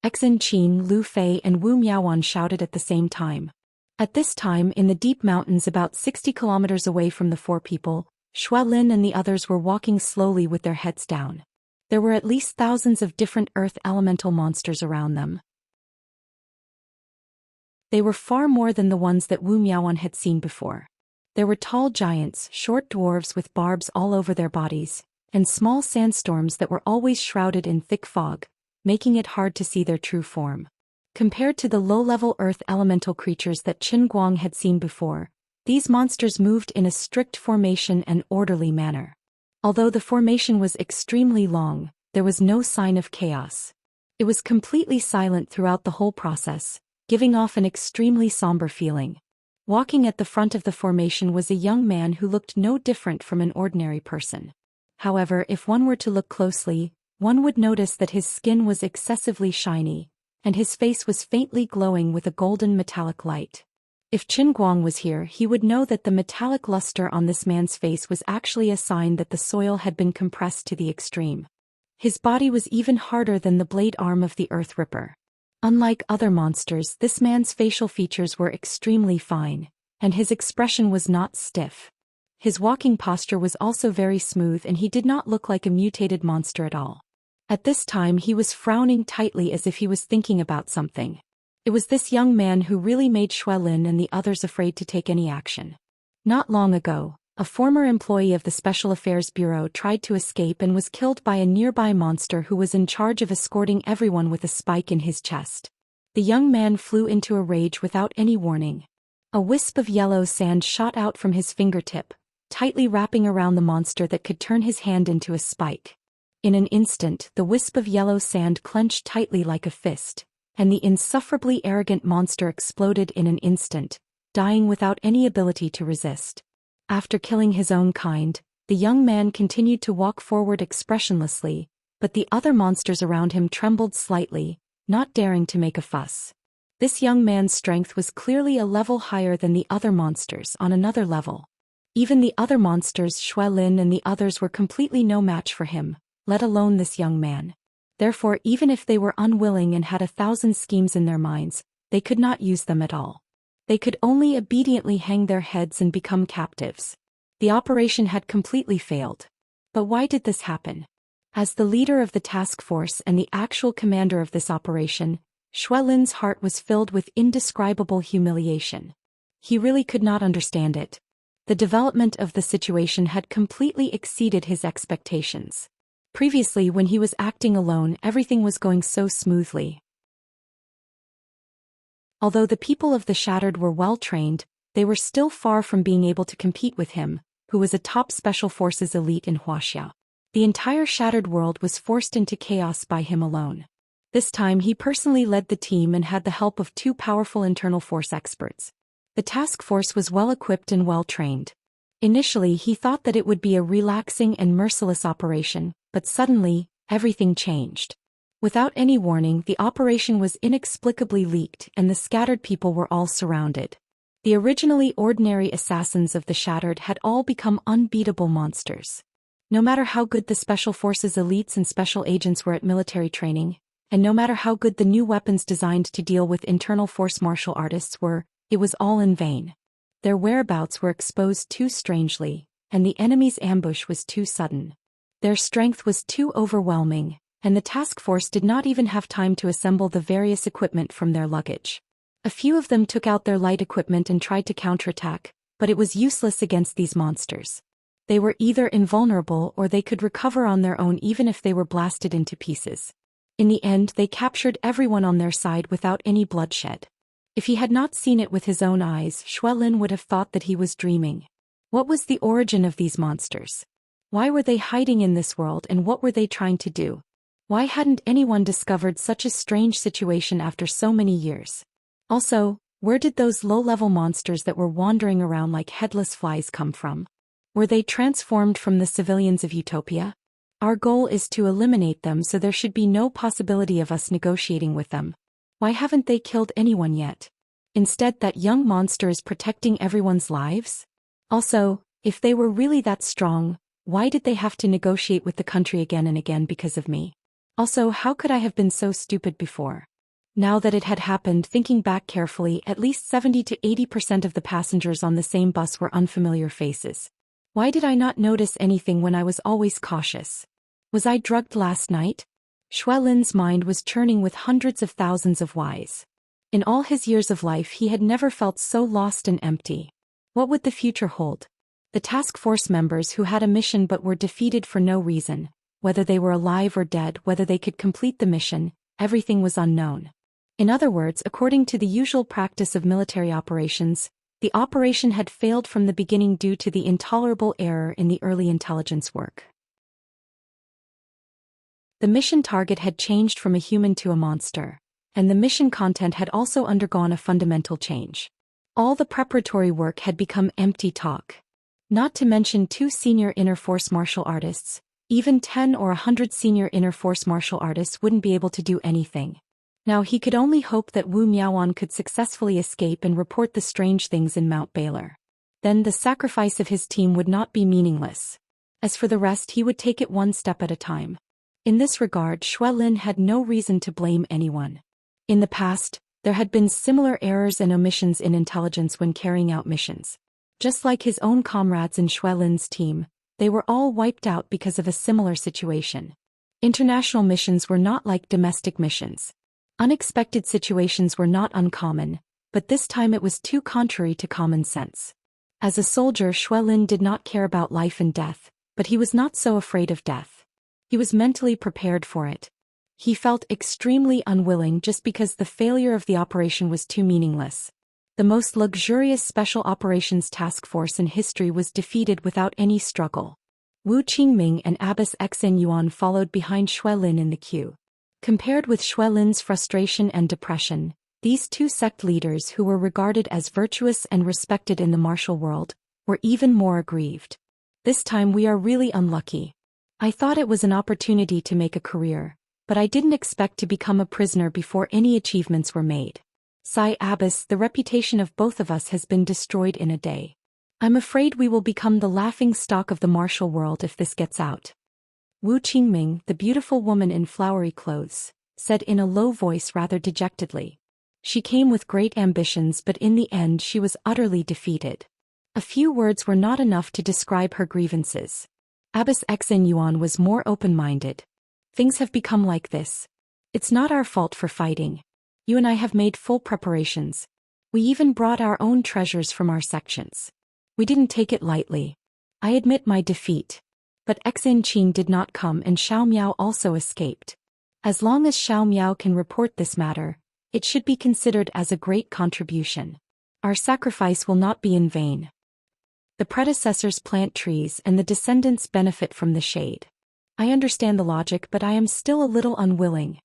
Exin Qin, Lu Fei and Wu Miaoan shouted at the same time. At this time, in the deep mountains about 60 kilometers away from the four people, Xuelin and the others were walking slowly with their heads down. There were at least thousands of different earth elemental monsters around them. They were far more than the ones that Wu Miaoan had seen before. There were tall giants, short dwarves with barbs all over their bodies, and small sandstorms that were always shrouded in thick fog, making it hard to see their true form. Compared to the low-level earth elemental creatures that Qin Guang had seen before, these monsters moved in a strict formation and orderly manner. Although the formation was extremely long, there was no sign of chaos. It was completely silent throughout the whole process, giving off an extremely somber feeling. Walking at the front of the formation was a young man who looked no different from an ordinary person. However, if one were to look closely, one would notice that his skin was excessively shiny, and his face was faintly glowing with a golden metallic light. If Qin Guang was here, he would know that the metallic luster on this man's face was actually a sign that the soil had been compressed to the extreme. His body was even harder than the blade arm of the Earth Ripper. Unlike other monsters, this man's facial features were extremely fine, and his expression was not stiff. His walking posture was also very smooth and he did not look like a mutated monster at all. At this time he was frowning tightly as if he was thinking about something. It was this young man who really made Xuelin and the others afraid to take any action. Not long ago, a former employee of the Special Affairs Bureau tried to escape and was killed by a nearby monster who was in charge of escorting everyone with a spike in his chest. The young man flew into a rage without any warning. A wisp of yellow sand shot out from his fingertip, tightly wrapping around the monster that could turn his hand into a spike. In an instant, the wisp of yellow sand clenched tightly like a fist, and the insufferably arrogant monster exploded in an instant, dying without any ability to resist. After killing his own kind, the young man continued to walk forward expressionlessly, but the other monsters around him trembled slightly, not daring to make a fuss. This young man's strength was clearly a level higher than the other monsters on another level. Even the other monsters, Xuelin and the others, were completely no match for him, let alone this young man. Therefore, even if they were unwilling and had 1,000 schemes in their minds, they could not use them at all. They could only obediently hang their heads and become captives. The operation had completely failed. But why did this happen? As the leader of the task force and the actual commander of this operation, Xuelin's heart was filled with indescribable humiliation. He really could not understand it. The development of the situation had completely exceeded his expectations. Previously, when he was acting alone, everything was going so smoothly. Although the people of the Shattered were well trained, they were still far from being able to compete with him, who was a top special forces elite in Wuxia. The entire Shattered world was forced into chaos by him alone. This time he personally led the team and had the help of 2 powerful internal force experts. The task force was well equipped and well trained. Initially he thought that it would be a relaxing and merciless operation, but suddenly, everything changed. Without any warning, the operation was inexplicably leaked and the scattered people were all surrounded. The originally ordinary assassins of the Shattered had all become unbeatable monsters. No matter how good the Special Forces elites and special agents were at military training, and no matter how good the new weapons designed to deal with internal force martial artists were, it was all in vain. Their whereabouts were exposed too strangely, and the enemy's ambush was too sudden. Their strength was too overwhelming, and the task force did not even have time to assemble the various equipment from their luggage. A few of them took out their light equipment and tried to counterattack, but it was useless against these monsters. They were either invulnerable or they could recover on their own even if they were blasted into pieces. In the end, they captured everyone on their side without any bloodshed. If he had not seen it with his own eyes, Xuelin would have thought that he was dreaming. What was the origin of these monsters? Why were they hiding in this world and what were they trying to do? Why hadn't anyone discovered such a strange situation after so many years? Also, where did those low-level monsters that were wandering around like headless flies come from? Were they transformed from the civilians of Utopia? Our goal is to eliminate them, so there should be no possibility of us negotiating with them. Why haven't they killed anyone yet? Instead, that young monster is protecting everyone's lives? Also, if they were really that strong, why did they have to negotiate with the country again and again because of me? Also, how could I have been so stupid before? Now that it had happened, thinking back carefully, at least 70 to 80% of the passengers on the same bus were unfamiliar faces. Why did I not notice anything when I was always cautious? Was I drugged last night? Xuelin's mind was churning with hundreds of thousands of whys. In all his years of life he had never felt so lost and empty. What would the future hold? The task force members who had a mission but were defeated for no reason, whether they were alive or dead, whether they could complete the mission, everything was unknown. In other words, according to the usual practice of military operations, the operation had failed from the beginning due to the intolerable error in the early intelligence work. The mission target had changed from a human to a monster, and the mission content had also undergone a fundamental change. All the preparatory work had become empty talk. Not to mention 2 senior inner force martial artists, even 10 or 100 senior inner force martial artists wouldn't be able to do anything. Now he could only hope that Wu Miaoan could successfully escape and report the strange things in Mount Baylor. Then the sacrifice of his team would not be meaningless. As for the rest, he would take it one step at a time. In this regard, Xuelin had no reason to blame anyone. In the past, there had been similar errors and omissions in intelligence when carrying out missions. Just like his own comrades in Xuelin's team, they were all wiped out because of a similar situation. International missions were not like domestic missions. Unexpected situations were not uncommon, but this time it was too contrary to common sense. As a soldier, Xuelin did not care about life and death, but he was not so afraid of death. He was mentally prepared for it. He felt extremely unwilling just because the failure of the operation was too meaningless. The most luxurious special operations task force in history was defeated without any struggle. Wu Qingming and Abbess Xen Yuan followed behind Xuelin in the queue. Compared with Xuelin's frustration and depression, these 2 sect leaders who were regarded as virtuous and respected in the martial world, were even more aggrieved. This time we are really unlucky. I thought it was an opportunity to make a career, but I didn't expect to become a prisoner before any achievements were made. Sigh Abbess, the reputation of both of us has been destroyed in a day. I'm afraid we will become the laughing stock of the martial world if this gets out. Wu Qingming, the beautiful woman in flowery clothes, said in a low voice rather dejectedly. She came with great ambitions, but in the end she was utterly defeated. A few words were not enough to describe her grievances. Abbess Xen Yuan was more open-minded. Things have become like this. It's not our fault for fighting. You and I have made full preparations. We even brought our own treasures from our sections. We didn't take it lightly. I admit my defeat. But Xen Qing did not come and Xiao Miao also escaped. As long as Xiao Miao can report this matter, it should be considered as a great contribution. Our sacrifice will not be in vain. The predecessors plant trees and the descendants benefit from the shade. I understand the logic, but I am still a little unwilling.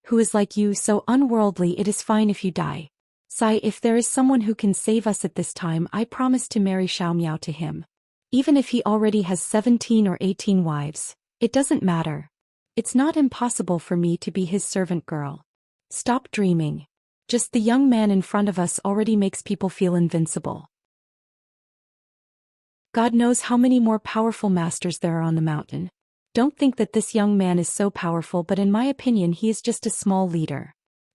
Who is like you, so unworldly? It is fine if you die. Sai, if there is someone who can save us at this time, I promise to marry Xiao Miao to him. Even if he already has 17 or 18 wives, it doesn't matter. It's not impossible for me to be his servant girl. Stop dreaming. Just the young man in front of us already makes people feel invincible. God knows how many more powerful masters there are on the mountain. Don't think that this young man is so powerful, but in my opinion he is just a small leader.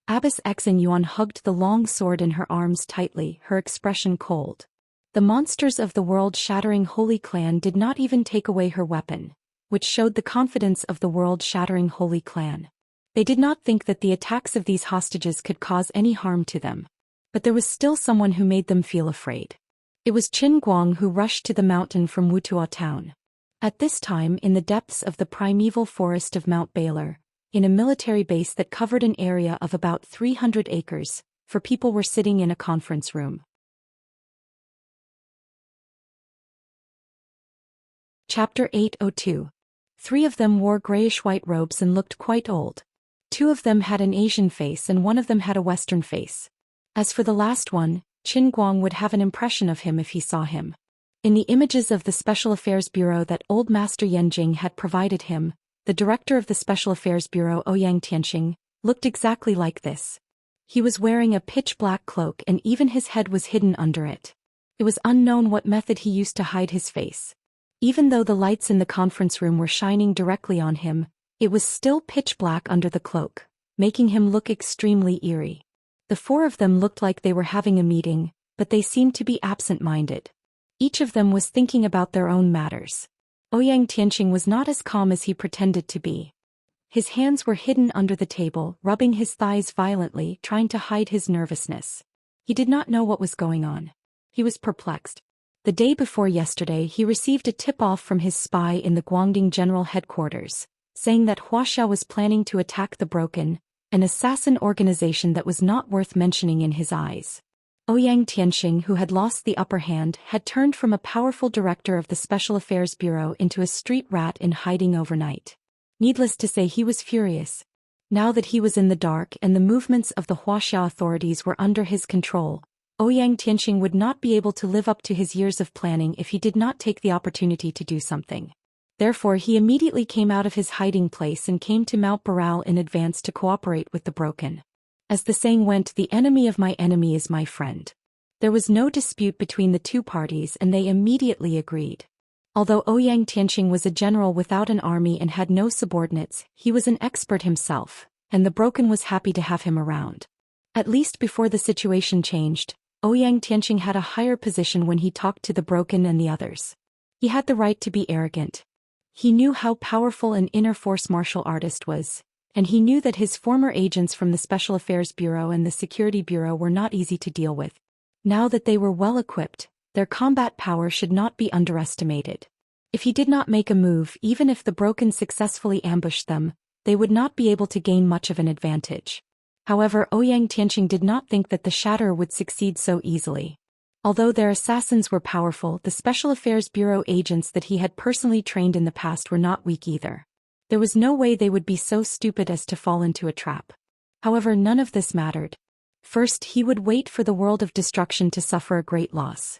Abbess Xen Yuan hugged the long sword in her arms tightly, her expression cold. The monsters of the world-shattering Holy Clan did not even take away her weapon, which showed the confidence of the world-shattering Holy Clan. They did not think that the attacks of these hostages could cause any harm to them. But there was still someone who made them feel afraid. It was Qin Guang, who rushed to the mountain from Wutua town. At this time, in the depths of the primeval forest of Mount Baylor, in a military base that covered an area of about 300 acres, for people were sitting in a conference room. Chapter 802. 3 of them wore grayish-white robes and looked quite old. 2 of them had an Asian face and 1 of them had a Western face. As for the last one, Qin Guang would have an impression of him if he saw him. In the images of the Special Affairs Bureau that Old Master Yan Jing had provided him, the director of the Special Affairs Bureau, Ouyang Tianxing, looked exactly like this. He was wearing a pitch-black cloak and even his head was hidden under it. It was unknown what method he used to hide his face. Even though the lights in the conference room were shining directly on him, it was still pitch-black under the cloak, making him look extremely eerie. The 4 of them looked like they were having a meeting, but they seemed to be absent-minded. Each of them was thinking about their own matters. Ouyang Tianxing was not as calm as he pretended to be. His hands were hidden under the table, rubbing his thighs violently, trying to hide his nervousness. He did not know what was going on. He was perplexed. The day before yesterday he received a tip-off from his spy in the Guangding General Headquarters, saying that Wuxia was planning to attack the Broken, an assassin organization that was not worth mentioning in his eyes. Ouyang Tianxing, who had lost the upper hand, had turned from a powerful director of the Special Affairs Bureau into a street rat in hiding overnight. Needless to say, he was furious. Now that he was in the dark and the movements of the Wuxia authorities were under his control, Ouyang Tianxing would not be able to live up to his years of planning if he did not take the opportunity to do something. Therefore he immediately came out of his hiding place and came to Mount Baral in advance to cooperate with the Broken. As the saying went, the enemy of my enemy is my friend. There was no dispute between the 2 parties and they immediately agreed. Although Ouyang Tianxing was a general without an army and had no subordinates, he was an expert himself, and the Broken was happy to have him around. At least before the situation changed, Ouyang Tianxing had a higher position when he talked to the Broken and the others. He had the right to be arrogant. He knew how powerful an inner force martial artist was, and he knew that his former agents from the Special Affairs Bureau and the Security Bureau were not easy to deal with. Now that they were well equipped, their combat power should not be underestimated. If he did not make a move, even if the Broken successfully ambushed them, they would not be able to gain much of an advantage. However, Ouyang Tianxing did not think that the Shatter would succeed so easily. Although their assassins were powerful, the Special Affairs Bureau agents that he had personally trained in the past were not weak either. There was no way they would be so stupid as to fall into a trap. However, none of this mattered. First, he would wait for the world of destruction to suffer a great loss.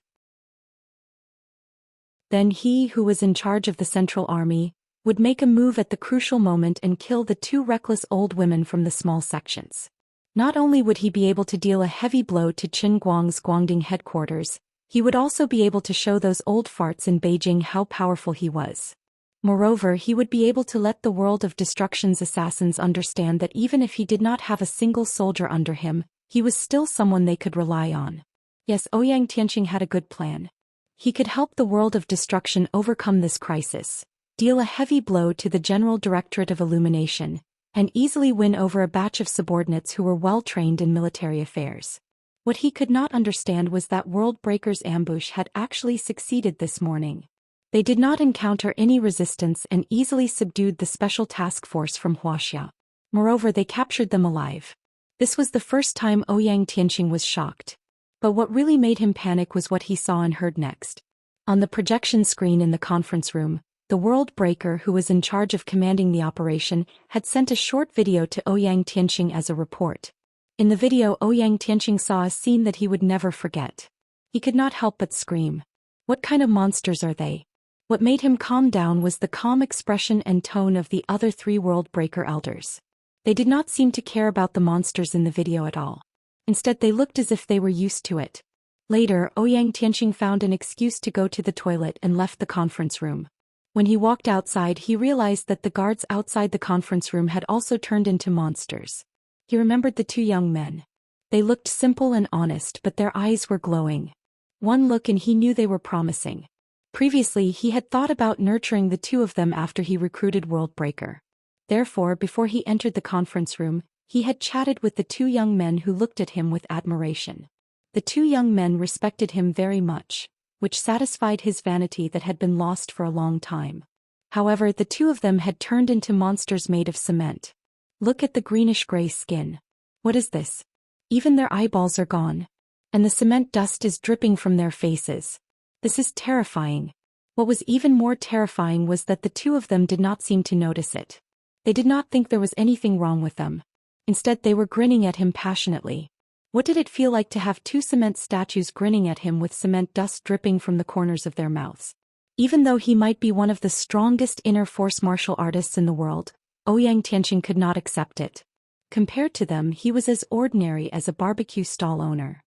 Then he, who was in charge of the Central Army, would make a move at the crucial moment and kill the 2 reckless old women from the small sections. Not only would he be able to deal a heavy blow to Qin Guang's Guangding headquarters, he would also be able to show those old farts in Beijing how powerful he was. Moreover, he would be able to let the world of destruction's assassins understand that even if he did not have a single soldier under him, he was still someone they could rely on. Yes, Ouyang Tianxing had a good plan. He could help the world of destruction overcome this crisis, deal a heavy blow to the General Directorate of Illumination, and easily win over a batch of subordinates who were well trained in military affairs. What he could not understand was that World Breaker's ambush had actually succeeded this morning. They did not encounter any resistance and easily subdued the special task force from Wuxia. Moreover, they captured them alive. This was the first time Ouyang Tianxing was shocked. But what really made him panic was what he saw and heard next. On the projection screen in the conference room, the World Breaker, who was in charge of commanding the operation, had sent a short video to Ouyang Tianxing as a report. In the video, Ouyang Tianxing saw a scene that he would never forget. He could not help but scream. What kind of monsters are they? What made him calm down was the calm expression and tone of the other 3 World Breaker elders. They did not seem to care about the monsters in the video at all. Instead, they looked as if they were used to it. Later, Ouyang Tianqing found an excuse to go to the toilet and left the conference room. When he walked outside, he realized that the guards outside the conference room had also turned into monsters. He remembered the 2 young men. They looked simple and honest, but their eyes were glowing. One look and he knew they were promising. Previously, he had thought about nurturing the 2 of them after he recruited World Breaker. Therefore, before he entered the conference room, he had chatted with the 2 young men who looked at him with admiration. The 2 young men respected him very much, which satisfied his vanity that had been lost for a long time. However, the 2 of them had turned into monsters made of cement. Look at the greenish-gray skin. What is this? Even their eyeballs are gone. And the cement dust is dripping from their faces. This is terrifying. What was even more terrifying was that the 2 of them did not seem to notice it. They did not think there was anything wrong with them. Instead, they were grinning at him passionately. What did it feel like to have 2 cement statues grinning at him with cement dust dripping from the corners of their mouths? Even though he might be one of the strongest inner force martial artists in the world, Ouyang Tianqing could not accept it. Compared to them, he was as ordinary as a barbecue stall owner.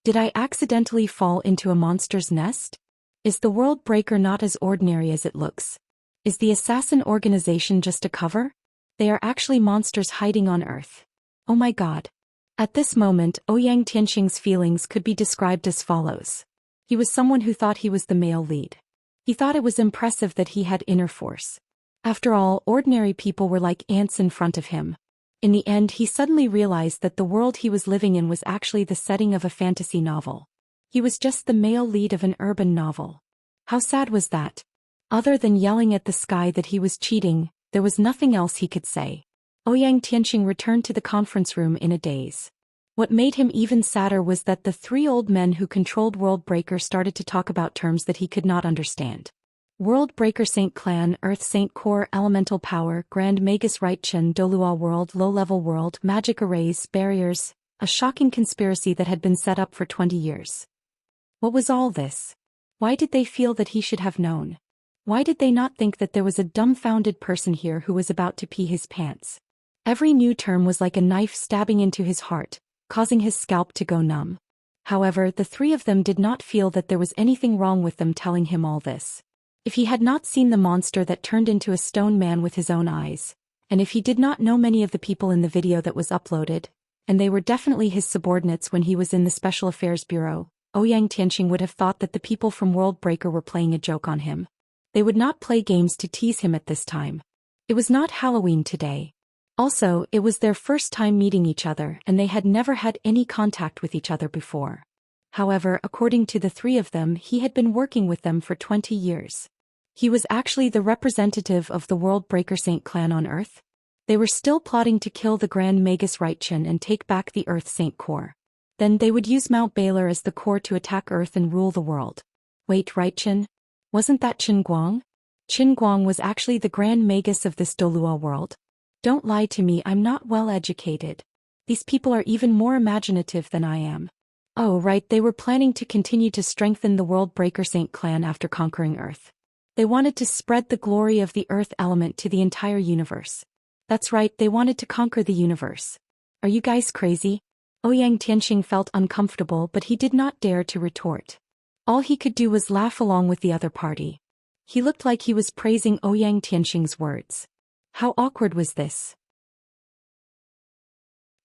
Did I accidentally fall into a monster's nest? Is the World Breaker not as ordinary as it looks? Is the assassin organization just a cover? They are actually monsters hiding on Earth. Oh my god. At this moment, Ouyang Tianqing's feelings could be described as follows. He was someone who thought he was the male lead. He thought it was impressive that he had inner force. After all, ordinary people were like ants in front of him. In the end, he suddenly realized that the world he was living in was actually the setting of a fantasy novel. He was just the male lead of an urban novel. How sad was that? Other than yelling at the sky that he was cheating, there was nothing else he could say. Ouyang Tianqing returned to the conference room in a daze. What made him even sadder was that the 3 old men who controlled World Breaker started to talk about terms that he could not understand. World Breaker Saint Clan, Earth Saint Core, Elemental Power, Grand Magus Rightchen, Dolua World, Low-Level World, Magic Arrays, Barriers, a shocking conspiracy that had been set up for 20 years. What was all this? Why did they feel that he should have known? Why did they not think that there was a dumbfounded person here who was about to pee his pants? Every new term was like a knife stabbing into his heart, causing his scalp to go numb. However, the 3 of them did not feel that there was anything wrong with them telling him all this. If he had not seen the monster that turned into a stone man with his own eyes, and if he did not know many of the people in the video that was uploaded, and they were definitely his subordinates when he was in the Special Affairs Bureau, Ouyang Tianqing would have thought that the people from World Breaker were playing a joke on him. They would not play games to tease him at this time. It was not Halloween today. Also, it was their first time meeting each other and they had never had any contact with each other before. However, according to the 3 of them, he had been working with them for 20 years. He was actually the representative of the World Breaker Saint Clan on Earth. They were still plotting to kill the Grand Magus Rightchen and take back the Earth Saint Core. Then they would use Mount Baylor as the core to attack Earth and rule the world. Wait, Rightchen? Wasn't that Qin Guang? Qin Guang was actually the Grand Magus of this Dolua world. Don't lie to me, I'm not well educated. These people are even more imaginative than I am. Oh right, they were planning to continue to strengthen the World Breaker Saint Clan after conquering Earth. They wanted to spread the glory of the Earth element to the entire universe. That's right, they wanted to conquer the universe. Are you guys crazy? Ouyang Tianqing felt uncomfortable, but he did not dare to retort. All he could do was laugh along with the other party. He looked like he was praising Ouyang Tianqing's words. How awkward was this?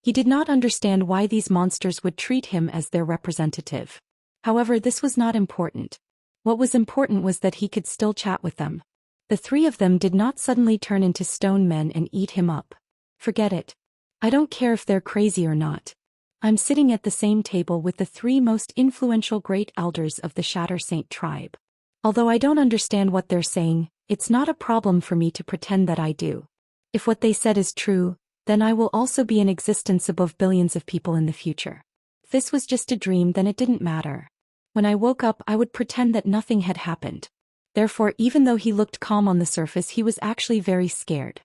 He did not understand why these monsters would treat him as their representative. However, this was not important. What was important was that he could still chat with them. The 3 of them did not suddenly turn into stone men and eat him up. Forget it. I don't care if they're crazy or not. I'm sitting at the same table with the 3 most influential great elders of the Shatter Saint tribe. Although I don't understand what they're saying, it's not a problem for me to pretend that I do. If what they said is true, then I will also be in existence above billions of people in the future. If this was just a dream, then it didn't matter. When I woke up, I would pretend that nothing had happened. Therefore, even though he looked calm on the surface, he was actually very scared.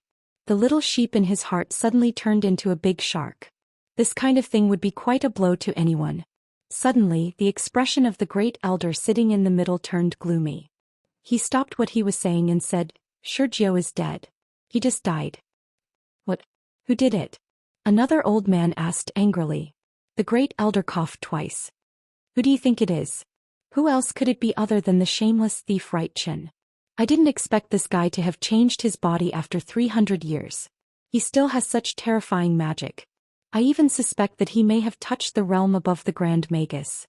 The little sheep in his heart suddenly turned into a big shark. This kind of thing would be quite a blow to anyone. Suddenly, the expression of the great elder sitting in the middle turned gloomy. He stopped what he was saying and said, Zhou is dead. He just died. What? Who did it? Another old man asked angrily. The great elder coughed twice. Who do you think it is? Who else could it be other than the shameless thief Wei Chen? I didn't expect this guy to have changed his body after 300 years. He still has such terrifying magic. I even suspect that he may have touched the realm above the Grand Magus.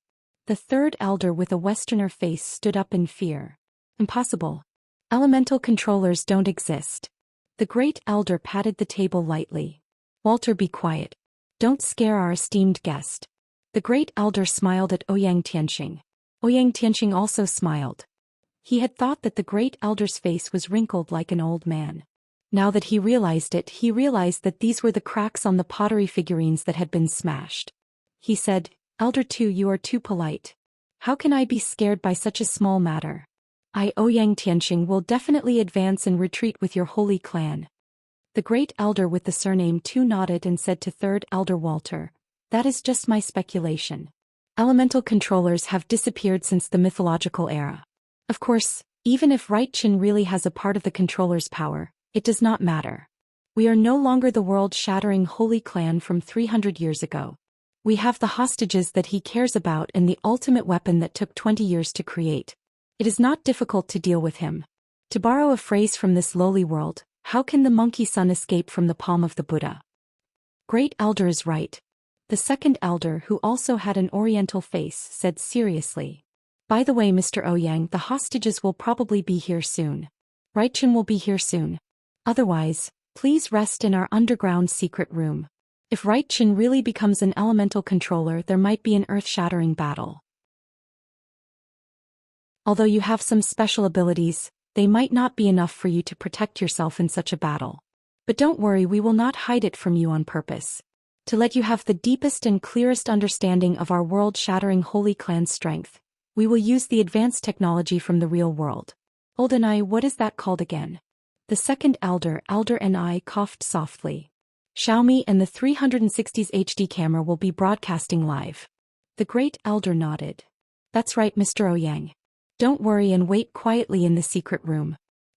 The third elder with a Westerner face stood up in fear. Impossible. Elemental controllers don't exist. The great elder patted the table lightly. Walter, be quiet. Don't scare our esteemed guest. The great elder smiled at Ouyang Tianxing. Ouyang Tianxing also smiled. He had thought that the great elder's face was wrinkled like an old man. Now that he realized it, he realized that these were the cracks on the pottery figurines that had been smashed. He said, Elder II, you are too polite. How can I be scared by such a small matter? Ouyang Tianxing will definitely advance and retreat with your holy clan. The great elder with the surname Tu nodded and said to third elder Walter, that is just my speculation. Elemental controllers have disappeared since the mythological era. Of course, even if Wei Chen really has a part of the controller's power, it does not matter. We are no longer the world-shattering holy clan from 300 years ago. We have the hostages that he cares about and the ultimate weapon that took 20 years to create. It is not difficult to deal with him. To borrow a phrase from this lowly world, how can the monkey son escape from the palm of the Buddha? Great elder is right. The second elder, who also had an oriental face, said seriously. By the way, Mr. Ouyang, the hostages will probably be here soon. Wei Chen will be here soon. Otherwise, please rest in our underground secret room. If Wei Chen really becomes an elemental controller, there might be an earth-shattering battle. Although you have some special abilities, they might not be enough for you to protect yourself in such a battle. But don't worry, we will not hide it from you on purpose. To let you have the deepest and clearest understanding of our world-shattering holy clan's strength, we will use the advanced technology from the real world. Old and I, what is that called again? The second elder and I coughed softly. Xiaomi and the 360s HD camera will be broadcasting live. The great elder nodded. That's right, Mr. Ouyang. Don't worry and wait quietly in the secret room.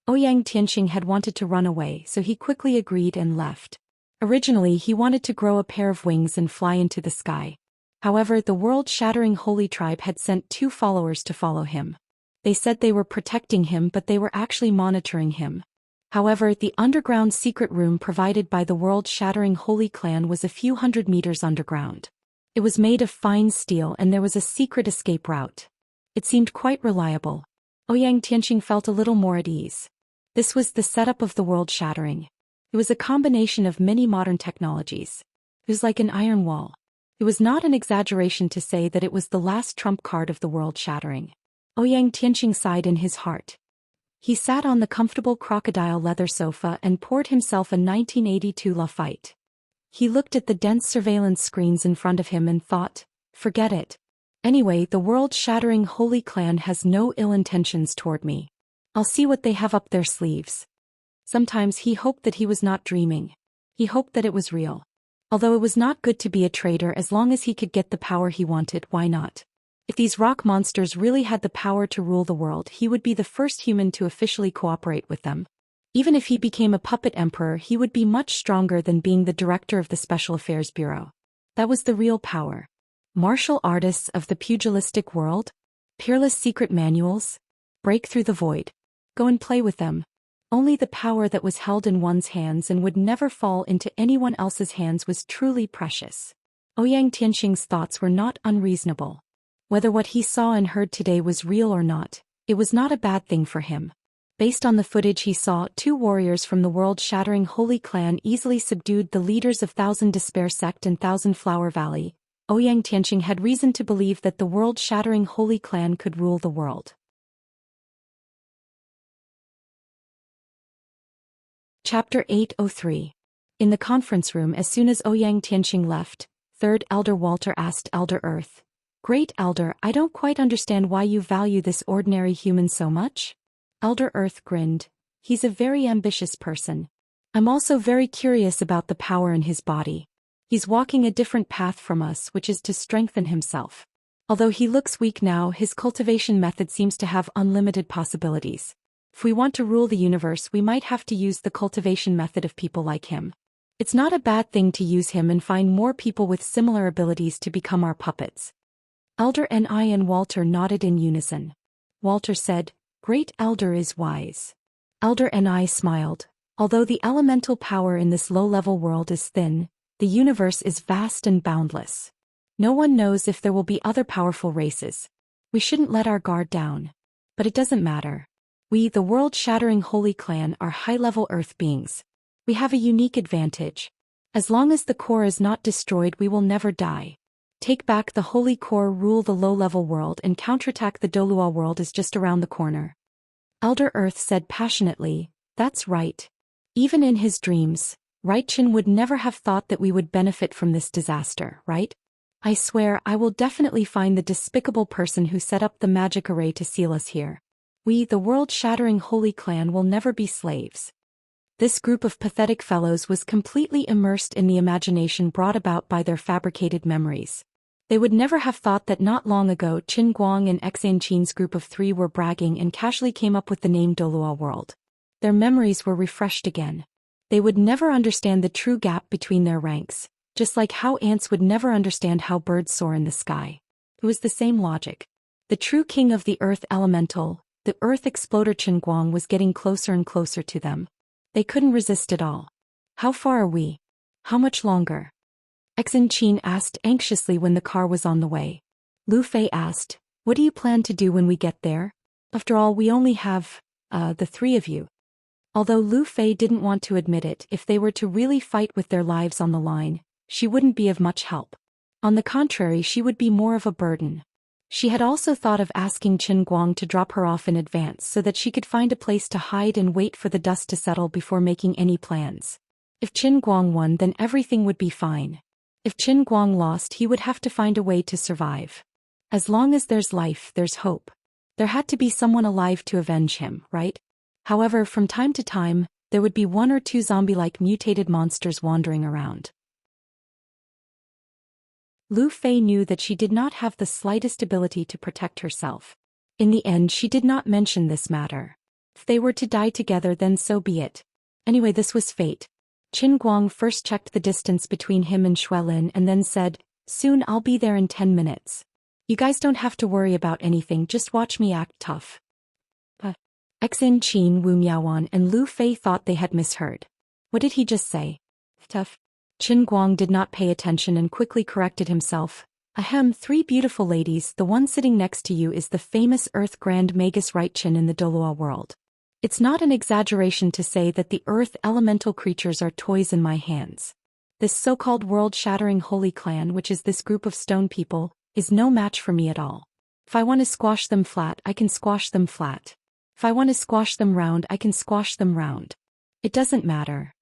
Ouyang Tianxing had wanted to run away, so he quickly agreed and left. Originally, he wanted to grow a pair of wings and fly into the sky. However, the world-shattering holy tribe had sent 2 followers to follow him. They said they were protecting him, but they were actually monitoring him. However, the underground secret room provided by the world-shattering holy clan was a few hundred meters underground. It was made of fine steel and there was a secret escape route. It seemed quite reliable. Ouyang Tianxing felt a little more at ease. This was the setup of the world-shattering. It was a combination of many modern technologies. It was like an iron wall. It was not an exaggeration to say that it was the last trump card of the world-shattering. Ouyang Tianxing sighed in his heart. He sat on the comfortable crocodile leather sofa and poured himself a 1982 Lafite. He looked at the dense surveillance screens in front of him and thought, forget it. Anyway, the world-shattering holy clan has no ill intentions toward me. I'll see what they have up their sleeves. Sometimes he hoped that he was not dreaming. He hoped that it was real. Although it was not good to be a traitor, as long as he could get the power he wanted, why not? If these rock monsters really had the power to rule the world, he would be the first human to officially cooperate with them. Even if he became a puppet emperor, he would be much stronger than being the director of the Special Affairs Bureau. That was the real power. Martial artists of the pugilistic world? Peerless secret manuals? Break through the void. Go and play with them. Only the power that was held in one's hands and would never fall into anyone else's hands was truly precious. Ouyang Tianxing's thoughts were not unreasonable. Whether what he saw and heard today was real or not, it was not a bad thing for him. Based on the footage he saw, 2 warriors from the world-shattering holy clan easily subdued the leaders of Thousand Despair Sect and Thousand Flower Valley. Ouyang Tianxing had reason to believe that the world-shattering holy clan could rule the world. Chapter 803. In the conference room, as soon as Ouyang Tianxing left, third elder Walter asked Elder Earth, Great Elder, I don't quite understand why you value this ordinary human so much. Elder Earth grinned. He's a very ambitious person. I'm also very curious about the power in his body. He's walking a different path from us, which is to strengthen himself. Although he looks weak now, his cultivation method seems to have unlimited possibilities. If we want to rule the universe, we might have to use the cultivation method of people like him. It's not a bad thing to use him and find more people with similar abilities to become our puppets. Elder Ni and Walter nodded in unison. Walter said, "Great Elder is wise." Elder Ni smiled. Although the elemental power in this low-level world is thin, the universe is vast and boundless. No one knows if there will be other powerful races. We shouldn't let our guard down. But it doesn't matter. We, the world-shattering Holy Clan, are high-level Earth beings. We have a unique advantage. As long as the core is not destroyed, we will never die. Take back the Holy Core, rule the low-level world, and counterattack the Dolua world is just around the corner. Elder Earth said passionately, "That's right." Even in his dreams, Right-chan would never have thought that we would benefit from this disaster, right? I swear I will definitely find the despicable person who set up the magic array to seal us here. We, the world-shattering Holy Clan, will never be slaves. This group of pathetic fellows was completely immersed in the imagination brought about by their fabricated memories. They would never have thought that not long ago Qin Guang and Xianxia's group of 3 were bragging and casually came up with the name Dolua World. Their memories were refreshed again. They would never understand the true gap between their ranks, just like how ants would never understand how birds soar in the sky. It was the same logic. The true king of the earth elemental, the earth exploder Qin Guang, was getting closer and closer to them. They couldn't resist it all. How far are we? How much longer? Xianxia asked anxiously when the car was on the way. Lu Fei asked, "What do you plan to do when we get there? After all, we only have, the 3 of you." Although Lu Fei didn't want to admit it, if they were to really fight with their lives on the line, she wouldn't be of much help. On the contrary, she would be more of a burden. She had also thought of asking Qin Guang to drop her off in advance so that she could find a place to hide and wait for the dust to settle before making any plans. If Qin Guang won, then everything would be fine. If Qin Guang lost, he would have to find a way to survive. As long as there's life, there's hope. There had to be someone alive to avenge him, right? However, from time to time, there would be 1 or 2 zombie-like mutated monsters wandering around. Lu Fei knew that she did not have the slightest ability to protect herself. In the end, she did not mention this matter. If they were to die together, then so be it. Anyway, this was fate. Qin Guang first checked the distance between him and Xuelin and then said, "Soon I'll be there in 10 minutes. You guys don't have to worry about anything, just watch me act tough." Xianxia, Wu Miaoan, and Lu Fei thought they had misheard. What did he just say? Tough? Qin Guang did not pay attention and quickly corrected himself. Ahem, 3 beautiful ladies, the one sitting next to you is the famous Earth Grand Magus Right-chan in the Dolua world. It's not an exaggeration to say that the Earth elemental creatures are toys in my hands. This so-called world-shattering Holy Clan, which is this group of stone people, is no match for me at all. If I want to squash them flat, I can squash them flat. If I want to squash them round, I can squash them round. It doesn't matter.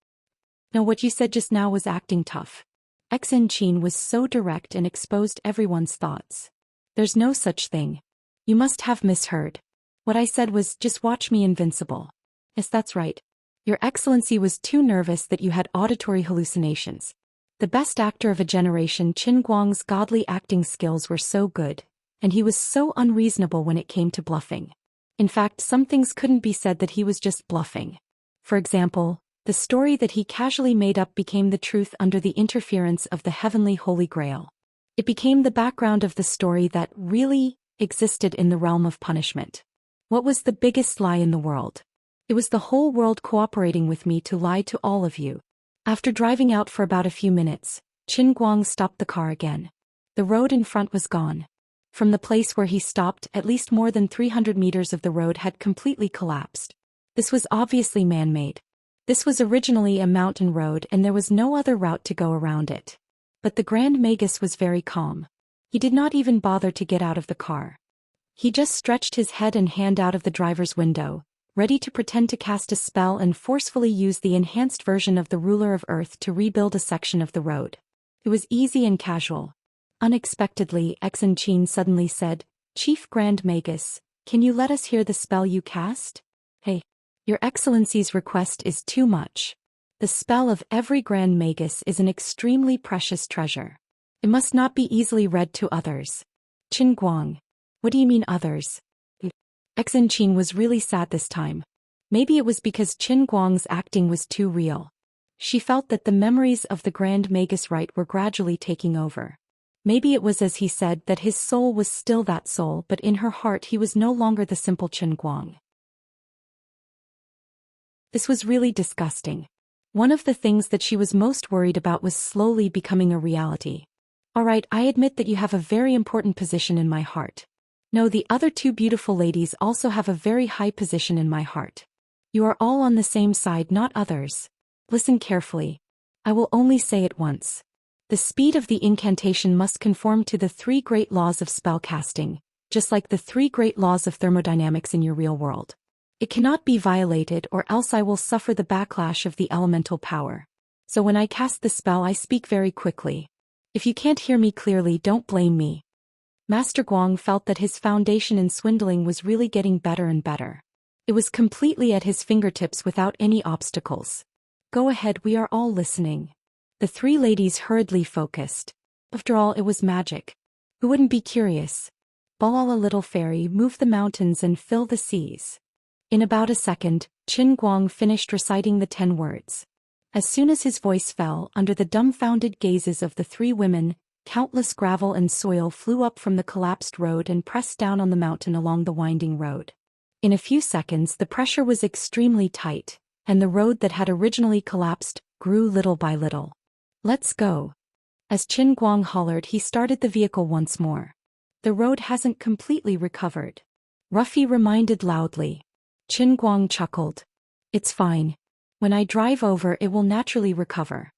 No, what you said just now was acting tough. Xianxia was so direct and exposed everyone's thoughts. There's no such thing. You must have misheard. What I said was, just watch me invincible. Yes, that's right. Your Excellency was too nervous that you had auditory hallucinations. The best actor of a generation, Qin Guang's godly acting skills were so good, and he was so unreasonable when it came to bluffing. In fact, some things couldn't be said that he was just bluffing. For example, the story that he casually made up became the truth under the interference of the heavenly Holy Grail. It became the background of the story that really existed in the realm of punishment. What was the biggest lie in the world? It was the whole world cooperating with me to lie to all of you. After driving out for about a few minutes, Qin Guang stopped the car again. The road in front was gone. From the place where he stopped, at least more than 300 meters of the road had completely collapsed. This was obviously man-made. This was originally a mountain road and there was no other route to go around it. But the Grand Magus was very calm. He did not even bother to get out of the car. He just stretched his head and hand out of the driver's window, ready to pretend to cast a spell and forcefully use the enhanced version of the Ruler of Earth to rebuild a section of the road. It was easy and casual. Unexpectedly, Xianxia suddenly said, "Chief Grand Magus, can you let us hear the spell you cast?" "Hey, Your Excellency's request is too much. The spell of every Grand Magus is an extremely precious treasure. It must not be easily read to others. Qin Guang. What do you mean others? Xianxia was really sad this time. Maybe it was because Qin Guang's acting was too real. She felt that the memories of the Grand Magus Rite were gradually taking over. Maybe it was as he said that his soul was still that soul, but in her heart he was no longer the simple Qin Guang. This was really disgusting. One of the things that she was most worried about was slowly becoming a reality. Alright, I admit that you have a very important position in my heart. No, the other two beautiful ladies also have a very high position in my heart. You are all on the same side, not others. Listen carefully. I will only say it once. The speed of the incantation must conform to the 3 great laws of spellcasting, just like the 3 great laws of thermodynamics in your real world. It cannot be violated or else I will suffer the backlash of the elemental power. So when I cast the spell I speak very quickly. If you can't hear me clearly, don't blame me. Master Guang felt that his foundation in swindling was really getting better and better. It was completely at his fingertips without any obstacles. Go ahead, we are all listening. The 3 ladies hurriedly focused. After all, it was magic. Who wouldn't be curious? Balala little fairy, move the mountains and fill the seas. In about a second, Qin Guang finished reciting the 10 words. As soon as his voice fell under the dumbfounded gazes of the 3 women, countless gravel and soil flew up from the collapsed road and pressed down on the mountain along the winding road. In a few seconds the pressure was extremely tight, and the road that had originally collapsed grew little by little. Let's go. As Qin Guang hollered, he started the vehicle once more. The road hasn't completely recovered. Ruffy reminded loudly. Qin Guang chuckled. It's fine. When I drive over it will naturally recover.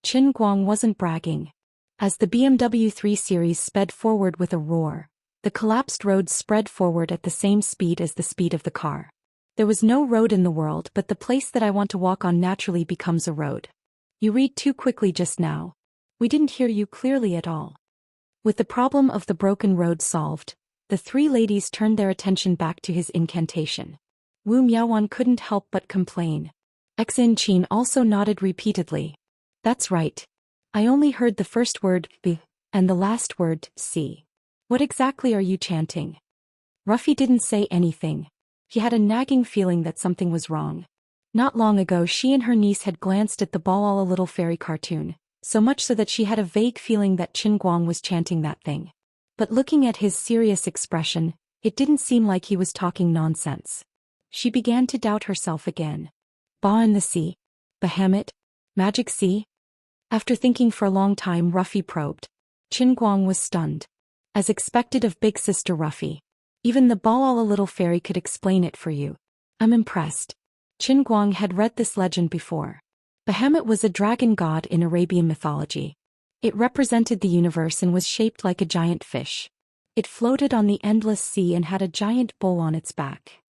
Qin Guang wasn't bragging. As the BMW 3 Series sped forward with a roar, the collapsed road spread forward at the same speed as the speed of the car. There was no road in the world, but the place that I want to walk on naturally becomes a road. You read too quickly just now. We didn't hear you clearly at all. With the problem of the broken road solved, the 3 ladies turned their attention back to his incantation. Wu Miaowan couldn't help but complain. Xianxia also nodded repeatedly. That's right. I only heard the first word, b, and the last word, c. What exactly are you chanting? Ruffy didn't say anything. He had a nagging feeling that something was wrong. Not long ago she and her niece had glanced at the Balala Little Fairy cartoon, so much so that she had a vague feeling that Qin Guang was chanting that thing. But looking at his serious expression, it didn't seem like he was talking nonsense. She began to doubt herself again. Ba in the sea? Bahamut? Magic sea? After thinking for a long time, Ruffy probed. Qin Guang was stunned. As expected of big sister Ruffy. Even the Balala Little Fairy could explain it for you. I'm impressed. Qin Guang had read this legend before. Bahamut was a dragon god in Arabian mythology. It represented the universe and was shaped like a giant fish. It floated on the endless sea and had a giant bull on its back.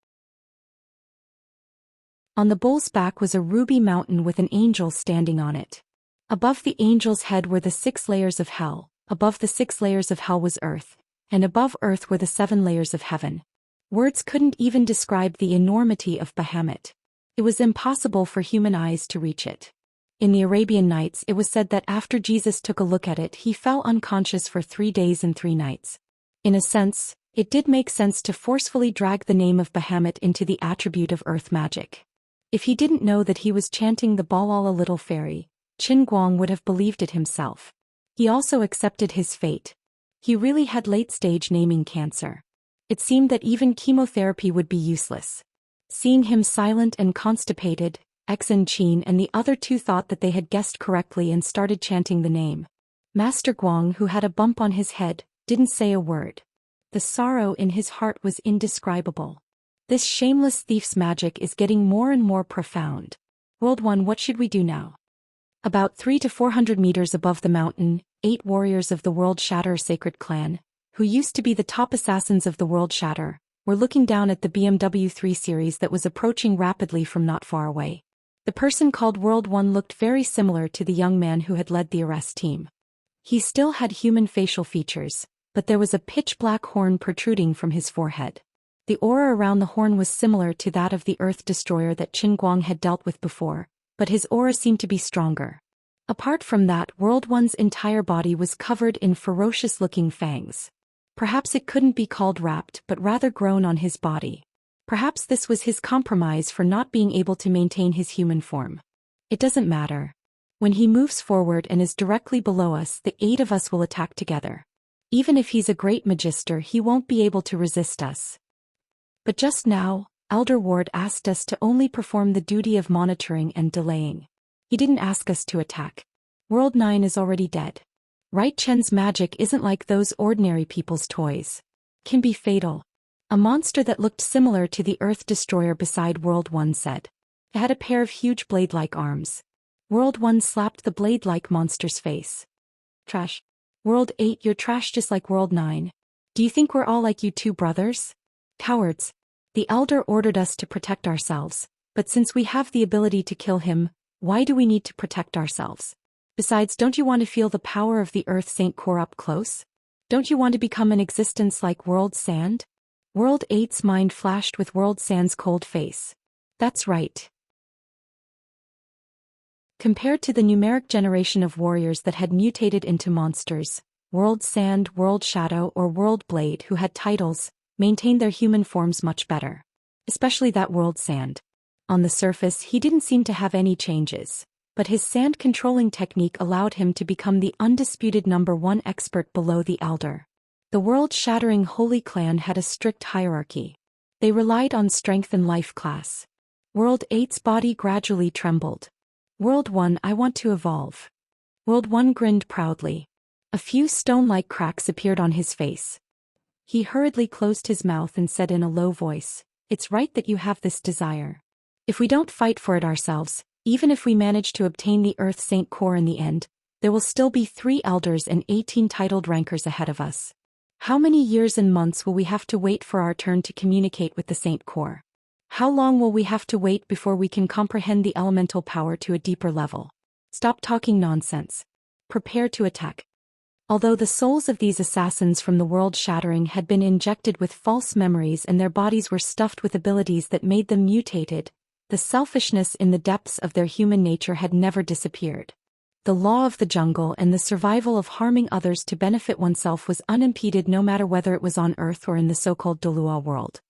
On the bull's back was a ruby mountain with an angel standing on it. Above the angel's head were the 6 layers of hell, above the 6 layers of hell was earth, and above earth were the 7 layers of heaven. Words couldn't even describe the enormity of Bahamut. It was impossible for human eyes to reach it. In the Arabian Nights it was said that after Jesus took a look at it he fell unconscious for 3 days and 3 nights. In a sense, it did make sense to forcefully drag the name of Bahamut into the attribute of earth magic. If he didn't know that he was chanting the Balala Little Fairy, Qin Guang would have believed it himself. He also accepted his fate. He really had late-stage naming cancer. It seemed that even chemotherapy would be useless. Seeing him silent and constipated, Xianxia and the other 2 thought that they had guessed correctly and started chanting the name. Master Guang, who had a bump on his head, didn't say a word. The sorrow in his heart was indescribable. This shameless thief's magic is getting more and more profound. World 1, what should we do now? About 300 to 400 meters above the mountain, 8 warriors of the World Shatter Sacred Clan, who used to be the top assassins of the World Shatter, were looking down at the BMW 3 Series that was approaching rapidly from not far away. The person called World 1 looked very similar to the young man who had led the arrest team. He still had human facial features, but there was a pitch-black horn protruding from his forehead. The aura around the horn was similar to that of the Earth Destroyer that Qin Guang had dealt with before, but his aura seemed to be stronger. Apart from that, World 1's entire body was covered in ferocious-looking fangs. Perhaps it couldn't be called wrapped but rather grown on his body. Perhaps this was his compromise for not being able to maintain his human form. It doesn't matter. When he moves forward and is directly below us, the 8 of us will attack together. Even if he's a great magister, he won't be able to resist us. But just now, Elder Ward asked us to only perform the duty of monitoring and delaying. He didn't ask us to attack. World 9 is already dead. Right? Chen's magic isn't like those ordinary people's toys. It can be fatal. A monster that looked similar to the Earth Destroyer beside World 1 said. It had a pair of huge blade-like arms. World 1 slapped the blade-like monster's face. Trash. World 8, you're trash just like World 9. Do you think we're all like you two brothers? Cowards. The Elder ordered us to protect ourselves, but since we have the ability to kill him, why do we need to protect ourselves? Besides, don't you want to feel the power of the Earth Saint Core up close? Don't you want to become an existence like World Sand? World 8's mind flashed with World Sand's cold face. That's right. Compared to the numeric generation of warriors that had mutated into monsters, World Sand, World Shadow, or World Blade, who had titles, maintained their human forms much better. Especially that World Sand. On the surface, he didn't seem to have any changes, but his sand controlling technique allowed him to become the undisputed #1 expert below the Elder. The world-shattering Holy Clan had a strict hierarchy. They relied on strength and life class. World 8's body gradually trembled. World 1, I want to evolve. World 1 grinned proudly. A few stone-like cracks appeared on his face. He hurriedly closed his mouth and said in a low voice, "It's right that you have this desire. If we don't fight for it ourselves, even if we manage to obtain the Earth Saint Core in the end, there will still be 3 elders and 18 titled rankers ahead of us. How many years and months will we have to wait for our turn to communicate with the Saint Core? How long will we have to wait before we can comprehend the elemental power to a deeper level? Stop talking nonsense. Prepare to attack." Although the souls of these assassins from the world shattering had been injected with false memories and their bodies were stuffed with abilities that made them mutated, the selfishness in the depths of their human nature had never disappeared. The law of the jungle and the survival of harming others to benefit oneself was unimpeded, no matter whether it was on Earth or in the so-called Dolua world.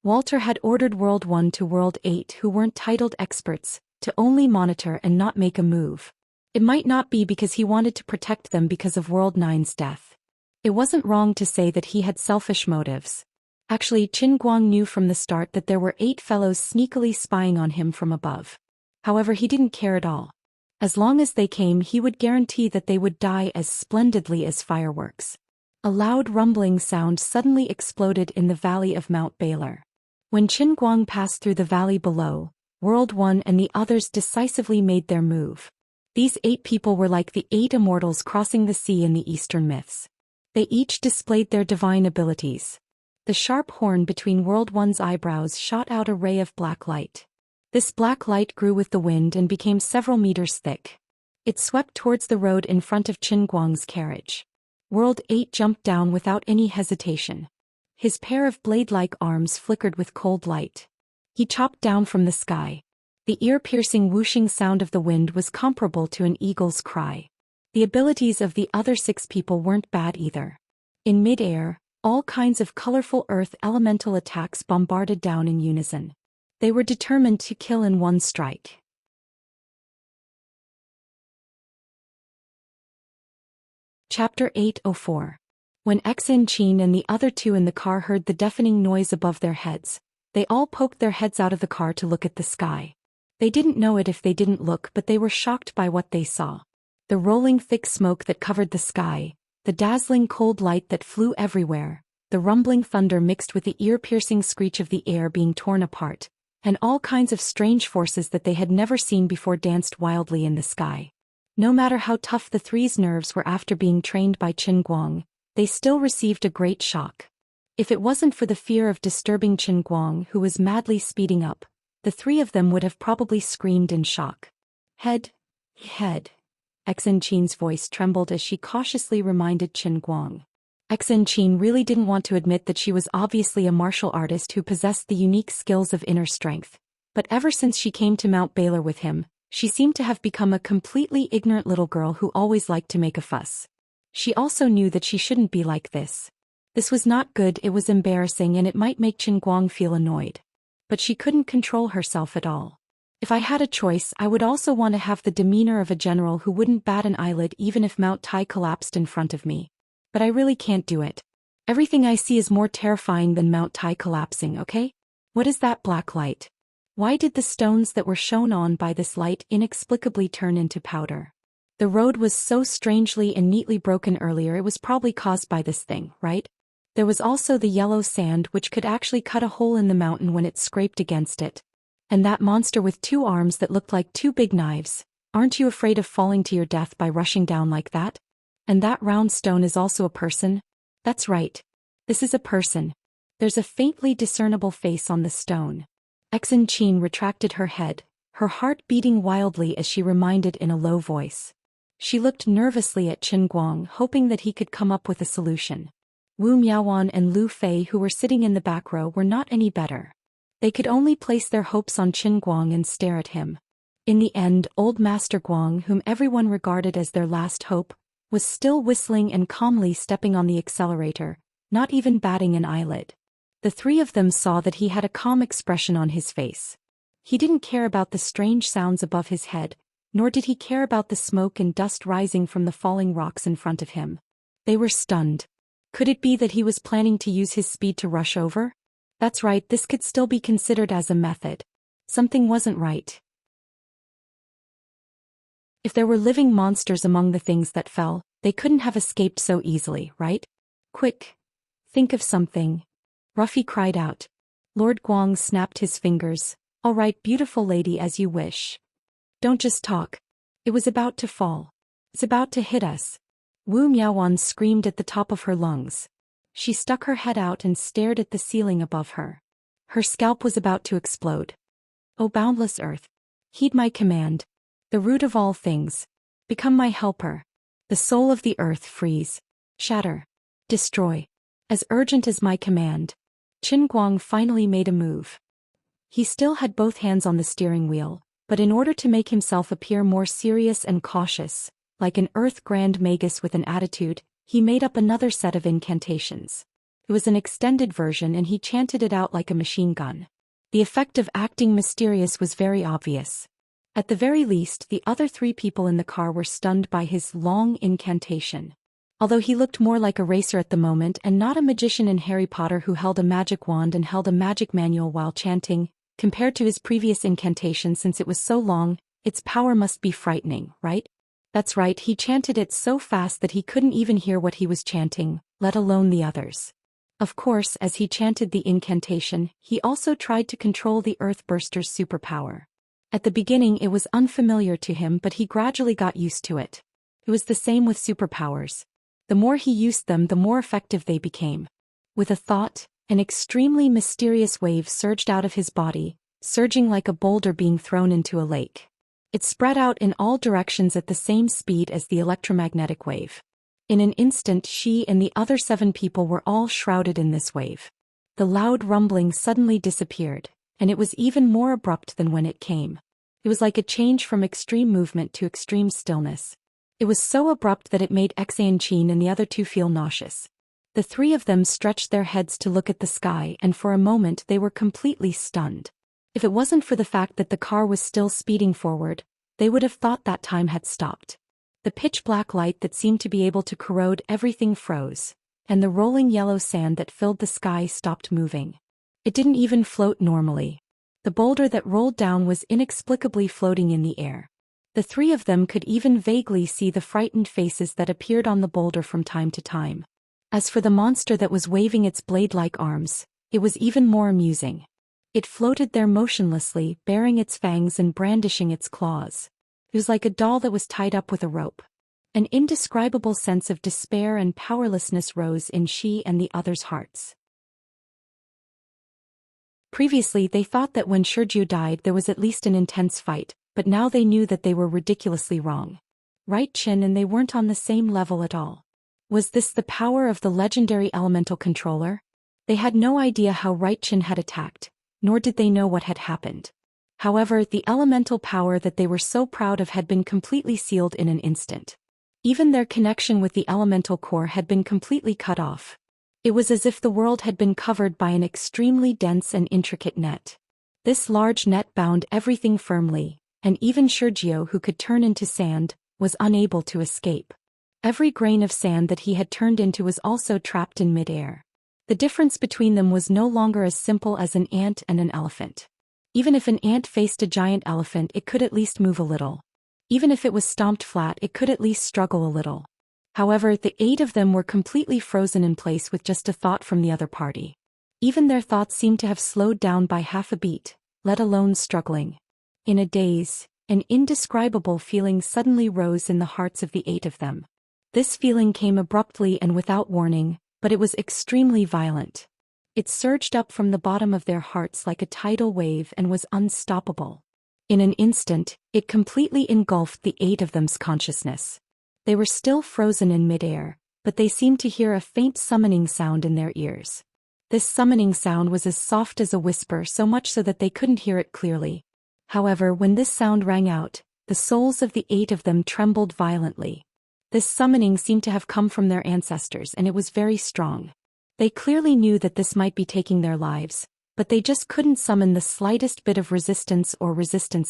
Walter had ordered World 1 to World 8, who weren't titled experts, to only monitor and not make a move. It might not be because he wanted to protect them because of World 9's death. It wasn't wrong to say that he had selfish motives. Actually, Qin Guang knew from the start that there were 8 fellows sneakily spying on him from above. However, he didn't care at all. As long as they came, he would guarantee that they would die as splendidly as fireworks. A loud rumbling sound suddenly exploded in the valley of Mount Baylor. When Qin Guang passed through the valley below, World 1 and the others decisively made their move. These 8 people were like the 8 immortals crossing the sea in the Eastern myths. They each displayed their divine abilities. The sharp horn between World 1's eyebrows shot out a ray of black light. This black light grew with the wind and became several meters thick. It swept towards the road in front of Qin Guang's carriage. World 8 jumped down without any hesitation. His pair of blade-like arms flickered with cold light. He chopped down from the sky. The ear-piercing whooshing sound of the wind was comparable to an eagle's cry. The abilities of the other 6 people weren't bad either. In mid-air, all kinds of colorful earth elemental attacks bombarded down in unison. They were determined to kill in one strike. Chapter 804. When Xianxia and the other 2 in the car heard the deafening noise above their heads, they all poked their heads out of the car to look at the sky. They didn't know it if they didn't look, but they were shocked by what they saw. The rolling thick smoke that covered the sky, the dazzling cold light that flew everywhere, the rumbling thunder mixed with the ear-piercing screech of the air being torn apart, and all kinds of strange forces that they had never seen before danced wildly in the sky. No matter how tough the 3's nerves were after being trained by Qin Guang, they still received a great shock. If it wasn't for the fear of disturbing Qin Guang, who was madly speeding up, the 3 of them would have probably screamed in shock. Head. Xianxia's voice trembled as she cautiously reminded Qin Guang. Xianxia really didn't want to admit that she was obviously a martial artist who possessed the unique skills of inner strength, but ever since she came to Mount Baylor with him, she seemed to have become a completely ignorant little girl who always liked to make a fuss. She also knew that she shouldn't be like this. This was not good, it was embarrassing, and it might make Qin Guang feel annoyed. But she couldn't control herself at all. If I had a choice, I would also want to have the demeanor of a general who wouldn't bat an eyelid even if Mount Tai collapsed in front of me. But I really can't do it. Everything I see is more terrifying than Mount Tai collapsing, okay? What is that black light? Why did the stones that were shone on by this light inexplicably turn into powder? The road was so strangely and neatly broken earlier, it was probably caused by this thing, right? There was also the yellow sand which could actually cut a hole in the mountain when it scraped against it. And that monster with 2 arms that looked like 2 big knives. Aren't you afraid of falling to your death by rushing down like that? And that round stone is also a person? That's right. This is a person. There's a faintly discernible face on the stone. Exin Qin retracted her head, her heart beating wildly as she reminded in a low voice. She looked nervously at Qin Guang, hoping that he could come up with a solution. Wu Miaowan and Lu Fei, who were sitting in the back row, were not any better. They could only place their hopes on Qin Guang and stare at him. In the end, old Master Guang, whom everyone regarded as their last hope, was still whistling and calmly stepping on the accelerator, not even batting an eyelid. The 3 of them saw that he had a calm expression on his face. He didn't care about the strange sounds above his head, nor did he care about the smoke and dust rising from the falling rocks in front of him. They were stunned. Could it be that he was planning to use his speed to rush over? That's right, this could still be considered as a method. Something wasn't right. If there were living monsters among the things that fell, they couldn't have escaped so easily, right? Quick! Think of something. Ruffy cried out. Lord Guang snapped his fingers. All right, beautiful lady, as you wish. Don't just talk. It was about to fall. It's about to hit us. Wu Miaowan screamed at the top of her lungs. She stuck her head out and stared at the ceiling above her. Her scalp was about to explode. O boundless earth! Heed my command. The root of all things. Become my helper. The soul of the earth, freeze. Shatter. Destroy. As urgent as my command. Qin Guang finally made a move. He still had both hands on the steering wheel, but in order to make himself appear more serious and cautious, like an earth grand magus with an attitude, he made up another set of incantations. It was an extended version and he chanted it out like a machine gun. The effect of acting mysterious was very obvious. At the very least, the other 3 people in the car were stunned by his long incantation. Although he looked more like a racer at the moment and not a magician in Harry Potter who held a magic wand and held a magic manual while chanting, compared to his previous incantation, since it was so long, its power must be frightening, right? That's right, he chanted it so fast that he couldn't even hear what he was chanting, let alone the others. Of course, as he chanted the incantation, he also tried to control the Earthburster's superpower. At the beginning it was unfamiliar to him, but he gradually got used to it. It was the same with superpowers. The more he used them, the more effective they became. With a thought, an extremely mysterious wave surged out of his body, surging like a boulder being thrown into a lake. It spread out in all directions at the same speed as the electromagnetic wave. In an instant, she and the other 7 people were all shrouded in this wave. The loud rumbling suddenly disappeared, and it was even more abrupt than when it came. It was like a change from extreme movement to extreme stillness. It was so abrupt that it made Exin Qin and the other 2 feel nauseous. The 3 of them stretched their heads to look at the sky, and for a moment they were completely stunned. If it wasn't for the fact that the car was still speeding forward, they would have thought that time had stopped. The pitch-black light that seemed to be able to corrode everything froze, and the rolling yellow sand that filled the sky stopped moving. It didn't even float normally. The boulder that rolled down was inexplicably floating in the air. The 3 of them could even vaguely see the frightened faces that appeared on the boulder from time to time. As for the monster that was waving its blade-like arms, it was even more amusing. It floated there motionlessly, baring its fangs and brandishing its claws. It was like a doll that was tied up with a rope. An indescribable sense of despair and powerlessness rose in she and the others' hearts. Previously they thought that when Shurju died there was at least an intense fight, but now they knew that they were ridiculously wrong. Right, Qin, and they weren't on the same level at all. Was this the power of the legendary elemental controller? They had no idea how Right Qin had attacked, nor did they know what had happened. However, the elemental power that they were so proud of had been completely sealed in an instant. Even their connection with the elemental core had been completely cut off. It was as if the world had been covered by an extremely dense and intricate net. This large net bound everything firmly, and even Sergio, who could turn into sand, was unable to escape. Every grain of sand that he had turned into was also trapped in midair. The difference between them was no longer as simple as an ant and an elephant. Even if an ant faced a giant elephant, it could at least move a little. Even if it was stomped flat, it could at least struggle a little. However, the 8 of them were completely frozen in place with just a thought from the other party. Even their thoughts seemed to have slowed down by half a beat, let alone struggling. In a daze, an indescribable feeling suddenly rose in the hearts of the 8 of them. This feeling came abruptly and without warning, but it was extremely violent. It surged up from the bottom of their hearts like a tidal wave and was unstoppable. In an instant, it completely engulfed the 8 of them's consciousness. They were still frozen in midair, but they seemed to hear a faint summoning sound in their ears. This summoning sound was as soft as a whisper, so much so that they couldn't hear it clearly. However, when this sound rang out, the souls of the 8 of them trembled violently. This summoning seemed to have come from their ancestors, and it was very strong. They clearly knew that this might be taking their lives, but they just couldn't summon the slightest bit of resistance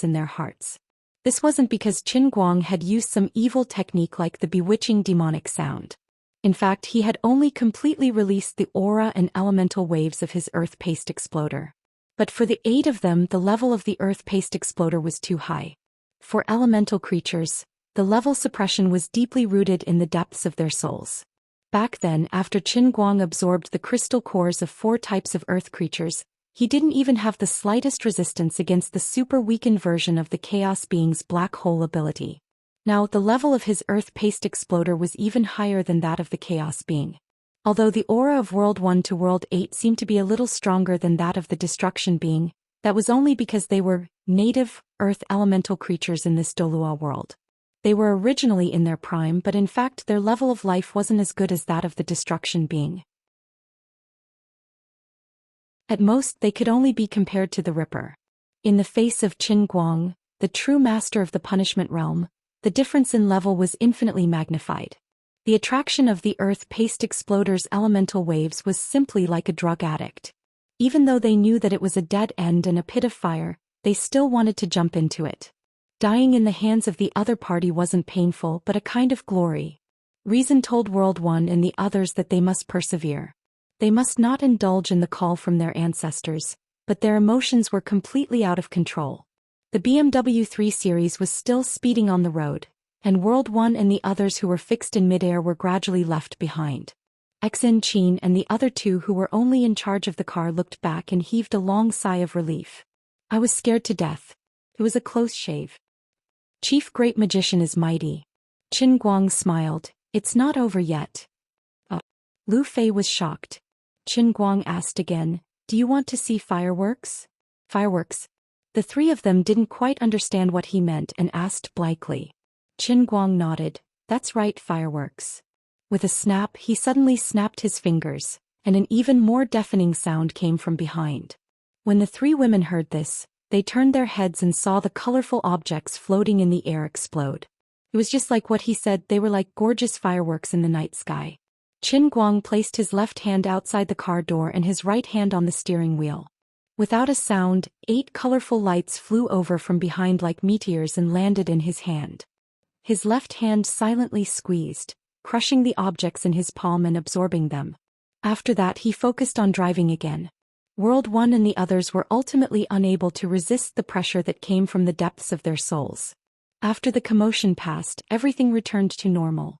in their hearts. This wasn't because Qin Guang had used some evil technique like the bewitching demonic sound. In fact, he had only completely released the aura and elemental waves of his earth-paste exploder. But for the 8 of them, the level of the earth-paste exploder was too high. For elemental creatures, the level suppression was deeply rooted in the depths of their souls. Back then, after Qin Guang absorbed the crystal cores of 4 types of earth creatures, he didn't even have the slightest resistance against the super-weakened version of the Chaos Being's black hole ability. Now, the level of his earth-paste exploder was even higher than that of the Chaos Being. Although the aura of World 1 to World 8 seemed to be a little stronger than that of the Destruction Being, that was only because they were native, earth elemental creatures in this Dolua world. They were originally in their prime, but in fact their level of life wasn't as good as that of the Destruction Being. At most, they could only be compared to the Ripper. In the face of Qin Guang, the true master of the punishment realm, the difference in level was infinitely magnified. The attraction of the earth-paste exploder's elemental waves was simply like a drug addict. Even though they knew that it was a dead end and a pit of fire, they still wanted to jump into it. Dying in the hands of the other party wasn't painful but a kind of glory. Reason told World 1 and the others that they must persevere. They must not indulge in the call from their ancestors, but their emotions were completely out of control. The BMW 3 Series was still speeding on the road, and World 1 and the others who were fixed in midair were gradually left behind. Xin Qin and the other 2 who were only in charge of the car looked back and heaved a long sigh of relief. I was scared to death. It was a close shave. Chief Great Magician is mighty. Qin Guang smiled. It's not over yet. Lu Fei was shocked. Qin Guang asked again, do you want to see fireworks? Fireworks. The 3 of them didn't quite understand what he meant and asked blankly. Qin Guang nodded. That's right, fireworks. With a snap, he suddenly snapped his fingers, and an even more deafening sound came from behind. When the 3 women heard this, they turned their heads and saw the colorful objects floating in the air explode. It was just like what he said, they were like gorgeous fireworks in the night sky. Qin Guang placed his left hand outside the car door and his right hand on the steering wheel. Without a sound, 8 colorful lights flew over from behind like meteors and landed in his hand. His left hand silently squeezed, crushing the objects in his palm and absorbing them. After that, he focused on driving again. World 1 and the others were ultimately unable to resist the pressure that came from the depths of their souls. After the commotion passed, everything returned to normal.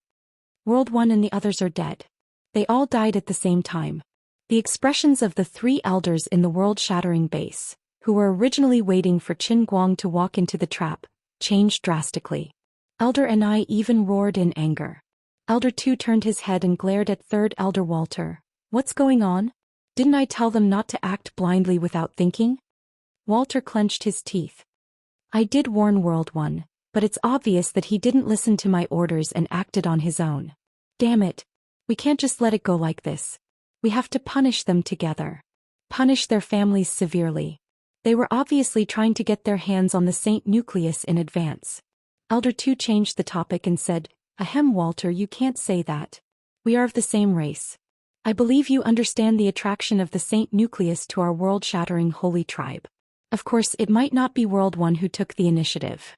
World 1 and the others are dead. They all died at the same time. The expressions of the 3 elders in the world-shattering base, who were originally waiting for Qin Guang to walk into the trap, changed drastically. Elder Anai even roared in anger. Elder 2 turned his head and glared at 3rd Elder Walter. What's going on? Didn't I tell them not to act blindly without thinking? Walter clenched his teeth. I did warn World 1, but it's obvious that he didn't listen to my orders and acted on his own. Damn it. We can't just let it go like this. We have to punish them together. Punish their families severely. They were obviously trying to get their hands on the Saint Nucleus in advance. Elder 2 changed the topic and said, Ahem, Walter, you can't say that. We are of the same race. I believe you understand the attraction of the Saint Nucleus to our world-shattering holy tribe. Of course, it might not be World 1 who took the initiative.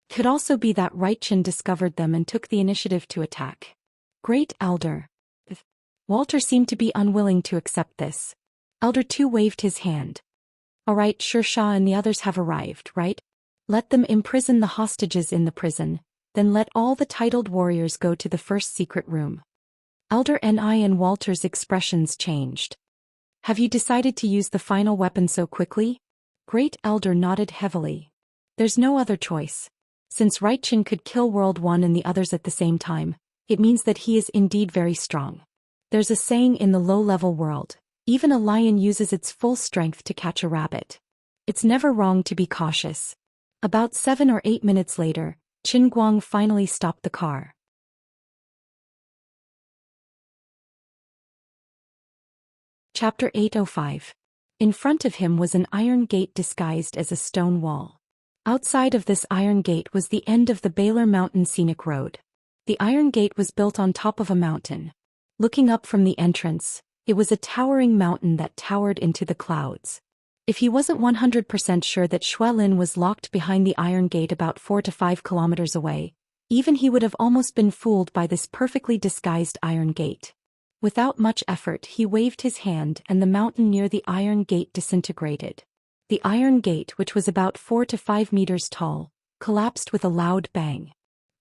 Could also be that Xian discovered them and took the initiative to attack. Great Elder. Walter seemed to be unwilling to accept this. Elder 2 waved his hand. Alright, Xianxia and the others have arrived, right? Let them imprison the hostages in the prison, then let all the titled warriors go to the first secret room. Elder Ni and Walter's expressions changed. Have you decided to use the final weapon so quickly? Great Elder nodded heavily. There's no other choice. Since Xian could kill World 1 and the others at the same time, it means that he is indeed very strong. There's a saying in the low-level world, even a lion uses its full strength to catch a rabbit. It's never wrong to be cautious. About 7 or 8 minutes later, Qin Guang finally stopped the car. Chapter 805. In front of him was an iron gate disguised as a stone wall. Outside of this iron gate was the end of the Baylor Mountain Scenic Road. The iron gate was built on top of a mountain. Looking up from the entrance, it was a towering mountain that towered into the clouds. If he wasn't 100% sure that Xuelin was locked behind the iron gate about 4 to 5 kilometers away, even he would have almost been fooled by this perfectly disguised iron gate. Without much effort, he waved his hand and the mountain near the iron gate disintegrated. The iron gate, which was about 4 to 5 meters tall, collapsed with a loud bang.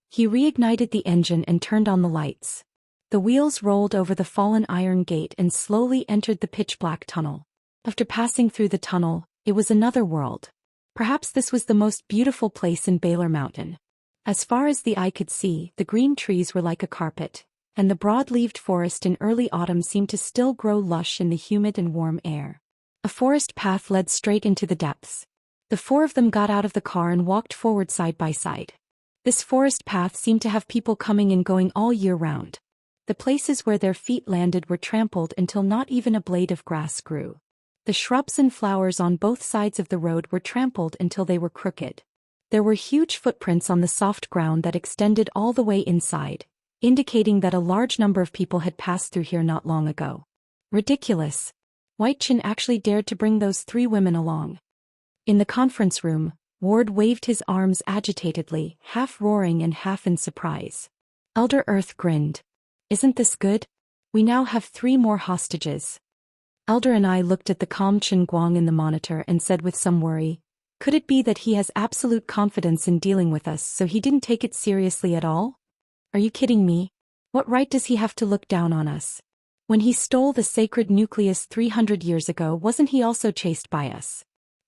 He reignited the engine and turned on the lights. The wheels rolled over the fallen iron gate and slowly entered the pitch-black tunnel. After passing through the tunnel, it was another world. Perhaps this was the most beautiful place in Baylor Mountain. As far as the eye could see, the green trees were like a carpet, and the broad-leaved forest in early autumn seemed to still grow lush in the humid and warm air. A forest path led straight into the depths. The 4 of them got out of the car and walked forward side by side. This forest path seemed to have people coming and going all year round. The places where their feet landed were trampled until not even a blade of grass grew. The shrubs and flowers on both sides of the road were trampled until they were crooked. There were huge footprints on the soft ground that extended all the way inside, indicating that a large number of people had passed through here not long ago. Ridiculous. Xian actually dared to bring those 3 women along. In the conference room, Ward waved his arms agitatedly, half roaring and half in surprise. Elder Earth grinned. Isn't this good? We now have 3 more hostages. Elder and I looked at the calm Qin Guang in the monitor and said with some worry, could it be that he has absolute confidence in dealing with us so he didn't take it seriously at all? Are you kidding me? What right does he have to look down on us? When he stole the sacred nucleus 300 years ago, wasn't he also chased by us?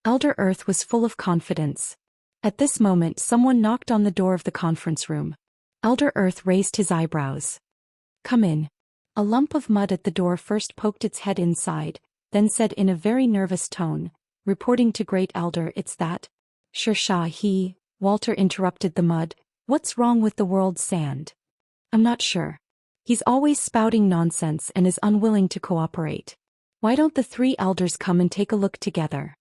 Elder Earth was full of confidence. At this moment, someone knocked on the door of the conference room. Elder Earth raised his eyebrows. Come in. A lump of mud at the door first poked its head inside, then said in a very nervous tone, reporting to Great Elder, it's that. Xianxia, Walter interrupted the mud. What's wrong with the world's sand? I'm not sure. He's always spouting nonsense and is unwilling to cooperate. Why don't the 3 elders come and take a look together?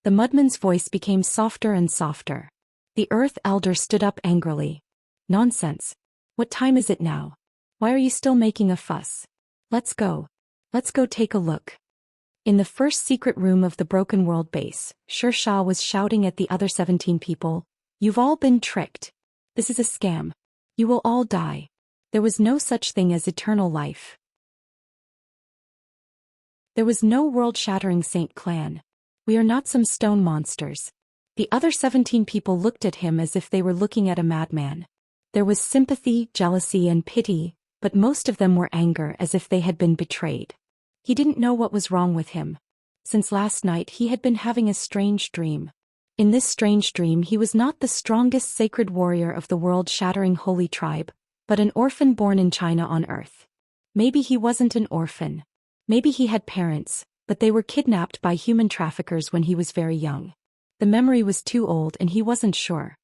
The mudman's voice became softer and softer. The Earth Elder stood up angrily. Nonsense. What time is it now? Why are you still making a fuss? Let's go. Let's go take a look. In the first secret room of the Broken World base, Xianxia was shouting at the other 17 people. You've all been tricked. This is a scam. You will all die. There was no such thing as eternal life. There was no world-shattering Saint clan. We are not some stone monsters. The other 17 people looked at him as if they were looking at a madman. There was sympathy, jealousy, and pity, but most of them were anger as if they had been betrayed. He didn't know what was wrong with him. Since last night he had been having a strange dream. In this strange dream he was not the strongest sacred warrior of the world-shattering holy tribe, but an orphan born in China on Earth. Maybe he wasn't an orphan. Maybe he had parents, but they were kidnapped by human traffickers when he was very young. The memory was too old and he wasn't sure.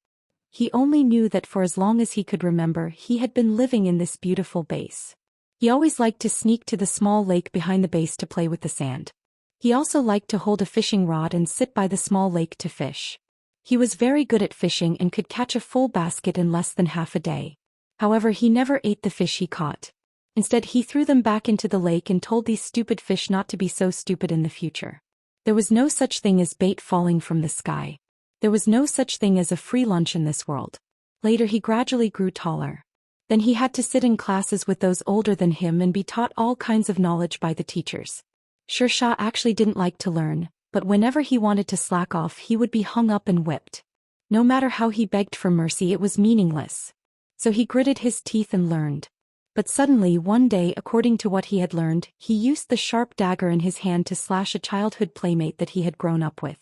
He only knew that for as long as he could remember he had been living in this beautiful base. He always liked to sneak to the small lake behind the base to play with the sand. He also liked to hold a fishing rod and sit by the small lake to fish. He was very good at fishing and could catch a full basket in less than half a day. However, he never ate the fish he caught. Instead, he threw them back into the lake and told these stupid fish not to be so stupid in the future. There was no such thing as bait falling from the sky. There was no such thing as a free lunch in this world. Later he gradually grew taller. Then he had to sit in classes with those older than him and be taught all kinds of knowledge by the teachers. Xianxia actually didn't like to learn, but whenever he wanted to slack off he would be hung up and whipped. No matter how he begged for mercy, it was meaningless. So he gritted his teeth and learned. But suddenly one day, according to what he had learned, he used the sharp dagger in his hand to slash a childhood playmate that he had grown up with.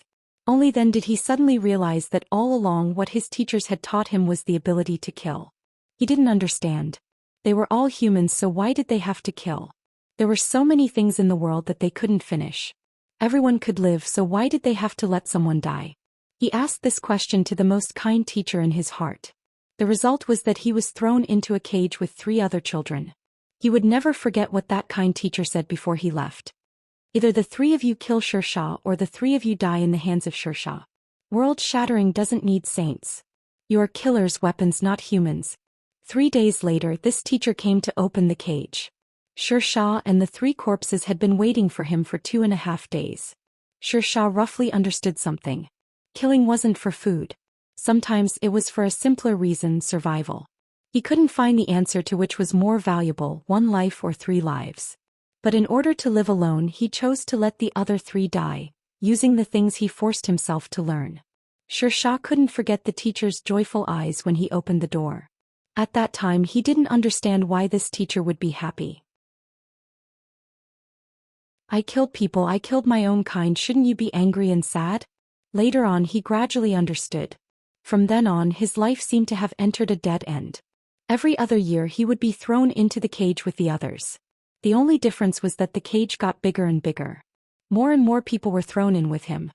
Only then did he suddenly realize that all along what his teachers had taught him was the ability to kill. He didn't understand. They were all humans, so why did they have to kill? There were so many things in the world that they couldn't finish. Everyone could live, so why did they have to let someone die? He asked this question to the most kind teacher in his heart. The result was that he was thrown into a cage with 3 other children. He would never forget what that kind teacher said before he left. Either the 3 of you kill Xianxia or the 3 of you die in the hands of Xianxia. World shattering doesn't need saints. You are killers' weapons, not humans. 3 days later, this teacher came to open the cage. Xianxia and the 3 corpses had been waiting for him for 2.5 days. Xianxia roughly understood something. Killing wasn't for food. Sometimes it was for a simpler reason: survival. He couldn't find the answer to which was more valuable, 1 life or 3 lives. But in order to live alone, he chose to let the other 3 die, using the things he forced himself to learn. Xianxia couldn't forget the teacher's joyful eyes when he opened the door. At that time he didn't understand why this teacher would be happy. I killed people, I killed my own kind, shouldn't you be angry and sad? Later on he gradually understood. From then on his life seemed to have entered a dead end. Every other year he would be thrown into the cage with the others. The only difference was that the cage got bigger and bigger. More and more people were thrown in with him.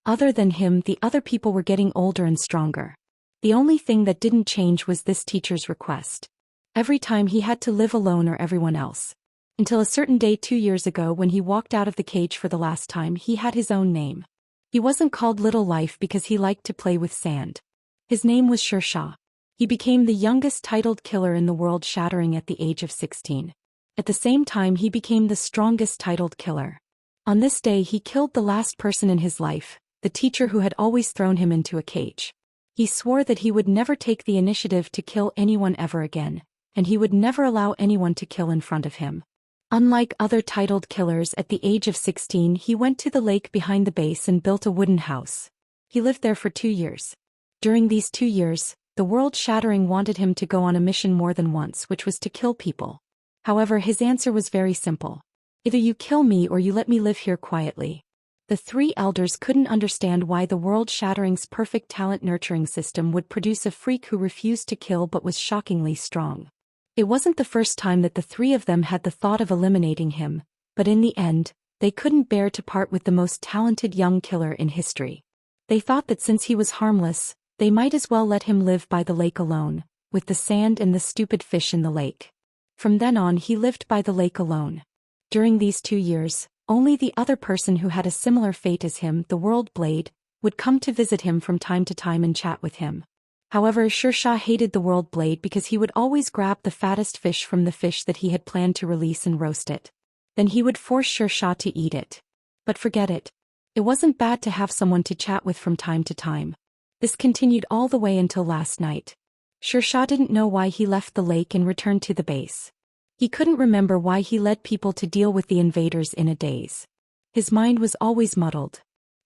Other than him, the other people were getting older and stronger. The only thing that didn't change was this teacher's request. Every time he had to live alone or everyone else. Until a certain day 2 years ago, when he walked out of the cage for the last time, he had his own name. He wasn't called Little Life because he liked to play with sand. His name was Xianxia. He became the youngest titled killer in the world, shattering at the age of 16. At the same time he became the strongest titled killer. On this day he killed the last person in his life, the teacher who had always thrown him into a cage. He swore that he would never take the initiative to kill anyone ever again, and he would never allow anyone to kill in front of him. Unlike other titled killers, at the age of 16 he went to the lake behind the base and built a wooden house. He lived there for 2 years. During these 2 years, the world shattering wanted him to go on a mission more than once, which was to kill people. However, his answer was very simple. Either you kill me or you let me live here quietly. The 3 elders couldn't understand why the world shattering's perfect talent nurturing system would produce a freak who refused to kill but was shockingly strong. It wasn't the first time that the 3 of them had the thought of eliminating him, but in the end, they couldn't bear to part with the most talented young killer in history. They thought that since he was harmless, they might as well let him live by the lake alone, with the sand and the stupid fish in the lake. From then on he lived by the lake alone. During these 2 years, only the other person who had a similar fate as him, the World Blade, would come to visit him from time to time and chat with him. However, Xianxia hated the World Blade because he would always grab the fattest fish from the fish that he had planned to release and roast it. Then he would force Xianxia to eat it. But forget it. It wasn't bad to have someone to chat with from time to time. This continued all the way until last night. Xianxia didn't know why he left the lake and returned to the base. He couldn't remember why he led people to deal with the invaders in a daze. His mind was always muddled.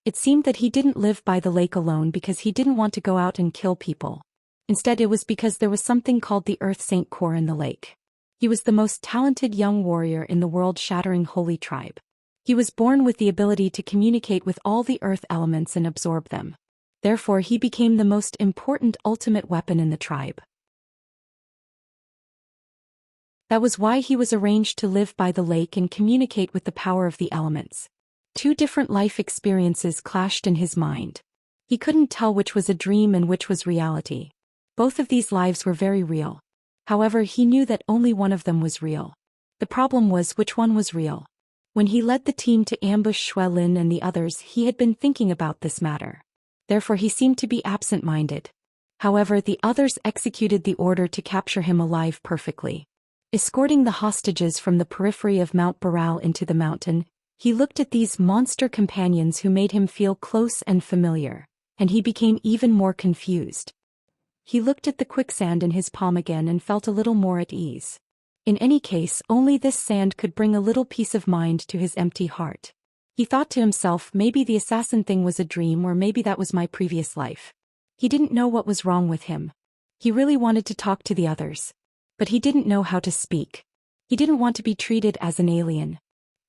It seemed that he didn't live by the lake alone because he didn't want to go out and kill people. Instead, it was because there was something called the Earth Saint Core in the lake. He was the most talented young warrior in the world-shattering holy tribe. He was born with the ability to communicate with all the earth elements and absorb them. Therefore, he became the most important ultimate weapon in the tribe. That was why he was arranged to live by the lake and communicate with the power of the elements. 2 different life experiences clashed in his mind. He couldn't tell which was a dream and which was reality. Both of these lives were very real. However, he knew that only one of them was real. The problem was which one was real. When he led the team to ambush Shui Lin and the others, he had been thinking about this matter. Therefore he seemed to be absent-minded. However, the others executed the order to capture him alive perfectly. Escorting the hostages from the periphery of Mount Baral into the mountain, he looked at these monster companions who made him feel close and familiar, and he became even more confused. He looked at the quicksand in his palm again and felt a little more at ease. In any case, only this sand could bring a little peace of mind to his empty heart. He thought to himself, maybe the assassin thing was a dream, or maybe that was my previous life. He didn't know what was wrong with him. He really wanted to talk to the others. But he didn't know how to speak. He didn't want to be treated as an alien.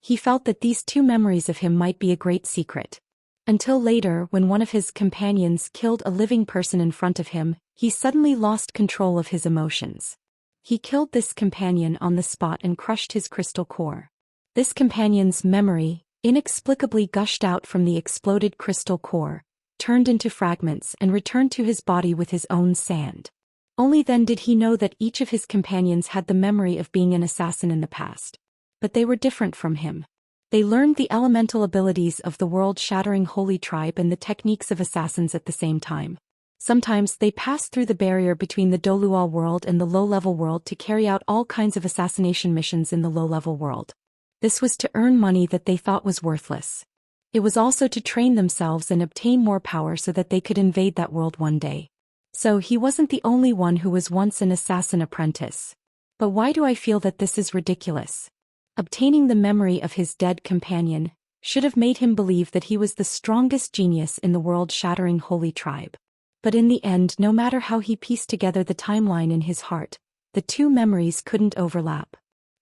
He felt that these two memories of him might be a great secret. Until later, when one of his companions killed a living person in front of him, he suddenly lost control of his emotions. He killed this companion on the spot and crushed his crystal core. This companion's memory inexplicably gushed out from the exploded crystal core, turned into fragments and returned to his body with his own sand. Only then did he know that each of his companions had the memory of being an assassin in the past. But they were different from him. They learned the elemental abilities of the world-shattering holy tribe and the techniques of assassins at the same time. Sometimes they passed through the barrier between the Dolual world and the low-level world to carry out all kinds of assassination missions in the low-level world. This was to earn money that they thought was worthless. It was also to train themselves and obtain more power so that they could invade that world one day. So he wasn't the only one who was once an assassin apprentice. But why do I feel that this is ridiculous? Obtaining the memory of his dead companion should have made him believe that he was the strongest genius in the world-shattering holy tribe. But in the end, no matter how he pieced together the timeline in his heart, the two memories couldn't overlap.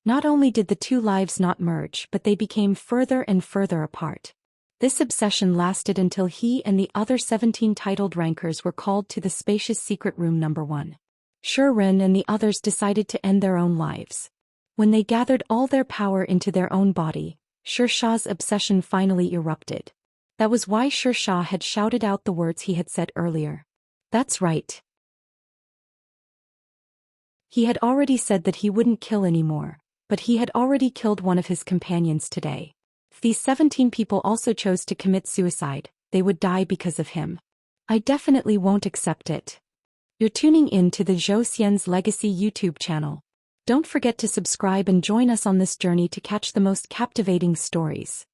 Not only did the two lives not merge, but they became further and further apart. This obsession lasted until he and the other 17 titled rankers were called to the spacious secret room number 1. Shirin and the others decided to end their own lives. When they gathered all their power into their own body, Xianxia's obsession finally erupted. That was why Xianxia had shouted out the words he had said earlier. That's right. He had already said that he wouldn't kill anymore, but he had already killed one of his companions today. If these 17 people also chose to commit suicide, they would die because of him. I definitely won't accept it. You're tuning in to the Zhou Xian's Legacy YouTube channel. Don't forget to subscribe and join us on this journey to catch the most captivating stories.